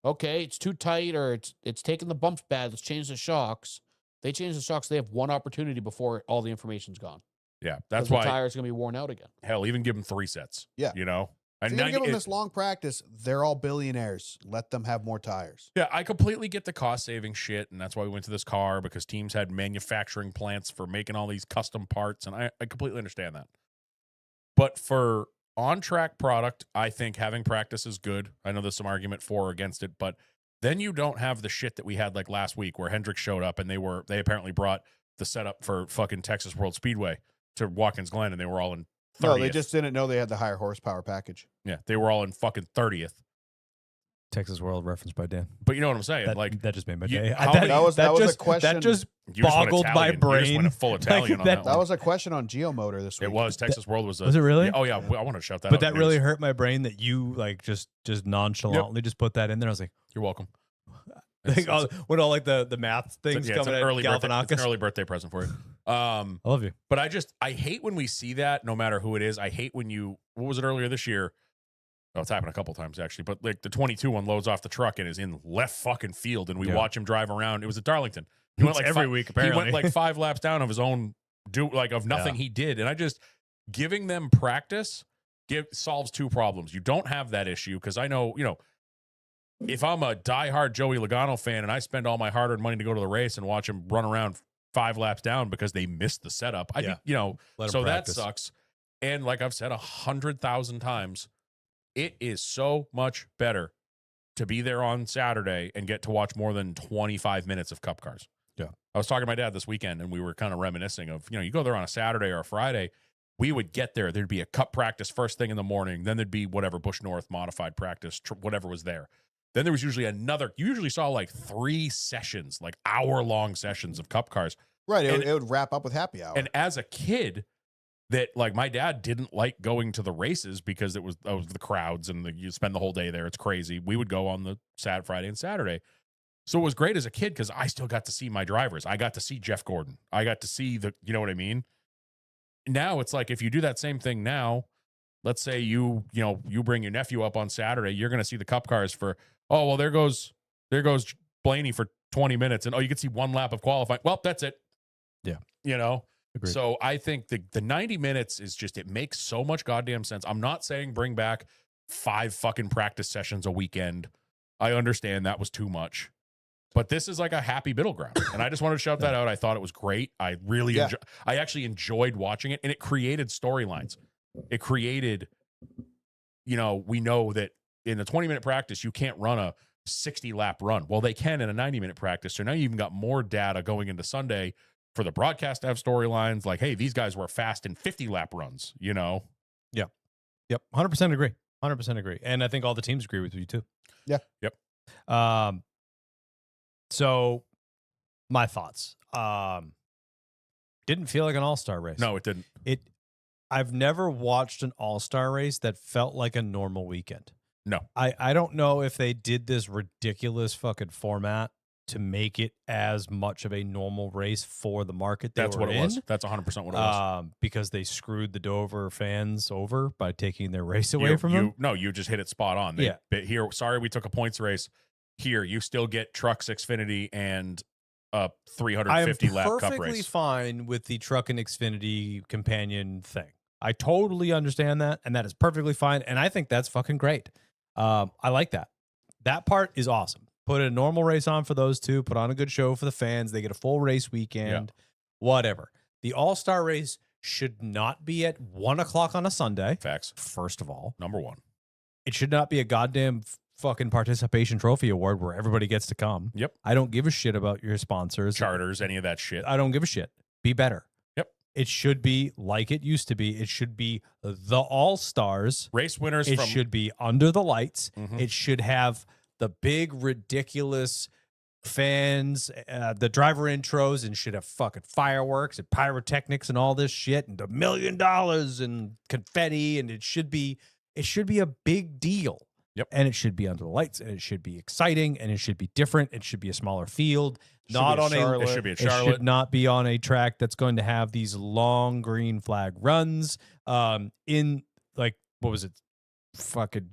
Okay, it's too tight or it's taking the bumps bad. Let's change the shocks. They change the shocks. They have 1 opportunity before all the information's gone. Yeah. 'Cause That's the why, tire's going to be worn out again. hell, even give them 3 sets. Yeah. You know? If And you're gonna give them it- this long practice, they're all billionaires. Let them have more tires. Yeah, I completely get the cost saving shit, and that's why we went to this car because teams had manufacturing plants for making all these custom parts, and I completely understand that. But for on track product, I think having practice is good. I know there's some argument for or against it, but then you don't have the shit that we had like last week where Hendrick showed up and they apparently brought the setup for fucking Texas World Speedway to Watkins Glen, and they were all in 30th. No, they just didn't know they had the higher horsepower package. yeah, they were all in fucking 30th. Texas World referenced by Dan. But you know what I'm saying? That, like, that just made my you- day. how that, many- That was a just, question- That just you just went boggled my Italian. You just brain. went full Italian on that- that That one. was a question on Geomotor this week. It was. Texas World was a. Was it really? Yeah, oh yeah, I want to shout that. But out in that the really news. hurt my brain that you like just nonchalantly just put that in there. I was like, You're welcome. like when all like the math things It's coming an at early birthday. It's an Galifianakis. early birthday present for you. I love you. But I hate when we see that, no matter who it is. I hate when what was it earlier this year? Oh, it's happened a couple times actually. But like the 22 one loads off the truck and is in left fucking field, and we Yeah. watch him drive around. It was at Darlington. He went like every week apparently. He went like 5 laps down of his own of nothing he did, and I just giving them practice solves 2 problems. You don't have that issue because I know if I'm a diehard Joey Logano fan and I spend all my hard-earned money to go to the race and watch him run around 5 laps down because they missed the setup, Let 'em so that practice. sucks. And like I've said 100,000 times, it is so much better to be there on Saturday and get to watch more than 25 minutes of Cup cars. Yeah. I was talking to my dad this weekend and we were kind of reminiscing of, you go there on a Saturday or a Friday, we would get there. There'd be a Cup practice first thing in the morning. Then there'd be whatever Busch North modified practice, whatever was there. Then there was usually you usually saw like 3 sessions, like hour-long sessions of Cup cars. Right. And- It would wrap up with happy hour. And as a kid, that like my dad didn't like going to the races because it was the crowds and you spend the whole day there. It's crazy. We would go on the Friday and Saturday. So it was great as a kid because I still got to see my drivers. I got to see Jeff Gordon. I got to see you know what I mean? Now it's like if you do that same thing now, let's say you bring your nephew up on Saturday, you're going to see the Cup cars for, oh, well, there goes Blaney for 20 minutes. And, oh, you can see 1 lap of qualifying. Well, that's it. Yeah. Agreed. So I think the 90 minutes is just, it makes so much goddamn sense. I'm not saying bring back 5 fucking practice sessions a weekend. I understand that was too much. But this is like a happy middle ground. And I just wanted to shout that out. I thought it was great. I really I actually enjoyed watching it, and it created storylines. It created, we know that in a 20-minute practice, you can't run a 60-lap run. Well, they can in a 90-minute practice. So now you even got more data going into Sunday for the broadcast to have storylines like, hey, these guys were fast in 50-lap runs, Yep. 100% agree. 100% agree. And I think all the teams agree with you too. Yeah. Yep. So my thoughts. Didn't feel like an all-star race. No, it didn't. I've never watched an all-star race that felt like a normal weekend. No. I don't know if they did this ridiculous fucking format to make it as much of a normal race for the market they That's were what it in. was. That's 100% what it was. Because they screwed the Dover fans over by taking their race away from them. No, you just hit it spot on. Yeah. But here, sorry, we took a points race. Here, you still get Trucks Xfinity and a 350 lap Cup perfectly race. fine with the Truck and Xfinity companion thing. I totally understand that, and that is perfectly fine. And I think that's fucking great. I like that. That part is awesome. Put a normal race on for those two. Put on a good show for the fans. They get a full race weekend. Whatever. The All-Star race should not be at 1 o'clock on a Sunday. Facts. First of all, Number 1. it should not be a goddamn fucking participation trophy award where everybody gets to come. Yep. I don't give a shit about your sponsors. Charters, any of that shit. I don't give a shit. Be better. Yep. It should be like it used to be. It should be the All-Stars. Race winners It from should be under the lights. Mhm. It should have the big, ridiculous fans, the driver intros, and should have fucking fireworks and pyrotechnics and all this shit and $1 million and confetti. And it should be a big deal. Yep. And it should be under the lights, and it should be exciting, and it should be different. It should be a smaller field. Should Not be on Charlotte. It should be at it Charlotte. should not be on a track that's going to have these long green flag runs. In like, what was it? Fucking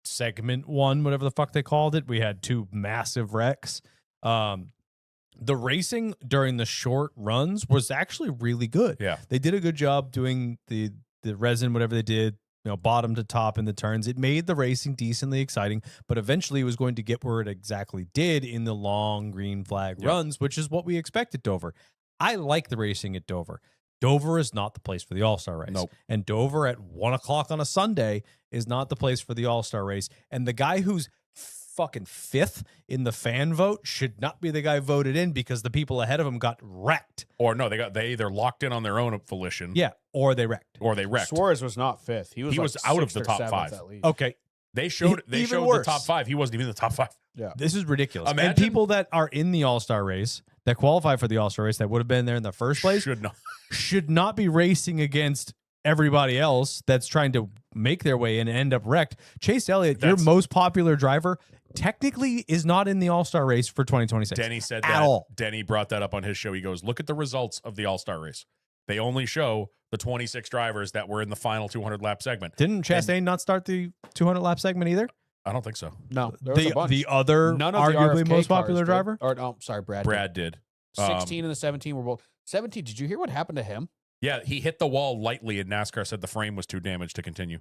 segment 1, whatever the fuck they called it. We had 2 massive wrecks. The racing during the short runs was actually really good. Yeah. They did a good job doing the resin, whatever they did, bottom to top in the turns. It made the racing decently exciting, but eventually it was going to get where it exactly did in the long green flag runs, which is what we expected Dover. I like the racing at Dover. Dover is not the place for the All-Star race. Nope. And Dover at 1 o'clock on a Sunday is not the place for the All-Star race. And the guy who's fucking 5th in the fan vote should not be the guy voted in because the people ahead of him got wrecked. Or no, they either locked in on their own volition. Yeah, or they wrecked. Or they wrecked. Suarez was not 5th. He was He like was out of 6th the or top 7th 5. at least. Okay, They showed Even the worse. top 5. He wasn't even in the top 5. This is ridiculous. Imagine- And people that are in the All-Star race, that qualify for the All-Star race, that would have been there in the first place, Should should not be racing against everybody else that's trying to make their way and end up wrecked. Chase Elliott, your That's- most popular driver, technically is not in the All-Star race for 2026. Denny said At that. all. Denny brought that up on his show. He goes, look at the results of the All-Star race. They only show the 26 drivers that were in the final 200 lap segment. Didn't Chastain not start the 200 lap segment either? I don't think so. No, there was a bunch. The other None of the arguably RFK most cars popular did. driver? Or no, sorry, Brad. did. Brad did. 16 and the 17 were both. 17. Did you hear what happened to him? Yeah, he hit the wall lightly, and NASCAR said the frame was too damaged to continue.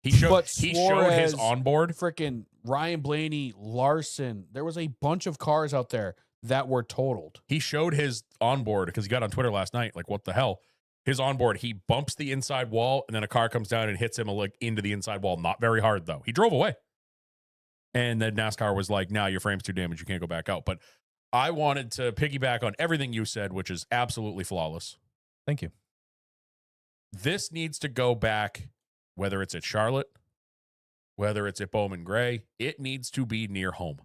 He showed But he showed his Suarez- onboard. Freaking Ryan Blaney, Larson. There was a bunch of cars out there that were totaled. He showed his onboard because he got on Twitter last night. Like, what the hell? His onboard, he bumps the inside wall, and then a car comes down and hits him like into the inside wall. Not very hard though. He drove away, and then NASCAR was like, "Nah, your frame's too damaged. You can't go back out." But I wanted to piggyback on everything you said, which is absolutely flawless. Thank you. This needs to go back, whether it's at Charlotte, whether it's at Bowman Gray, it needs to be near home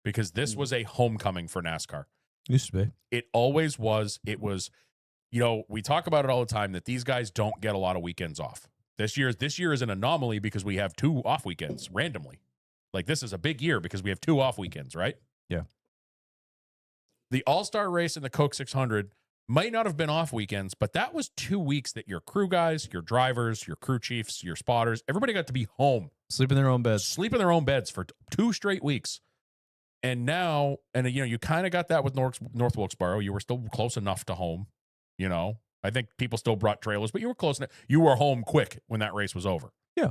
because this was a homecoming for NASCAR. Used to be. It always was. It was, we talk about it all the time that these guys don't get a lot of weekends off. This year is an anomaly because we have 2 off weekends randomly. Like this is a big year because we have 2 off weekends, right? Yeah. The All-Star race and the Coke 600 might not have been off weekends, but that was 2 weeks that your crew guys, your drivers, your crew chiefs, your spotters, everybody got to be home, Sleep in their own beds. sleep in their own beds for 2 straight weeks. And now, you kind of got that with North Wilkesboro. You were still close enough to home, I think people still brought trailers, but you were close enough. You were home quick when that race was over. Yeah.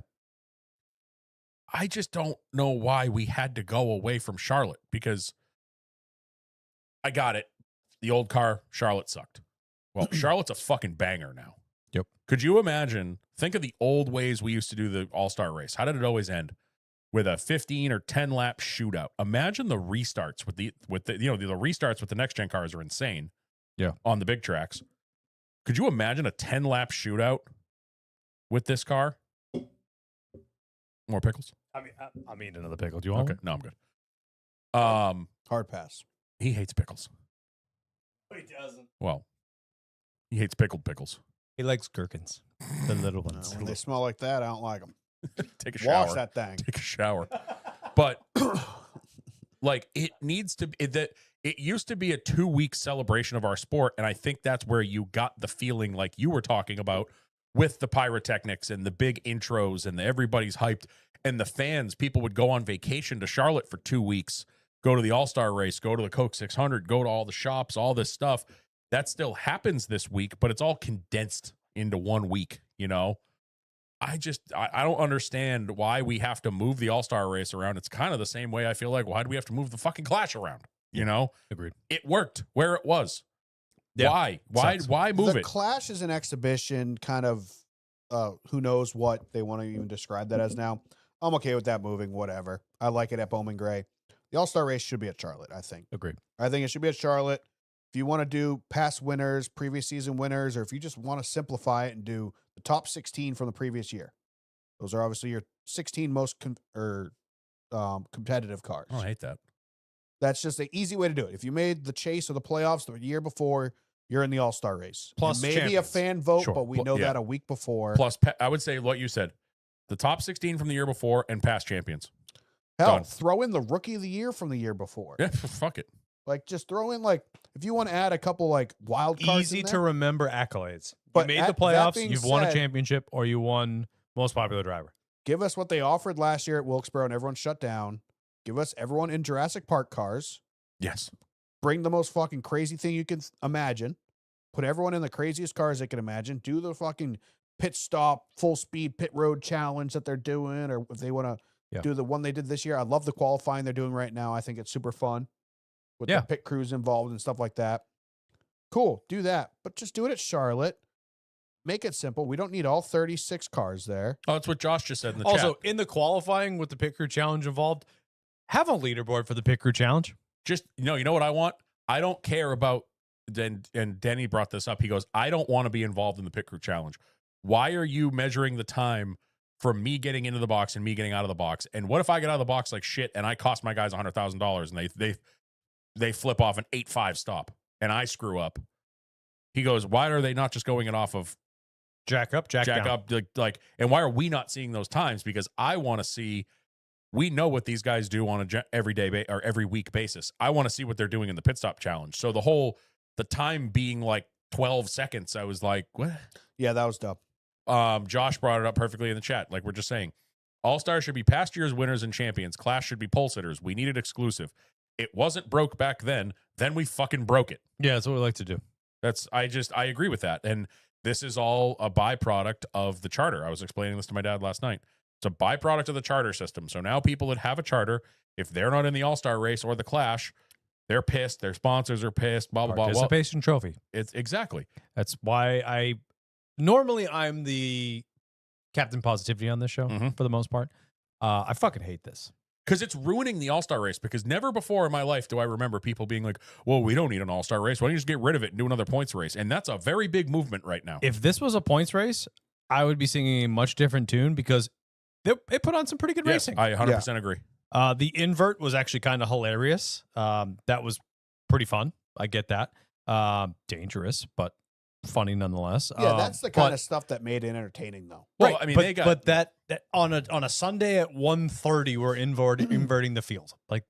I just don't know why we had to go away from Charlotte because I got it. The old car, Charlotte sucked. Well, Charlotte's a fucking banger now. Yep. Could you imagine? Think of the old ways we used to do the All-Star race. How did it always end? With a 15 or 10 lap shootout. Imagine the restarts with the restarts with the next gen cars are insane. Yeah. On the big tracks. Could you imagine a 10 lap shootout with this car? More pickles? I'm eating another pickle. Do you want Okay. No, I'm good. Hard pass. He hates pickles. He doesn't. Well, he hates pickled pickles. He likes gherkins, the little No, ones. when they smell like that, I don't like them. Take a shower. Wash that thing. Take a shower. But like it needs to be that it used to be a 2-week celebration of our sport. And I think that's where you got the feeling like you were talking about with the pyrotechnics and the big intros and everybody's hyped and the fans. People would go on vacation to Charlotte for 2 weeks, go to the All-Star race, go to the Coke 600, go to all the shops, all this stuff. That still happens this week, but it's all condensed into 1 week, I don't understand why we have to move the All-Star race around. It's kind of the same way I feel like, why do we have to move the fucking Clash around? Agreed. It worked where it was. Yeah. Why? Sucks. Why move The it? Clash is an exhibition, kind of. Who knows what they want to even describe that as now? I'm okay with that moving. Whatever. I like it at Bowman Gray. The All-Star race should be at Charlotte. I think. Agreed. I think it should be at Charlotte. If you want to do past winners, previous season winners, or if you just want to simplify it and do the top 16 from the previous year, those are obviously your 16 most competitive cars. Oh, I hate that. That's just an easy way to do it. If you made the chase or the playoffs the year before, you're in the All-Star race. Plus Maybe champions. a fan vote, Sure. but we know that a week before. Plus, I would say what you said, the top 16 from the year before and past champions. Hell, done. throw in the rookie of the year from the year before. Yeah, fuck it. Like, just throw in, like, if you want to add a couple, like, wild cards. Easy in to there, remember accolades. But You made that the playoffs, being you've won a said- championship, or you won most popular driver. give us what they offered last year at Wilkesboro and everyone shut down. Give us everyone in Jurassic Park cars. Yes. Bring the most fucking crazy thing you can imagine. Put everyone in the craziest cars they can imagine. Do the fucking pit stop, full speed pit road challenge that they're doing, or if they want to do the one they did this year. I love the qualifying they're doing right now. I think it's super fun with the pit crews involved and stuff like that. Cool, do that, but just do it at Charlotte. Make it simple. We don't need all 36 cars there. Oh, that's what Josh just said in the Also, chat. in the qualifying with the pit crew challenge involved, have a leaderboard for the pit crew challenge. Just, you know what I want? I don't care about, and Denny brought this up. He goes, I don't want to be involved in the pit crew challenge. Why are you measuring the time from me getting into the box and me getting out of the box. And what if I get out of the box like shit and I cost my guys $100,000 and they flip off an 8-5 stop and I screw up? He goes, why are they not just going it off of Jack up, jack down. up? Like, and why are we not seeing those times? Because I want to see. We know what these guys do on a everyday or every week basis. I want to see what they're doing in the pit stop challenge. So the time being like 12 seconds, I was like, what? Yeah, that was dumb. Josh brought it up perfectly in the chat. Like we're just saying, All-Stars should be past year's winners and champions. Clash should be pole sitters. We need it exclusive. It wasn't broke back then. Then we fucking broke it. Yeah, that's what we like to do. I agree with that. And this is all a byproduct of the charter. I was explaining this to my dad last night. It's a byproduct of the charter system. So now people that have a charter, if they're not in the All-Star race or the Clash, they're pissed. Their sponsors are pissed. Blah blah blah. Participation trophy. It's exactly. That's why I'm the Captain Positivity on this show Mhm. for the most part. I fucking hate this. Because it's ruining the All-Star race. Because never before in my life do I remember people being like, well, we don't need an All-Star race. Why don't you just get rid of it and do another points race? And that's a very big movement right now. If this was a points race, I would be singing a much different tune because it put on some pretty good Yes, racing. I 100% agree. The invert was actually kind of hilarious. That was pretty fun. I get that. Dangerous, but funny nonetheless. Yeah, that's the kind of stuff that made it entertaining, though. Well, Right, I mean, but, they got- but that on a Sunday at 1:30, we're inverting the field. Like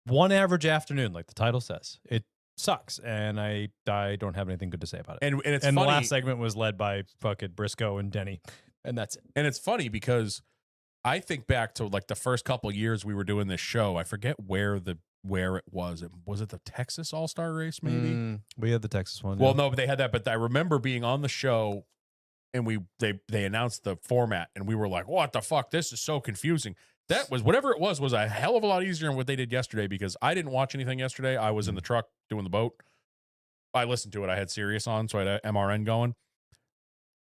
one average afternoon, like the title says. It sucks, and I don't have anything good to say about it. And it's And funny. the last segment was led by fucking Briscoe and Denny, and that's it. And it's funny because I think back to like the first couple of years we were doing this show. I forget where it was. Was it the Texas All-Star race maybe? We had the Texas one. Well, yeah. no, but they had that. But I remember being on the show and they announced the format and we were like, what the fuck? This is so confusing. That was whatever it was a hell of a lot easier than what they did yesterday because I didn't watch anything yesterday. I was in the truck doing the boat. I listened to it. I had Sirius on, so I had MRN going.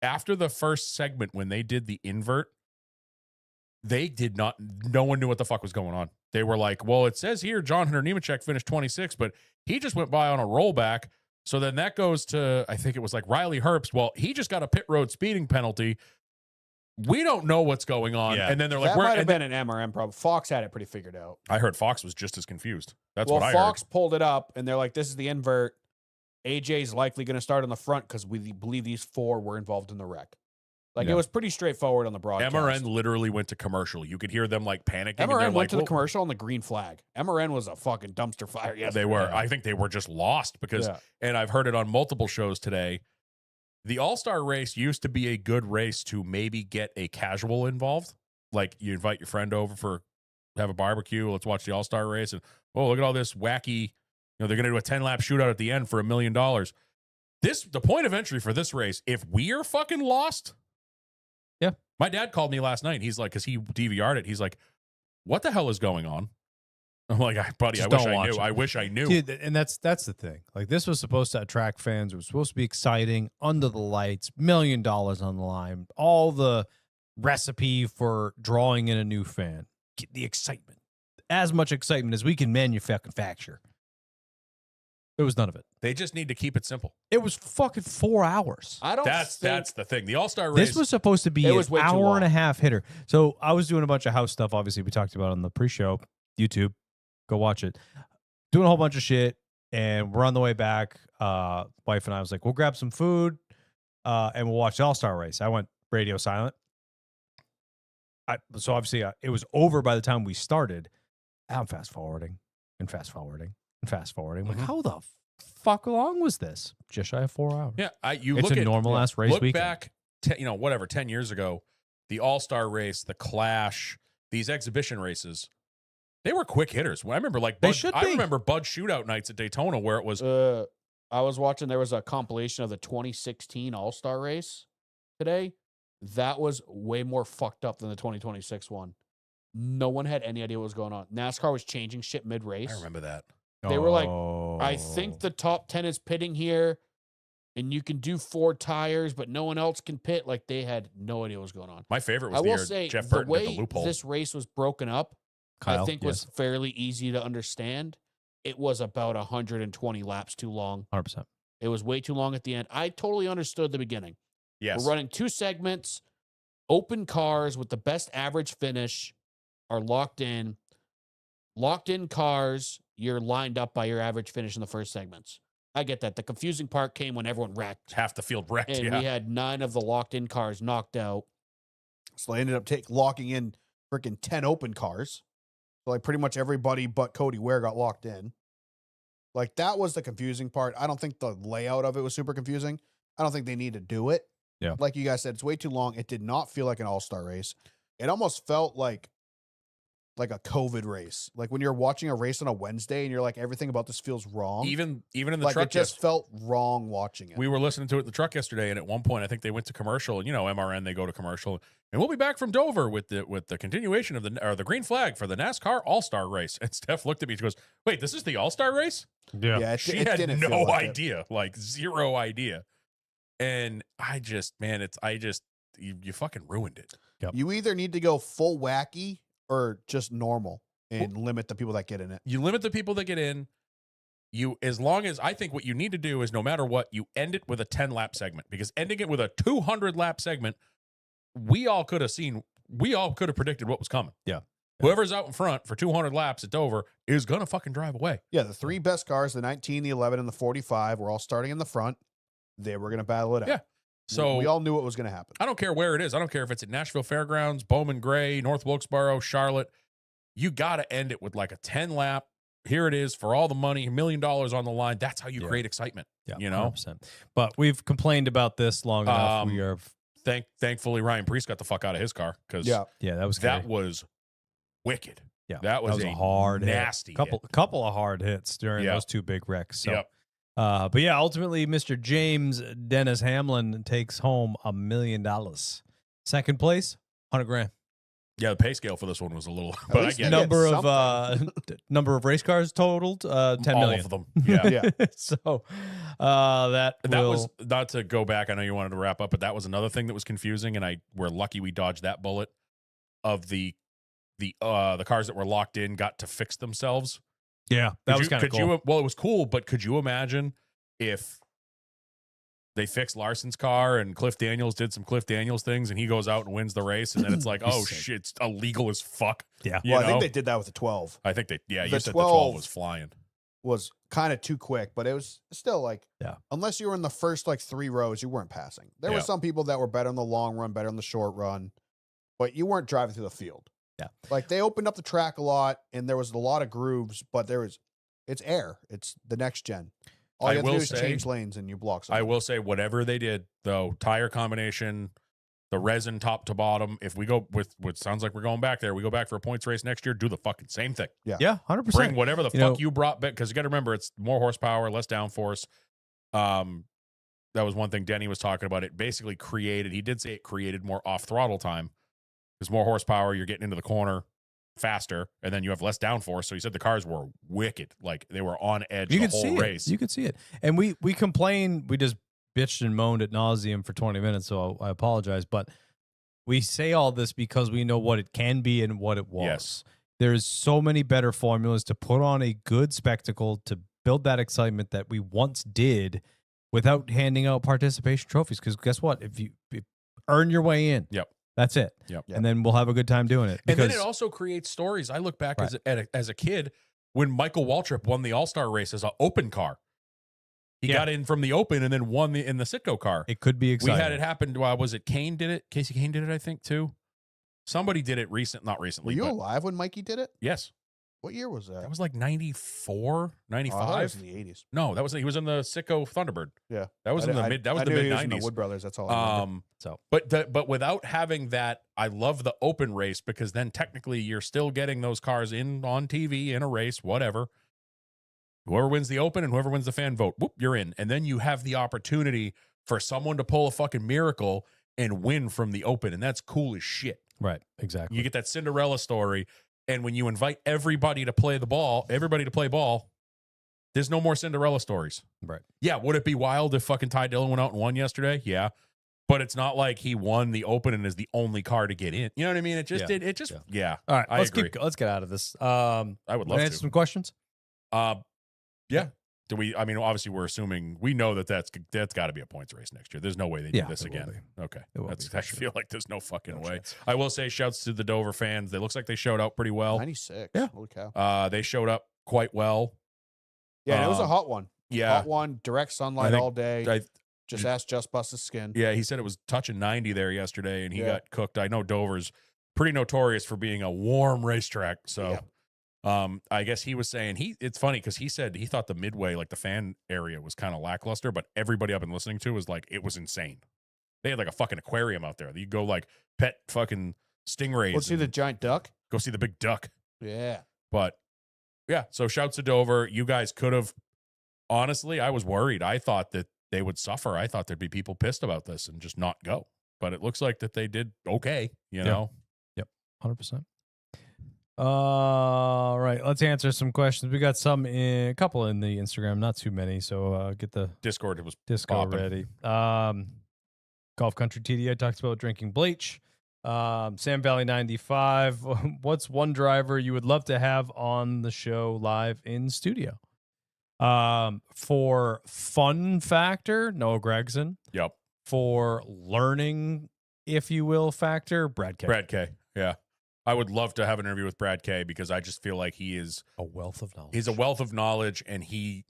After the first segment, when they did the invert, no one knew what the fuck was going on. They were like, well, it says here John Hunter Nemechek finished 26, but he just went by on a rollback. So then that goes to, I think it was like Riley Herbst. Well, he just got a pit road speeding penalty. We don't know what's going on. Yeah. And then they're like, That we're, might have and been an MRM problem. Fox had it pretty figured out. I heard Fox was just as confused. That's well, what I Fox heard. pulled it up, and they're like, this is the invert. AJ's likely going to start on the front because we believe these four were involved in the wreck. Like, Yeah. it was pretty straightforward on the broadcast. MRN literally went to commercial. You could hear them like panicking. and they're MRN went like, to the "Whoa." commercial on the green flag. MRN was a fucking dumpster fire yesterday. They were. I think they were just lost because, Yeah. and I've heard it on multiple shows today. The All-Star race used to be a good race to maybe get a casual involved. Like you invite your friend over for have a barbecue. Let's watch the All-Star race. And oh, look at all this wacky. They're going to do a 10-lap shootout at the end for $1 million. The point of entry for this race, if we are fucking lost. Yeah. My dad called me last night. He's like, because he DVR'd it. He's like, what the hell is going on? I'm like, buddy, Just I wish don't I watch knew. it. I wish I knew. Dude, and that's the thing. Like this was supposed to attract fans. It was supposed to be exciting, under the lights, $1 million on the line, all the recipe for drawing in a new fan. Get the excitement, as much excitement as we can manufacture. There was none of it. They just need to keep it simple. It was fucking 4 hours. I don't That's think the thing. The All-Star race. This was supposed to be It an was way too hour and a long. half hitter. So I was doing a bunch of house stuff. Obviously, we talked about it on the pre-show, YouTube. Go watch it. Doing a whole bunch of shit, and we're on the way back. Wife and I was like, we'll grab some food, and we'll watch the All-Star race. I went radio silent. So obviously, it was over by the time we started. I'm fast forwarding and fast forwarding and fast forwarding. Like, Mhm. how the fuck long was this? Just shy of 4 hours. yeah. You It's look a at normal ass race look weekend. back. 10 years ago, the All-Star race, the Clash, these exhibition races, they were quick hitters. I remember like They Bud, should I be. remember Bud shootout nights at Daytona where it was I was watching, there was a compilation of the 2016 All-Star race today. That was way more fucked up than the 2026 one. No one had any idea what was going on. NASCAR was changing shit mid-race. I remember that. They were like, Oh. I think the top 10 is pitting here, and you can do 4 tires, but no one else can pit. Like, they had no idea what was going on. My favorite was I the will year say, Jeff the Burton did the way loophole. this race was broken up, Kyle, I think was yes, fairly easy to understand. It was about 120 laps too long. 100%. It was way too long at the end. I totally understood the beginning. Yes. We're running 2 segments, open cars with the best average finish are locked in. Locked in cars, you're lined up by your average finish in the first segments. I get that. The confusing part came when everyone wrecked. Half the field wrecked. And Yeah. we had 9 of the locked in cars knocked out. So they ended up locking in freaking 10 open cars. So like pretty much everybody but Cody Ware got locked in. Like that was the confusing part. I don't think the layout of it was super confusing. I don't think they need to do it. Yeah. Like you guys said, it's way too long. It did not feel like an all-star race. It almost felt like a COVID race. Like when you're watching a race on a Wednesday and you're like, everything about this feels wrong. Even in the like truck, it just felt wrong watching it. we were listening to it in the truck yesterday, and at one point, I think they went to commercial. And MRN, they go to commercial, and we'll be back from Dover with the continuation of the green flag for the NASCAR All Star Race. And Steph looked at me. She goes, "Wait, this is the All Star Race?" yeah, She it had didn't feel no like it. idea, like zero idea. And you fucking ruined it. You either need to go full wacky or just normal and limit the people that get in it. You limit the people that get in. As long as I think what you need to do is no matter what, you end it with a 10-lap segment, because ending it with a 200-lap segment, we all could have predicted what was coming. Yeah. Whoever's out in front for 200 laps at Dover is going to fucking drive away. Yeah, the 3 best cars, the 19, the 11, and the 45, were all starting in the front. They were going to battle it out. Yeah. So we all knew what was going to happen. I don't care where it is. I don't care if it's at Nashville Fairgrounds, Bowman Gray, North Wilkesboro, Charlotte. You got to end it with like a 10-lap. Here it is for all the money, $1 million on the line. That's how you create excitement. Yeah, you know? 100%. But we've complained about this long enough. We are, Thankfully, Ryan Priest got the fuck out of his car, because Yeah. that was scary. that was wicked. Yeah, that was a hard nasty hit. hit. Couple of hard hits during Yep. those 2 big wrecks. So, Yep. but yeah, ultimately, Mr. James Dennis Hamlin takes home $1 million. Second place, $100,000. Yeah, the pay scale for this one was a little, but I least get they it. get Number of race cars totaled 10 All million. of them. Yeah. Yeah. So that Was not to go back. I know you wanted to wrap up, but that was another thing that was confusing, and we're lucky we dodged that bullet. Of the cars that were locked in got to fix themselves. that was kind of cool. Well, it was cool, but could you imagine if they fixed Larson's car and Cliff Daniels did some Cliff Daniels things and he goes out and wins the race, and then it's like, oh sick. shit, it's illegal as fuck. Yeah. You Well, I think know? they did that with the 12. I think you the said the 12 12 was flying. Was kind of too quick, but it was still like, Yeah. unless you were in the first like 3 rows, you weren't passing. There Yeah. were some people that were better in the long run, better in the short run, but you weren't driving through the field. Yeah. Like they opened up the track a lot and there was a lot of grooves, but it's air. It's the next gen. All I you have to will do is say- change lanes and you block I something. will say, whatever they did, though, tire combination, the resin top to bottom. If we go with what sounds like we're going back there, we go back for a points race next year. Do the fucking same thing. Yeah, 100%. Bring whatever the You fuck know- you brought back, because you got to remember it's more horsepower, less downforce. That was one thing Denny was talking about. It basically created. He did say it created more off throttle time. There's more horsepower. You're getting into the corner faster, and then you have less downforce. So he said the cars were wicked, like they were on edge You the could whole see race. it. You could see it. And we complained. We just bitched and moaned at nauseum for 20 minutes. So I apologize, but we say all this because we know what it can be and what it was. Yes. There's so many better formulas to put on a good spectacle to build that excitement that we once did without handing out participation trophies. Because guess what? If you earn your way in, Yep. that's it. Yep. And then we'll have a good time doing it. And Because then it also creates stories. I look back Right. as a kid when Michael Waltrip won the All-Star race as an open car. He Yeah. got in from the open and then won in the Sitco car. it could be We exciting. had it happen. Was it Kane did it? Casey Kane did it, I think, too. Somebody did it not Were recently. you but alive when Mikey did it? yes. What year was that? That was like 94, Oh, I thought it 95. was in the 80s. No, he was in the Sitco Thunderbird. Yeah. That was in the mid. That was I the knew mid he was in the 90s. Wood Brothers. That's all I remember. So But without having that, I love the open race, because then technically you're still getting those cars on TV in a race, whatever. Whoever wins the open and whoever wins the fan vote, whoop, you're in. And then you have the opportunity for someone to pull a fucking miracle and win from the open, and that's cool as shit. right, exactly. You get that Cinderella story, and when you invite everybody to play ball, there's no more Cinderella stories. Right. Yeah, would it be wild if fucking Ty Dillon went out and won yesterday? Yeah. But it's not like he won the open and is the only car to get in. You know what I mean? It just Yeah. it just yeah. All right, I let's agree. let's get out of this. I would love answer to. some questions. Yeah. do we? I mean, obviously, we're assuming we know that that's got to be a points race next year. There's no way they Yeah, do this it will again. Okay, It will that's. be for I sure. feel like there's no fucking No way. chance. I will say, shouts to the Dover fans. They looks like they showed out pretty well. 96. Yeah. Holy cow. They showed up quite well. Yeah, and it was a Um, hot one. Yeah, Hot one, direct sunlight think- all day. I, Just ask Just Bust's skin. yeah. He said it was touching 90 there yesterday, and he Yeah. got cooked. I know Dover's pretty notorious for being a warm racetrack, so. I guess he was saying it's funny because he said he thought the midway, like the fan area, was kind of lackluster, but everybody I've been listening to was like, it was insane. They had like a fucking aquarium out there. You go like pet fucking stingrays. Let's see the and giant duck. go see the big duck. Yeah. But yeah, so shouts to Dover. You guys could have, honestly, I was worried. I thought that they would suffer. I thought there'd be people pissed about this and just not go. But it looks like that they did okay, you know? 100%. All right, let's answer some questions. We got a couple in the Instagram, not too many. So get the Discord, it was disco popping. ready. Golf Country TDI talks about drinking bleach. Sam Valley 95. What's one driver you would love to have on the show live in studio? For fun factor, Noah Gregson. Yep. For learning, if you will, factor, Brad K. Brad K. Yeah. I would love to have an interview with Brad K because I just feel like he is A wealth of knowledge. he's a wealth of knowledge, and he,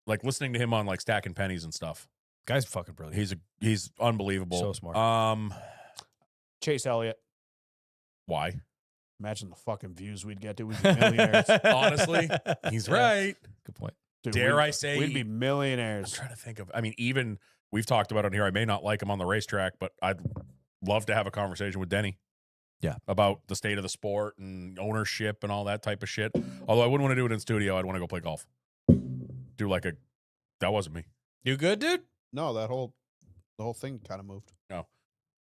like, listening to him on like Stacking Pennies and stuff. Guy's fucking brilliant. He's unbelievable. So smart. Chase Elliott. Why? Imagine the fucking views we'd get to. We'd be millionaires. Honestly, he's right. Good point. Dude, Dare we'd- I say We'd be I'm millionaires. trying to think of. I mean, even we've talked about it on here. I may not like him on the racetrack, but I'd love to have a conversation with Denny. Yeah. About the state of the sport and ownership and all that type of shit. Although I wouldn't want to do it in studio. I'd want to go play golf. Do like a. That wasn't me. You good, dude? No, the whole thing kind of moved.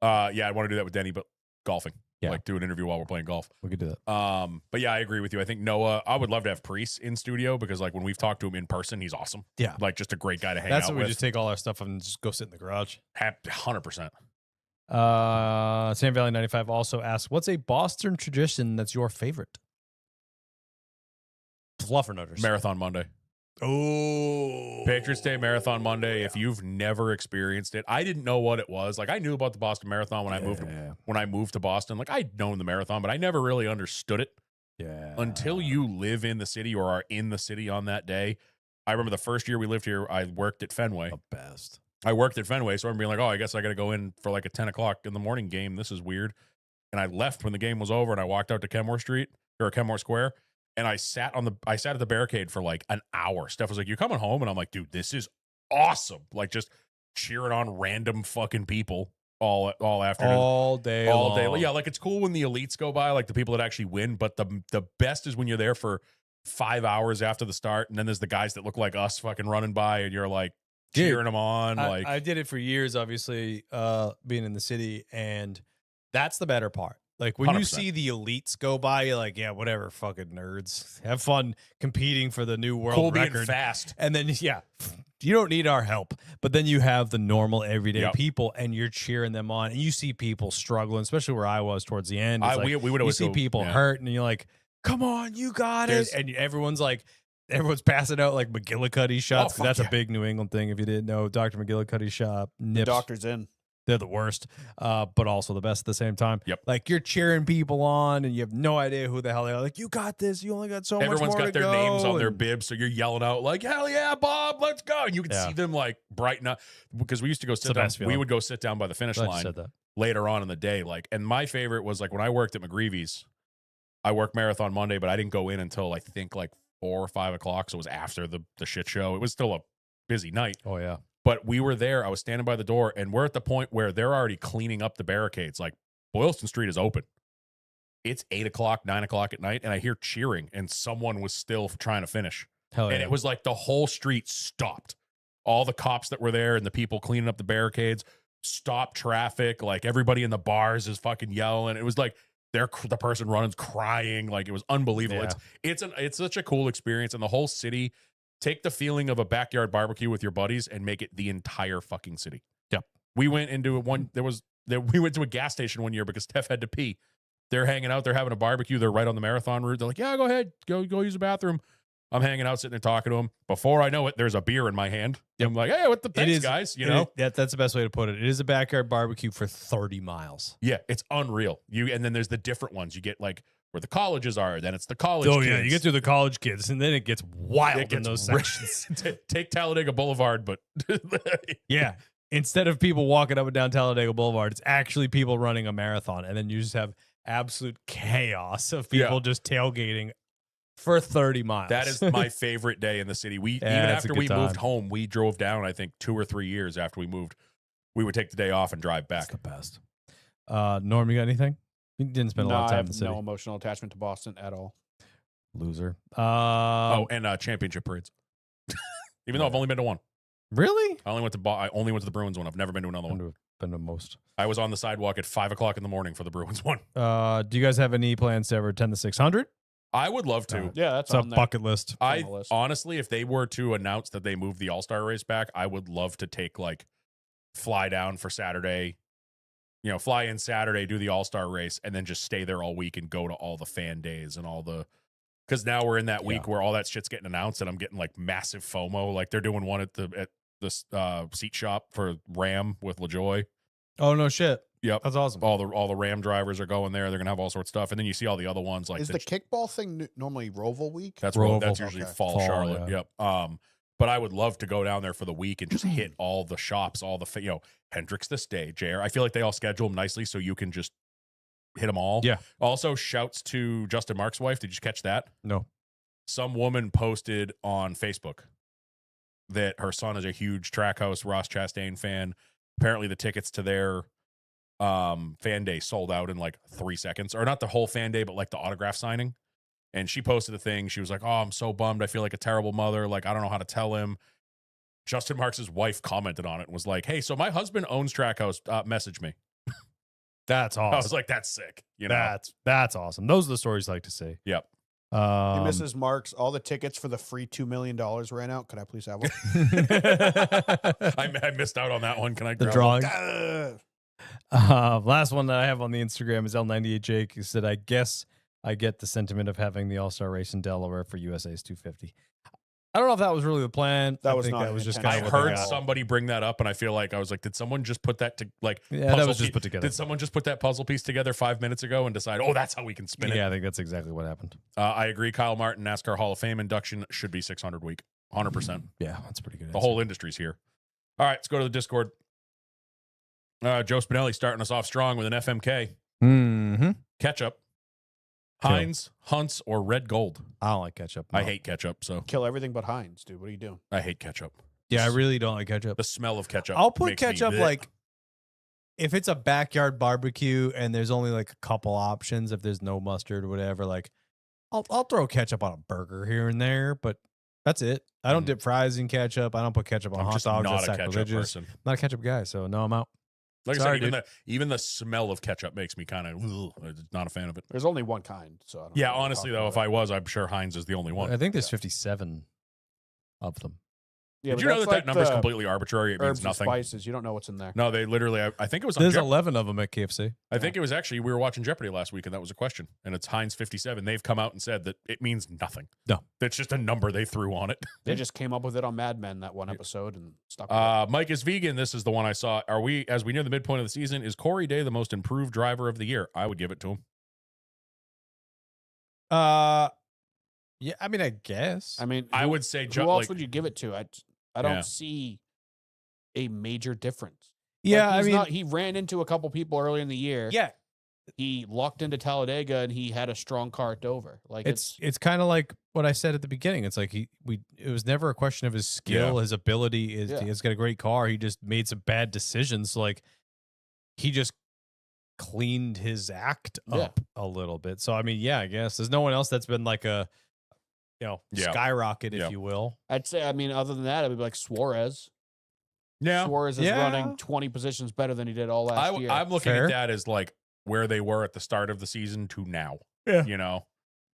Yeah, I'd want to do that with Denny, but golfing. Yeah. Like do an interview while we're playing golf. We could do that. But yeah, I agree with you. I think Noah, I would love to have Priest in studio because like when we've talked to him in person, he's awesome. Yeah. Like just a great guy to hang That's out when we with. just take all our stuff and just go sit in the garage. 100%. Sam Valley 95 also asks, what's a Boston tradition that's your favorite? Fluffernutters. Marathon Monday. Oh. Patriots Day Marathon Monday. If you've never experienced it, I didn't know what it was. Like I knew about the Boston Marathon when I moved to Boston. Like I'd known the marathon, but I never really understood it Yeah. until you live in the city or are in the city on that day. I remember the first year we lived here, I worked at Fenway. The best. I worked at Fenway, so I'm being like, oh, I guess I got to go in for like a 10 o'clock in the morning game. This is weird. And I left when the game was over, and I walked out to Kenmore Street or Kenmore Square, and I sat at the barricade for like an hour. Steph was like, "You coming home?" And I'm like, "Dude, this is awesome!" Like just cheering on random fucking people all afternoon. All day All day. long. Yeah, like it's cool when the elites go by, like the people that actually win, but the best is when you're there for 5 hours after the start, and then there's the guys that look like us fucking running by, and you're like Dude, cheering them on. Like I did it for years, obviously, being in the city, and that's the better part. Like when you 100%. see the elites go by, you're like, yeah, whatever, fucking nerds. Have fun competing for the new world cool being record. fast. And then, yeah, you don't need our help. But then you have the normal everyday Yep. people, and you're cheering them on. And you see people struggling, especially where I was towards the end. It's like, We would you always see go, people yeah. hurt, and you're like, come on, you got There's- it. And everyone's passing out like McGillicuddy shots. 'Cause fuck that's yeah. a big New England thing. If you didn't know, Dr. McGillicuddy shot nips. Doctor's in. They're the worst, but also the best at the same time. Yep. Like you're cheering people on, and you have no idea who the hell they are. Like, you got this. You only got so Everyone's much more got to their names go," on their and- bibs, so you're yelling out like, "Hell yeah, Bob, let's go!" And you can Yeah. see them like brighten up because we used to go sit the down. best We feeling. would go sit down by the finish Glad you line said that. later on in the day. Like, and my favorite was like when I worked at McGreevy's. I worked Marathon Monday, but I didn't go in until I think like 4 or 5 o'clock. So it was after the shit show. It was still a busy night. Oh yeah. But we were there. I was standing by the door, and we're at the point where they're already cleaning up the barricades. Like Boylston Street is open. It's 8 o'clock, 9 o'clock at night, and I hear cheering, and someone was still trying to finish. Hell yeah. And it was like the whole street stopped. All the cops that were there and the people cleaning up the barricades stopped traffic. Like everybody in the bars is fucking yelling. It was like the person running's crying. Like it was unbelievable. Yeah. It's such a cool experience, and the whole city. Take the feeling of a backyard barbecue with your buddies and make it the entire fucking city. Yep. We went into we went to a gas station one year because Steph had to pee. They're hanging out, they're having a barbecue, they're right on the marathon route. They're like, "Yeah, go ahead, go use the bathroom." I'm hanging out, sitting there talking to him. Before I know it, there's a beer in my hand. I'm like, hey, what the thanks, guys? You know, that's the best way to put it. It is a backyard barbecue for 30 miles. yeah, it's unreal. And then there's the different ones. You get like where the colleges are. Then it's the college. Oh kids. yeah, you get through the college kids, and then it gets wild It in gets those ri- sections. Take Talladega Boulevard, but Yeah. Instead of people walking up and down Talladega Boulevard, it's actually people running a marathon. And then you just have absolute chaos of people Yeah. just tailgating for 30 miles. that is my favorite day in the city. We even Yeah, it's a after good we moved time. home, we drove down. I think 2 or 3 years after we moved, we would take the day off and drive That's back. the best. Norm, you got anything? You didn't spend a No, lot of I time in have the city. no emotional attachment to Boston at all. Loser. And championship parades. Even though I've only been to one. Really? I only went to the Bruins one. I've never been to another one. Been to most. I was on the sidewalk at 5 o'clock in the morning for the Bruins one. Do you guys have any plans to ever attend the 600? I would love to. Yeah, that's It's a on there. bucket list. I on the list. honestly, if they were to announce that they moved the All-Star race back, I would love to take fly down for Saturday, fly in Saturday, do the All-Star race, and then just stay there all week and go to all the fan days and because now we're in that week where all that shit's getting announced and I'm getting massive FOMO. Like they're doing one at the seat shop for Ram with LaJoy. Oh, no shit. Yep. That's awesome. All the Ram drivers are going there. They're gonna have all sorts of stuff, and then you see all the other ones Is the kickball thing normally Roval week? That's Roval. that's usually Okay. fall, Fall, Charlotte. yeah. Yep. But I would love to go down there for the week and just hit all the shops, all the Hendrix this day, JR. I feel like they all schedule them nicely so you can just hit them all. Yeah. Also, shouts to Justin Mark's wife. Did you catch that? No. Some woman posted on Facebook that her son is a huge Trackhouse Ross Chastain fan. Apparently, the tickets to their fan day sold out in 3 seconds, or not the whole fan day, but the autograph signing. And she posted a thing. She was like, "Oh, I'm so bummed. I feel like a terrible mother. I don't know how to tell him." Justin Marks' wife commented on it and was like, "Hey, so my husband owns Trackhouse. Message me." That's awesome. I was like, "That's sick." That's awesome. Those are the stories I like to see. Yep. Hey, Mrs. Marks, all the tickets for the free $2 million ran out. Could I please have one? I missed out on that one. Can I The grab drawing. Ugh. Last one that I have on the Instagram is L98 Jake. He said, I guess I get the sentiment of having the All-Star race in Delaware for USA's 250. I don't know if that was really the plan. That I was think not that was just intentional. kind I of what they heard got. somebody bring that up, and I feel like I was like, "Did someone just put that to Yeah, that was just put together. Did someone just put that puzzle piece together 5 minutes ago and decide, oh, that's how we can spin it?" Yeah, I think that's exactly what happened. I agree. Kyle Martin, NASCAR Hall of Fame induction should be 600 week, 100%. Yeah, that's pretty good. The whole industry's here. All right, let's go to the Discord. Joe Spinelli starting us off strong with an FMK. Mm-hmm. Ketchup, Kill. Heinz, Hunts, or Red Gold. I don't like ketchup. I no. hate ketchup, so Kill everything but Heinz, dude. What are you doing? I hate ketchup. Yeah, I really don't like ketchup. The smell of ketchup. I'll put makes me ketchup bleh. if it's a backyard barbecue and there's only a couple options, if there's no mustard or whatever, I'll throw ketchup on a burger here and there, but that's it. I don't Mhm. dip fries in ketchup. I don't put ketchup on I'm hot just dogs. not That's a ketchup sacrilegious. person. Not a ketchup guy, so no, I'm out. Like Sorry, I said, even the smell of ketchup makes me kind of not a fan of it. There's only one kind, so I don't Yeah, know what honestly you're though, if talking I was, I'm sure Heinz is the only one. I think there's 57 of them. Yeah, Did but you know that's that like number is the completely arbitrary? It herbs means and nothing. spices. You don't know what's in there. No, they literally. I think it was on There's Jeopardy. 11 of them at KFC. I think it was actually we were watching Jeopardy last week, and that was a question. And it's Heinz 57. They've come out and said that it means nothing. No. That's just a number they threw on it. They just came up with it on Mad Men that one episode and stuck. With it. Mike is vegan. This is the one I saw. As we near the midpoint of the season, is Corey Day the most improved driver of the year? I would give it to him. Yeah, I mean, I guess. I mean, I who- would say who else would you give it to? I don't Yeah. see a major difference. yeah, Like, I mean, he ran into a couple people early in the year. yeah, He lucked into Talladega and he had a strong car at Dover. Like it's kind of like what I said at the beginning. It's like it was never a question of his skill, his ability. Yeah. He's got a great car. He just made some bad decisions. He just cleaned his act Yeah. up a little bit. So I mean, yeah, I guess there's no one else that's been like a Yeah. skyrocket, if Yeah. you will. I'd say. I mean, other than that, it would be like Suarez. Yeah. Suarez is Yeah. running 20 positions better than he did all last year. I'm looking Fair. at that as where they were at the start of the season to now. Yeah. You know?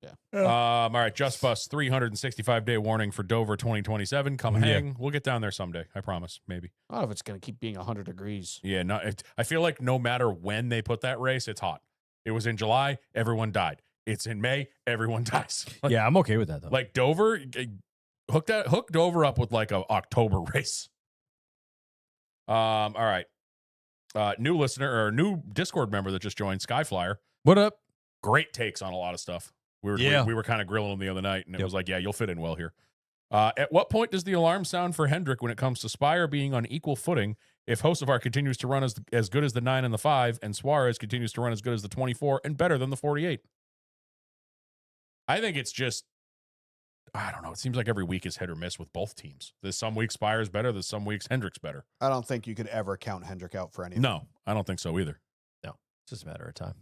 Yeah. All right. Just Bus 365-day warning for Dover 2027. Come Yeah. hang. We'll get down there someday. I promise. Maybe. I don't know if it's going to keep being 100 degrees. Yeah. No, I feel like no matter when they put that race, it's hot. It was in July. Everyone died. It's in May. Everyone dies. Like, Yeah, I'm okay with that though. like Dover, hook Dover up with like a October race. All right. New listener or new Discord member that just joined, Skyflyer. What up? Great takes on a lot of stuff. Yeah. We were kind of grilling him the other night, and it Yep. was like, yeah, you'll fit in well here. At what point does the alarm sound for Hendrick when it comes to Spire being on equal footing if Hocevar continues to run as good as the 9 and the 5, and Suarez continues to run as good as the 24 and better than the 48? I think it's just, I don't know. It seems like every week is hit or miss with both teams. There's some weeks Spire's better. There's some weeks Hendrick's better. I don't think you could ever count Hendrick out for any. No, I don't think so either. It's just a matter of time.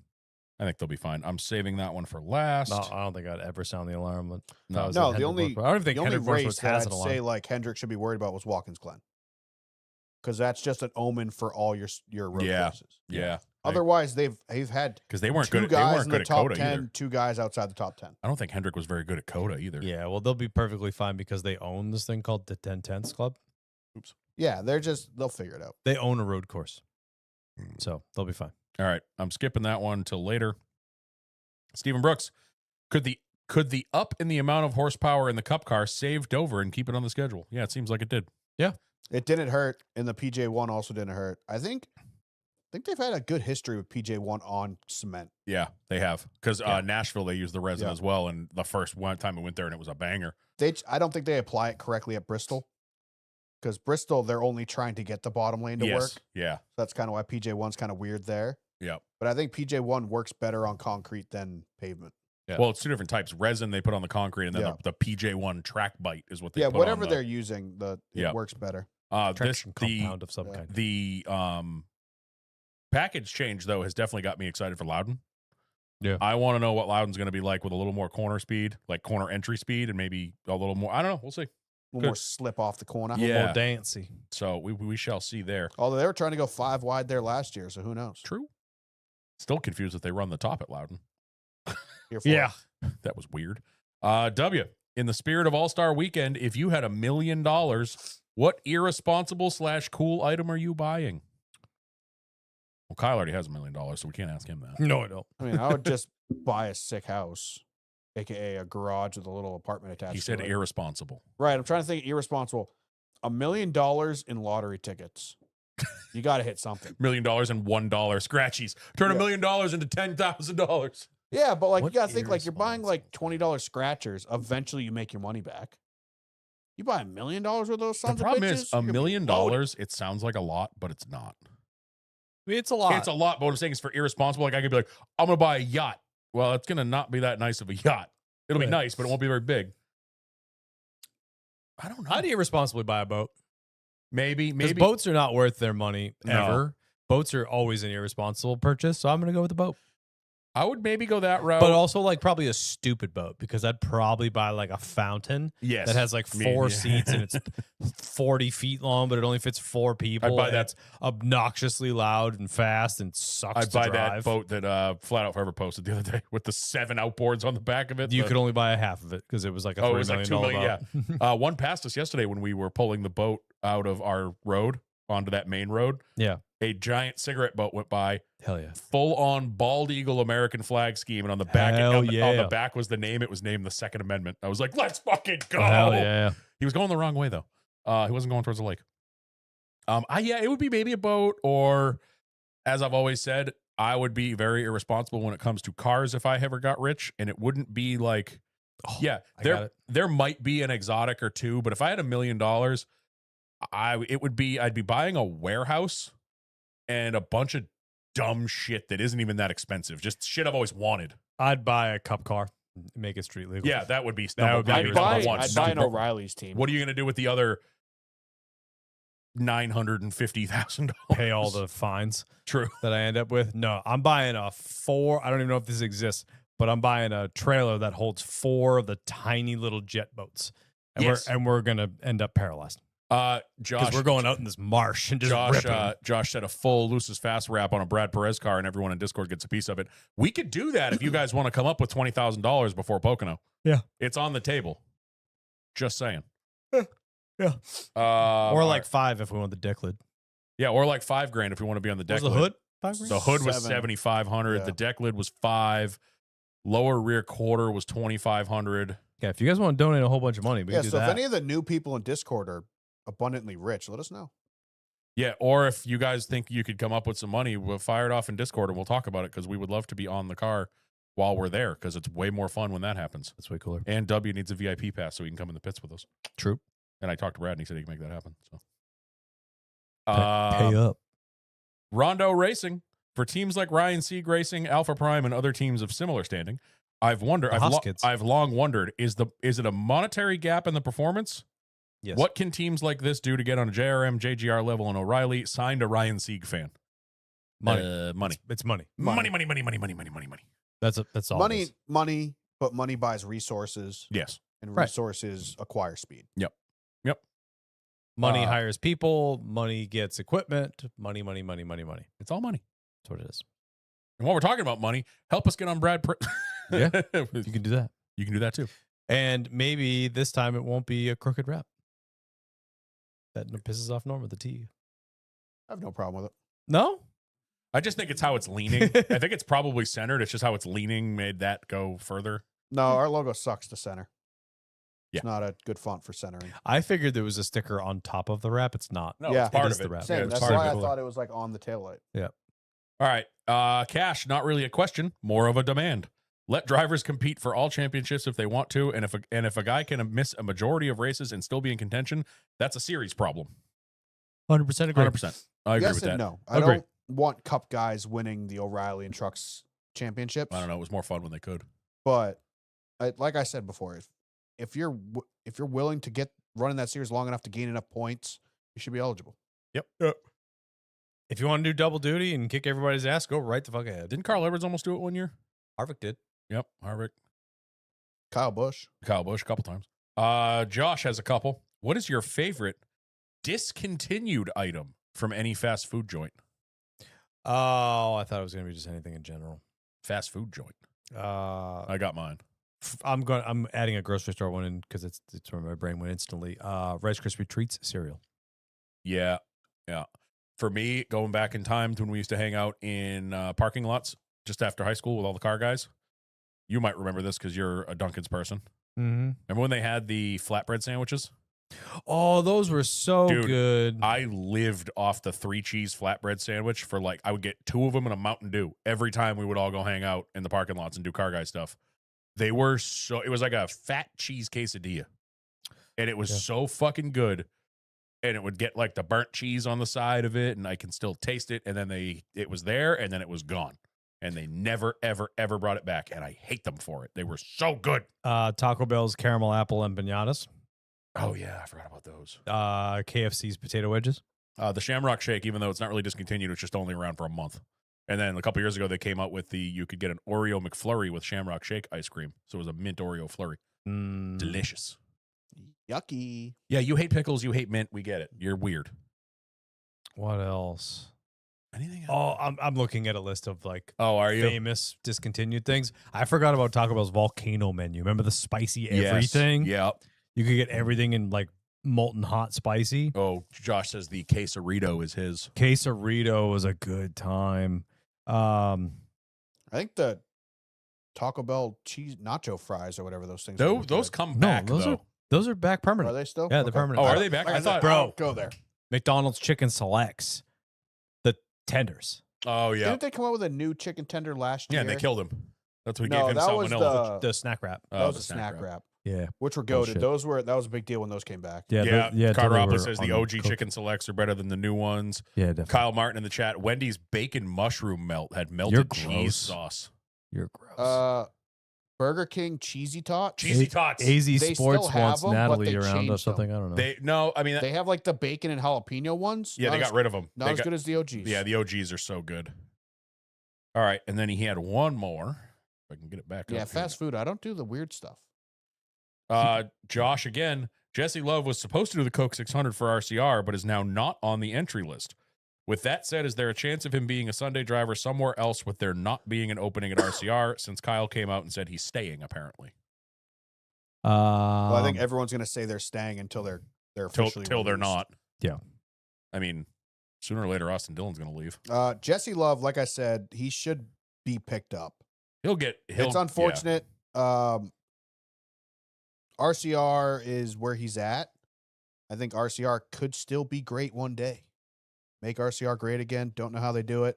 I think they'll be fine. I'm saving that one for last. No, I don't think I'd ever sound the alarm. But No. No, the only I don't even think the only Hendrick race Motorsports that has I'd an alarm. say like Hendrick should be worried about was Watkins Glen, because that's just an omen for all your road Yeah. courses. Yeah. Otherwise, they've had Because they weren't two good. They guys weren't in good the at top Coda 10, either. 2 guys outside the top 10. I don't think Hendrick was very good at Coda either. Yeah, well, they'll be perfectly fine because they own this thing called the 1010s Club. Yeah, they'll figure it out. They own a road course, Mm. so they'll be fine. All right. I'm skipping that one till later. Stephen Brooks, could the up in the amount of horsepower in the Cup car save Dover and keep it on the schedule? Yeah, it seems like it did. It didn't hurt, and the PJ1 also didn't hurt. I think they've had a good history with PJ1 on cement. Yeah, they have. Because Yeah. Nashville, they used the resin Yeah. as well. And the first one time we went there and it was a banger. I don't think they apply it correctly at Bristol, because Bristol, they're only trying to get the bottom lane to Yes. work. Yeah. So that's kind of why PJ1's kind of weird there. Yeah. But I think PJ1 works better on concrete than pavement. Yeah. Well, it's two different types. Resin they put on the concrete, and then Yeah. the PJ1 track bite is what they Yeah, put whatever on the, they're using, it Yeah. works better. Traction compound of some yeah. kind. The package change though has definitely got me excited for Loudon. Yeah. I want to know what Loudon's going to be like with a little more corner speed, like corner entry speed, and maybe a little more. I don't know. We'll see. A little Good. more slip off the corner. Yeah. More dancey. So we shall see there. Although they were trying to go 5 wide there last year, so who knows? True. Still confused if they run the top at Loudon. Here for Yeah. it. That was weird. W, in the spirit of All-Star Weekend, if you had $1 million, what irresponsible / cool item are you buying? Well, Kyle already has $1 million, so we can't ask him that. No, I don't. I mean, I would just buy a sick house, aka a garage with a little apartment attached. He said to it. irresponsible. Right. I'm trying to think irresponsible. $1 million in lottery tickets. You got to hit something. $1 million and $1 scratchies. Turn $1 Yeah. million into $10,000. Yeah, but like What you got to think like you're buying like irresponsible? $20 scratchers. Eventually, you make your money back. You buy $1 million worth of those sons The problem of bitches. is $1 you're gonna be million. loaded. It sounds like a lot, but it's not. I mean, it's a lot. It's a lot, but what I'm saying is for irresponsible. Like I could be like, I'm going to buy a yacht. Well, it's going to not be that nice of a yacht. It'll be Right. nice, but it won't be very big. I don't know. How do you responsibly buy a boat? Maybe Because boats are not worth their money No. ever. Boats are always an irresponsible purchase, so I'm going to go with the boat. I would maybe go that route. But also, like, probably a stupid boat because I'd probably buy like a fountain yes, that has like Me- 4 yeah. seats and it's 40 feet long, but it only fits 4 people. I'd buy and that. it's obnoxiously loud and fast and sucks I'd to buy drive. that boat that Flat Out Forever posted the other day with the 7 outboards on the back of it. You The- could only buy a half of it because it was like a Oh, it $3 was like million $2 million, boat. one passed us yesterday when we were pulling the boat out of our road onto that main road. Yeah. A giant cigarette boat went by, Hell yeah. full on bald eagle American flag scheme, and on the back, Hell on the yeah. back was the name. It was named the Second Amendment. I was like, let's fucking go. Hell yeah. He was going the wrong way though. He wasn't going towards the lake. Yeah, it would be maybe a boat, or as I've always said, I would be very irresponsible when it comes to cars if I ever got rich, and it wouldn't be like, Oh, yeah, I got it. there might be an exotic or two, but if I had $1 million, I'd be buying a warehouse and a bunch of dumb shit that isn't even that expensive, just shit I've always wanted. I'd buy a cup car, and make it street legal. Yeah, that would be That would be that'd I'd be buy, number one. I'd buy an Number- O'Reilly's team. What are you gonna do with the other $950,000? Pay all the fines True. that I end up with. No, I'm buying I don't even know if this exists, but I'm buying a trailer that holds 4 of the tiny little jet boats. And Yes. we're going to end up paralyzed Josh, because we're going out in this marsh and just ripping. Josh said a full Lucis Fast wrap on a Brad Perez car, and everyone in Discord gets a piece of it. We could do that if you guys want to come up with $20,000 before Pocono. Yeah. It's on the table. Just saying. Yeah. Or like 5 if we want the deck lid. yeah, or like $5,000 if you want to be on the What deck was the lid. hood? $5,000? The hood was 7. 7,500. Yeah. The deck lid was 5. Lower rear quarter was 2,500. Yeah, if you guys want to donate a whole bunch of money, we Yeah, can do so that. if any of the new people in Discord are abundantly rich, let us know. Yeah, or if you guys think you could come up with some money, we'll fire it off in Discord and we'll talk about it because we would love to be on the car while we're there because it's way more fun when that happens. That's way cooler. And W needs a VIP pass so he can come in the pits with us. True. And I talked to Brad and he said he can make that happen. So Pay up. Rondo Racing. For teams like Ryan Sieg Racing, Alpha Prime, and other teams of similar standing, I've Hoskins. long wondered, is it a monetary gap in the performance? Yes. What can teams like this do to get on a JRM, JGR level and O'Reilly? Signed a Ryan Sieg fan. Money. Money. It's money. Money. That's all. it is. Money, but money buys resources, Yes. and Right. resources acquire speed. Money Uh, hires people. Money gets equipment. Money. It's all money. That's what it is. And while we're talking about money, help us get on Brad. Yeah. you You can do that. can do that too. And maybe this time it won't be a crooked rap. That pisses off Norm with the T. I have no problem with it. No? I just think it's how it's leaning. I think it's probably centered. It's just how it's leaning made that go further. No, our logo sucks to center. It's Yeah. not a good font for centering. I figured there was a sticker on top of the wrap. It's not. No, Yeah. it's part It is of it. the wrap. Same. Yeah, it's That's part of why it. I thought it was like on the taillight. All right. Cash, not really a question, more of a demand. Let drivers compete for all championships if they want to, and if a guy can miss a majority of races and still be in contention, that's a series problem. 100% agree. 100%. I agree Yes with and that. no. I Agree. don't want Cup guys winning the O'Reilly and Trucks championships. I don't know. It was more fun when they could. But like I said before, if you're willing to get running that series long enough to gain enough points, you should be eligible. Yep. If you want to do double duty and kick everybody's ass, go right the fuck ahead. Didn't Carl Edwards almost do it one year? Harvick did. Yep. Harvick. Kyle Busch. Kyle Busch a couple times. Josh has a couple. What is your favorite discontinued item from any fast food joint? Oh, I thought it was going to be just anything in general. Fast food joint. Uh, I got mine. I'm adding a grocery store one in because it's where my brain went instantly. Rice Krispie Treats cereal. Yeah. Yeah. For me, going back in time to when we used to hang out in parking lots just after high school with all the car guys, you might remember this because you're a Dunkin's person. Mm-hmm. Remember when they had the flatbread sandwiches? Oh, those were so Dude, good. I lived off the 3 cheese flatbread sandwich for I would get 2 of them and a Mountain Dew every time we would all go hang out in the parking lots and do car guy stuff. They were it was like a fat cheese quesadilla. And it was Yeah. so fucking good. And it would get the burnt cheese on the side of it, and I can still taste it. And then it was there, and then it was gone. And they never, ever, ever brought it back. And I hate them for it. They were so good. Taco Bell's caramel apple empanadas. Oh, yeah. I forgot about those. KFC's potato wedges. The Shamrock Shake, even though it's not really discontinued, it's just only around for a month. And then a couple years ago, they came out with you could get an Oreo McFlurry with Shamrock Shake ice cream. So it was a mint Oreo flurry. Mm. Delicious. Yucky. Yeah, you hate pickles, you hate mint. We get it. You're weird. What else? Anything Oh, I'm looking at a list of Oh, are you? famous discontinued things. I forgot about Taco Bell's volcano menu. Remember the spicy everything? Yes. Yeah. You could get everything in molten hot spicy. Oh, Josh says the quesarito is his. Quesarito was a good time. I think the Taco Bell cheese nacho fries or whatever those things. are Those was come No, back, those though. those are back good. Are permanent. they still? Yeah, they're permanent. Oh, are they back? Like I said, thought- I Bro. don't go there. McDonald's chicken selects the tenders. Oh, yeah. Didn't they come out with a new chicken tender last Yeah, year? and they killed him. That's what No, gave him that was salmonella. the The snack wrap. that Oh, was the a snack wrap, Yeah. which were Bullshit. goaded. That was a big deal when those came back. Yeah. Yeah, yeah. till they Kyle were says the on OG cook- chicken selects are better than the new ones. Yeah, definitely. Kyle Martin in the chat. Wendy's bacon mushroom melt had You're melted cheese gross. sauce. You're gross. Burger King cheesy tot. Cheesy tots. AZ They Sports still have wants them, but Natalie they around or changed something. I don't know. They no, I mean They have the bacon and jalapeno ones. yeah, they got rid of them. Not as good as the OGs. Yeah, the OGs are so good. All right, and then he had one more. If I can get it back. Yeah, up fast food. I don't do the weird stuff. Josh again. Jesse Love was supposed to do the Coke 600 for RCR, but is now not on the entry list. With that said, is there a chance of him being a Sunday driver somewhere else with there not being an opening at RCR since Kyle came out and said he's staying, apparently? Well, I think everyone's going to say they're staying until they're officially Till they're released. not. Yeah. I mean, sooner or later, Austin Dillon's going to leave. Jesse Love, like I said, he should be picked up. It's unfortunate. RCR is where he's at. I think RCR could still be great one day. Make RCR great again. Don't know how they do it.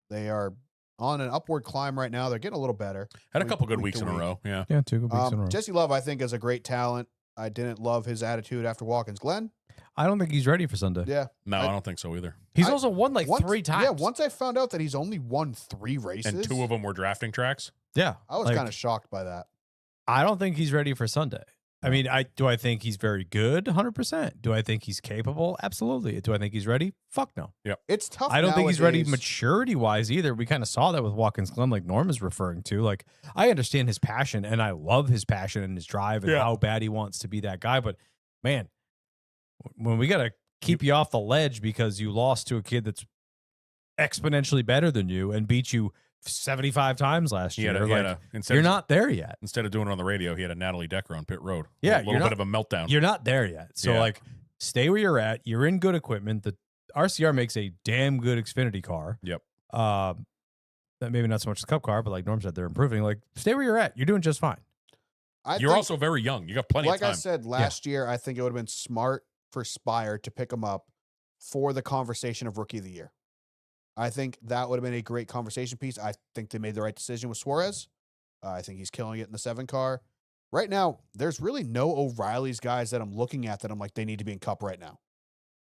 They are on an upward climb right now. They're getting a little better. Had a couple good week weeks to in a week. row. Yeah. Yeah, 2 good weeks in a row. Jesse Love, I think, is a great talent. I didn't love his attitude after Watkins Glen. I don't think he's ready for Sunday. Yeah. No, I don't think so either. He's I- also won like Once- 3 times. Yeah, once I found out that he's only won 3 races. And 2 of them were drafting tracks. Yeah. I was like, kind of shocked by that. I don't think he's ready for Sunday. I mean, do I think he's very good? 100%. Do I think he's capable? Absolutely. Do I think he's ready? Fuck no. It's tough. I don't think he's ready nowadays. maturity wise either. We kind of saw that with Watkins Glen, like Norm is referring to. Like, I understand his passion and I love his passion and his drive and Yeah. how bad he wants to be that guy. But man, when we got to keep you off the ledge because you lost to a kid that's exponentially better than you and beat you 75 times last He year, had like, instead you're of, not there yet. instead of doing it on the radio, he had a Natalie Decker on pit road. Yeah, a little you're bit not- of a meltdown. You're not there yet. So Yeah. like, stay where you're at. You're in good equipment. The RCR makes a damn good Xfinity car. Yep. Maybe not so much the Cup car, but like Norm said, they're improving. Like, stay where you're at. You're doing just fine. You're also very young. You got plenty like of time. I said last year, I think it would have been smart for Spire to pick him up for the conversation of Rookie of the Year. I think that would have been a great conversation piece. I think they made the right decision with Suarez. I think he's killing it in the 7 car. Right now, there's really no O'Reilly's guys that I'm looking at that I'm like, they need to be in Cup right now.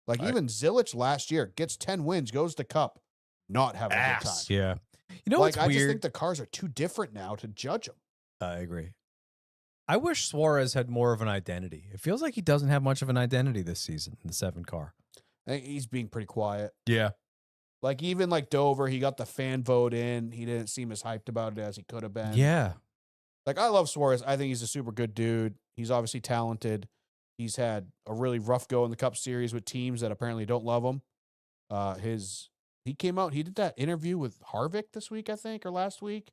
Like I- even Zilich last year gets 10 wins, goes to Cup, not having a good Ass. time. Yeah. You know Like, what's I just weird? think the cars are too different now to judge them. I agree. I wish Suarez had more of an identity. It feels like he doesn't have much of an identity this season in the 7 car. I think he's being pretty quiet. Yeah. Like even like Dover, he got the fan vote in. He didn't seem as hyped about it as he could have been. Yeah. Like I love Suarez. I think he's a super good dude. He's obviously talented. He's had a really rough go in the Cup Series with teams that apparently don't love him. He came out, he did that interview with Harvick this week, I think, or last week.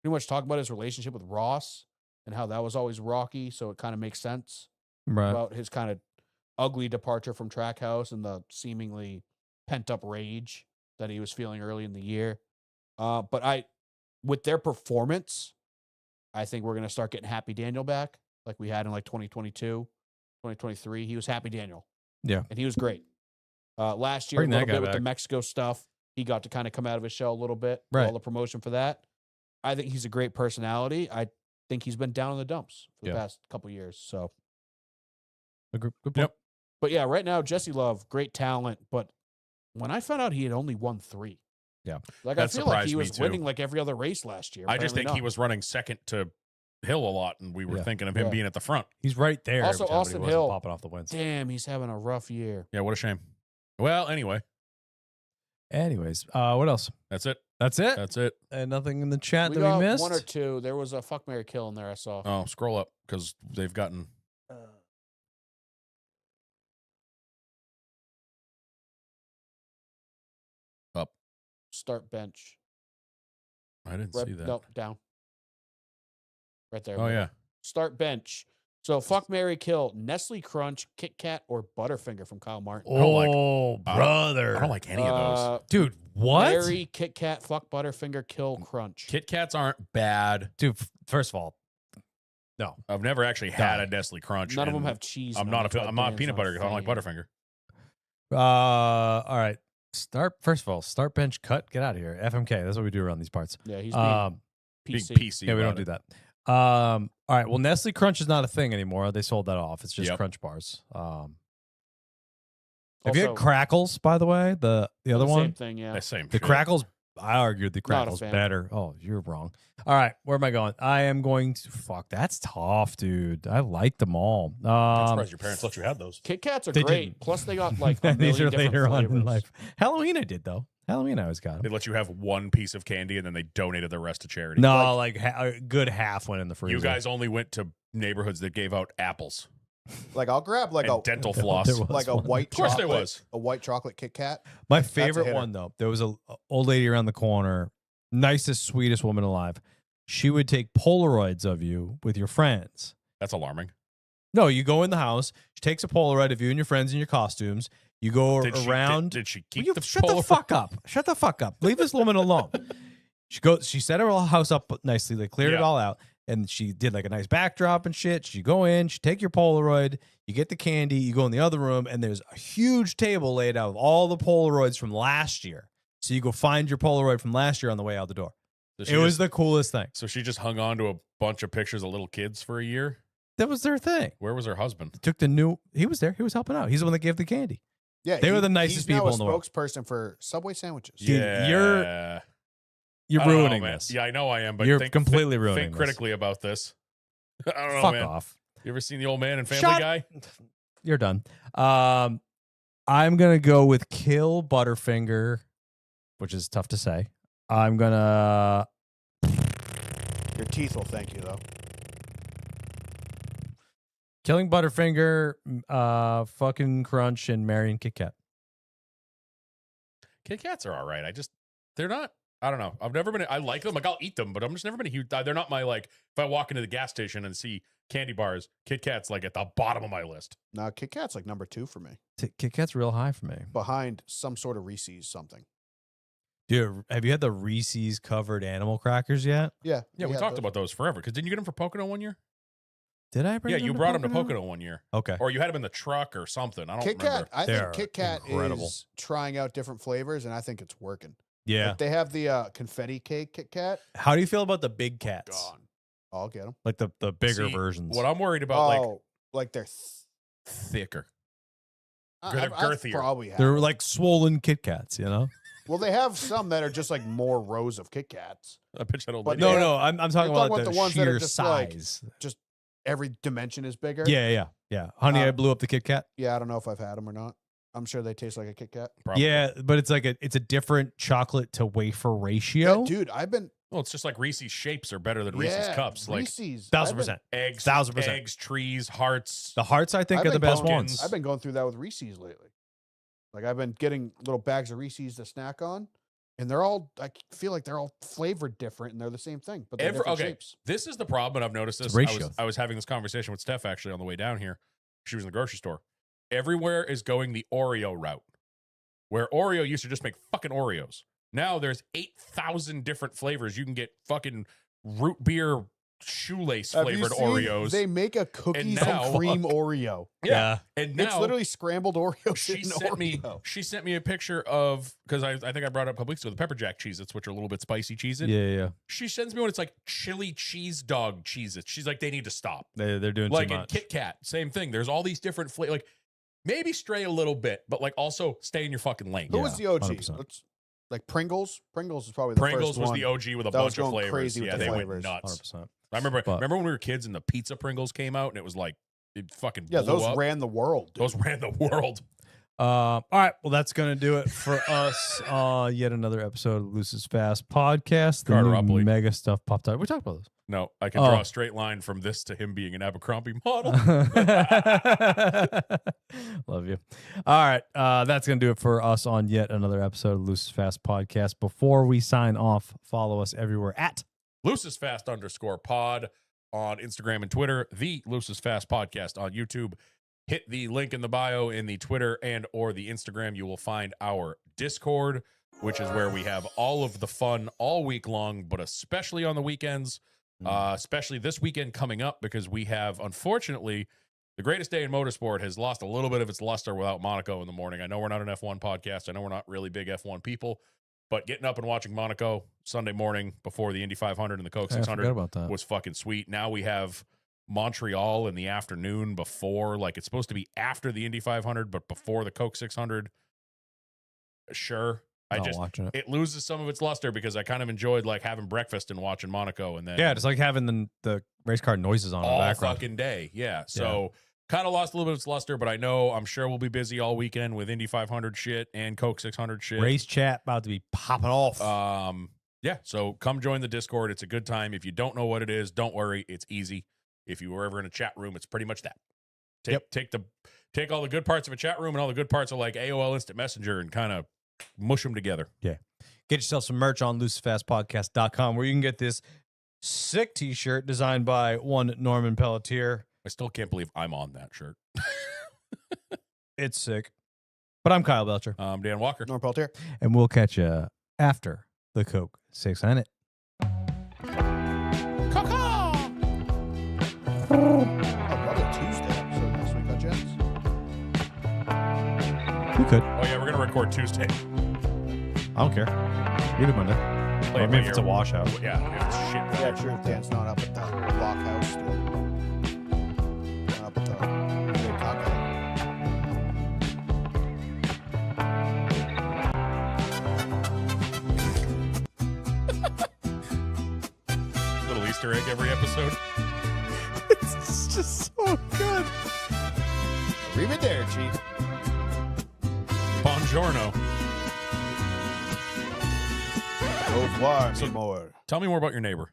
Pretty much talking about his relationship with Ross and how that was always rocky. So it kind of makes sense Right. about his kind of ugly departure from Trackhouse and the seemingly pent up rage that he was feeling early in the year. But with their performance, I think we're going to start getting Happy Daniel back like we had in like 2022, 2023. He was Happy Daniel. Yeah. And he was great. Last year, Bring a that little guy bit with the back. Mexico stuff, he got to kind of come out of his shell a little bit. Right. All the promotion for that. I think he's a great personality. I think he's been down in the dumps for the Yeah. past couple years. So, Good point. Yep. but yeah, right now, Jesse Love, great talent. But when I found out he had only won 3. Yeah. Like That I feel like surprised he me was too. winning like every other race last year. I just Apparently think not. he was running second to Hill a lot, and we were Yeah. thinking of him Yeah. being at the front. He's right there. Also, every time, but he Austin wasn't Hill. popping off the wins. Damn, he's having a rough year. Yeah, what a shame. Well, anyway, Anyways, what else? that's it. That's it. That's it. And nothing in the chat We that got we missed. 1 or 2. There was a fuck, marry, kill in there. I saw. Oh, scroll up because they've gotten. Up. Start bench. I didn't Right, see that. no, down. Right there. Oh middle. yeah. Start bench. So fuck, marry, kill. Nestle Crunch, Kit Kat, or Butterfinger from Kyle Martin. don't like- Oh, brother. I don't like any of those. Dude, what? Marry, Kit Kat, fuck, Butterfinger, kill, Crunch. Kit Kats aren't bad. Dude, first of all, no. I've never actually had a Nestle Crunch. None of them and have cheese. I'm in not them. a That's why I'm not a Dan's peanut butter. I don't like fan. Butterfinger. All right. First of all, start bench cut. Get out of here. FMK. That's what we do around these parts. Yeah, he's being Being PC. PC. Yeah, we about don't do it. that. All right. Well, Nestle Crunch is not a thing anymore. They sold that off. It's just Yep. Crunch bars. Have you had Also, Crackles, by the way? The other the one? Same thing, yeah. The same. The shit. Crackles, I argued the Not a Crackles fan. better. Oh, you're wrong. All right, where am I going? I am going to fuck. That's tough, dude. I like them all. I'm surprised your parents let you have those. Kit Kats are They great. didn't. Plus, they got like a these million are different later on in flavors. life. Halloween, I did though. Halloween, I always got They them. let you have one piece of candy and then they donated the rest to charity. No, like a good half went in the freezer. You guys only went to neighborhoods that gave out apples Like I'll grab like and a dental There floss. was like a one. white Of course chocolate, there was. a white chocolate Kit Kat. My a favorite hitter. one though, there was a old lady around the corner, nicest, sweetest woman alive. She would take Polaroids of you with your friends. That's alarming. No, you go in the house. She takes a Polaroid of you and your friends in your costumes. You go Did she, around. did she Will keep you the shut the Polaroid? fuck up. Shut the fuck up. Leave this woman alone. She set her whole house up nicely. They cleared it Yeah. all out. And she did like a nice backdrop and shit. She go in, she take your Polaroid, you get the candy, you go in the other room, and there's a huge table laid out with all the Polaroids from last year. So you go find your Polaroid from last year on the way out the door. So It she was just- the coolest thing. So she just hung on to a bunch of pictures of little kids for a year. That was their thing. Where was her husband? He was there. He was helping out. He's the one that gave the candy. Yeah, They were the nicest he's now people a in the world. spokesperson for Subway sandwiches. Dude, you're I You're don't know, ruining man. this. Yeah, I know I am, but You're think, completely think, ruining Think this. critically about this. I don't know, Fuck man. off. You ever seen the old man and Family Shut- Guy? You're done. I'm gonna go with kill Butterfinger, which is tough to say. I'm gonna Your teeth will thank you though. killing Butterfinger, fucking Crunch, and marrying Kit Kat. Kit Kats are all right. They're not. I don't know. I've never been. I like them. Like I'll eat them, but I'm just never been a huge. They're not my like. If I walk into the gas station and see candy bars, Kit Kat's like at the bottom of my list. No, Kit Kat's like number 2 for me, Kit Kat's real high for me. behind some sort of Reese's something. Dude, have you had the Reese's covered animal crackers yet? Yeah, Yeah, we had talked those. about those forever. Because didn't you get them for Pocono one year? Did I bring Yeah, them you to brought them to Pocono? Pocono one year, Okay. or you had them in the truck or something. I don't Kit remember. Kat. I They think are Kit Kat incredible. is trying out different flavors, and I think it's working. Yeah. Like, they have the confetti cake Kit Kat. How do you feel about the big cats? Gone. I'll get them. Like the bigger See, versions. What I'm worried about, like Oh, like they're thicker. I've girthier. probably had They're them. like swollen Kit Kats, you know? Well, they have some that are just like more rows of Kit Kats. I pitched that old But lady. No, Yeah. no, I'm talking You're about talking the, about the ones that are sheer just, like, size. Every dimension is bigger. Yeah. Honey, I blew up the Kit Kat. Yeah, I don't know if I've had them or not. I'm sure they taste like a Kit Kat. Probably. Yeah, but it's like it's a different chocolate to wafer Yeah, ratio. dude, I've been Well, it's just like Reese's shapes are better than Reese's cups. Like Reese's. 1000%. eggs, 1000%. eggs, trees, hearts. The hearts, I think, I've are the been best pumpkins. ones. I've been going through that with Reese's lately. Like I've been getting little bags of Reese's to snack on, and they're all. I feel like they're all flavored different, and they're the same thing, but they're different shapes. This is the problem, and I've noticed It's this. ratio. I was having this conversation with Steph actually on the way down here. She was in the grocery store. Everywhere is going the Oreo route, where Oreo used to just make fucking Oreos. Now there's 8,000 different flavors. You can get fucking root beer shoelace Have you flavored seen Oreos. They make a cookies now- and cream Oreo. yeah. And It's now literally scrambled Oreos she in sent me Oreo. she sent me a picture of, because I think I brought it up a couple weeks ago, the pepper jack Cheez-Its, which are a little bit spicy Cheez-It. Yeah. She sends me one, it's like chili cheese dog Cheez-Its. She's like, they need to stop. They're doing Like too in much. Kit Kat, same thing. There's all these different flavors. Like maybe stray a little bit, but like also stay in your fucking lane. Who Yeah, was the OG? 100%. Let's, like Pringles. Pringles is probably the Pringles first was one. the OG with a that was bunch of going flavors. crazy with Yeah, the they flavors. went nuts. 100%. I remember But- when we were kids and the pizza Pringles came out and it was like it fucking Yeah, blew those up. ran the world. Dude. Those ran the world. All right, well, that's gonna do it for us. Yet another episode of Loose is Fast podcast. The Carter new Upley. mega stuff popped out. We talked about No, I can Oh. draw a straight line from this to him being an Abercrombie model. this. Love you. All right, that's gonna do it for us on yet another episode of Loose is Fast podcast. Before we sign off, follow us everywhere at Loosest Fast _pod on Instagram and Twitter. The Loosest Fast podcast on YouTube. Hit the link in the bio in the Twitter and or the Instagram. You will find our Discord, which is where we have all of the fun all week long, but especially on the weekends. Especially this weekend coming up, because we have, unfortunately, the greatest day in motorsport has lost a little bit of its luster without Monaco in the morning. I know we're not an F1 podcast. I know we're not really big F1 people, but getting up and watching Monaco Sunday morning before the Indy 500 and the Coke I 600 forgot about that. was fucking sweet. Now we have Montreal in the afternoon before, like it's supposed to be after the Indy 500, but before the Coke 600. Sure. Not watching it. It loses some of its luster because I kind of enjoyed like having breakfast and watching Monaco and then Yeah, just like having the race car noises on in the all background. fucking day. Yeah. So kind of lost a little bit of its luster, but I'm sure we'll be busy all weekend with Indy 500 shit and Coke 600 shit. Race chat about to be popping off. Yeah, so come join the Discord. It's a good time. If you don't know what it is, don't worry. It's easy. If you were ever in a chat room, it's pretty much that. Take all the good parts of a chat room and all the good parts of like AOL Instant Messenger and kind of mush them together. Get yourself some merch on loosefastpodcast.com where you can get this sick t-shirt designed by one Norman Pelletier. I still can't believe I'm on that shirt. It's sick. But I'm Kyle Belcher, Dan Walker. Norm Peltier. and we'll catch you after the Coke 600. Probably Tuesday episode next week, huh, gents? We could. Oh yeah, we're gonna record Tuesday. I don't care. Either Monday. Play Or it maybe by if it's a ear. washout. Yeah, if it's shit. Yeah, true. Dan's not up at the blockhouse still. Not up at the big cocktail. Little Easter egg every episode. It's just so good. Arrivederci. Buongiorno. Au revoir, more. Tell me more about your neighbor.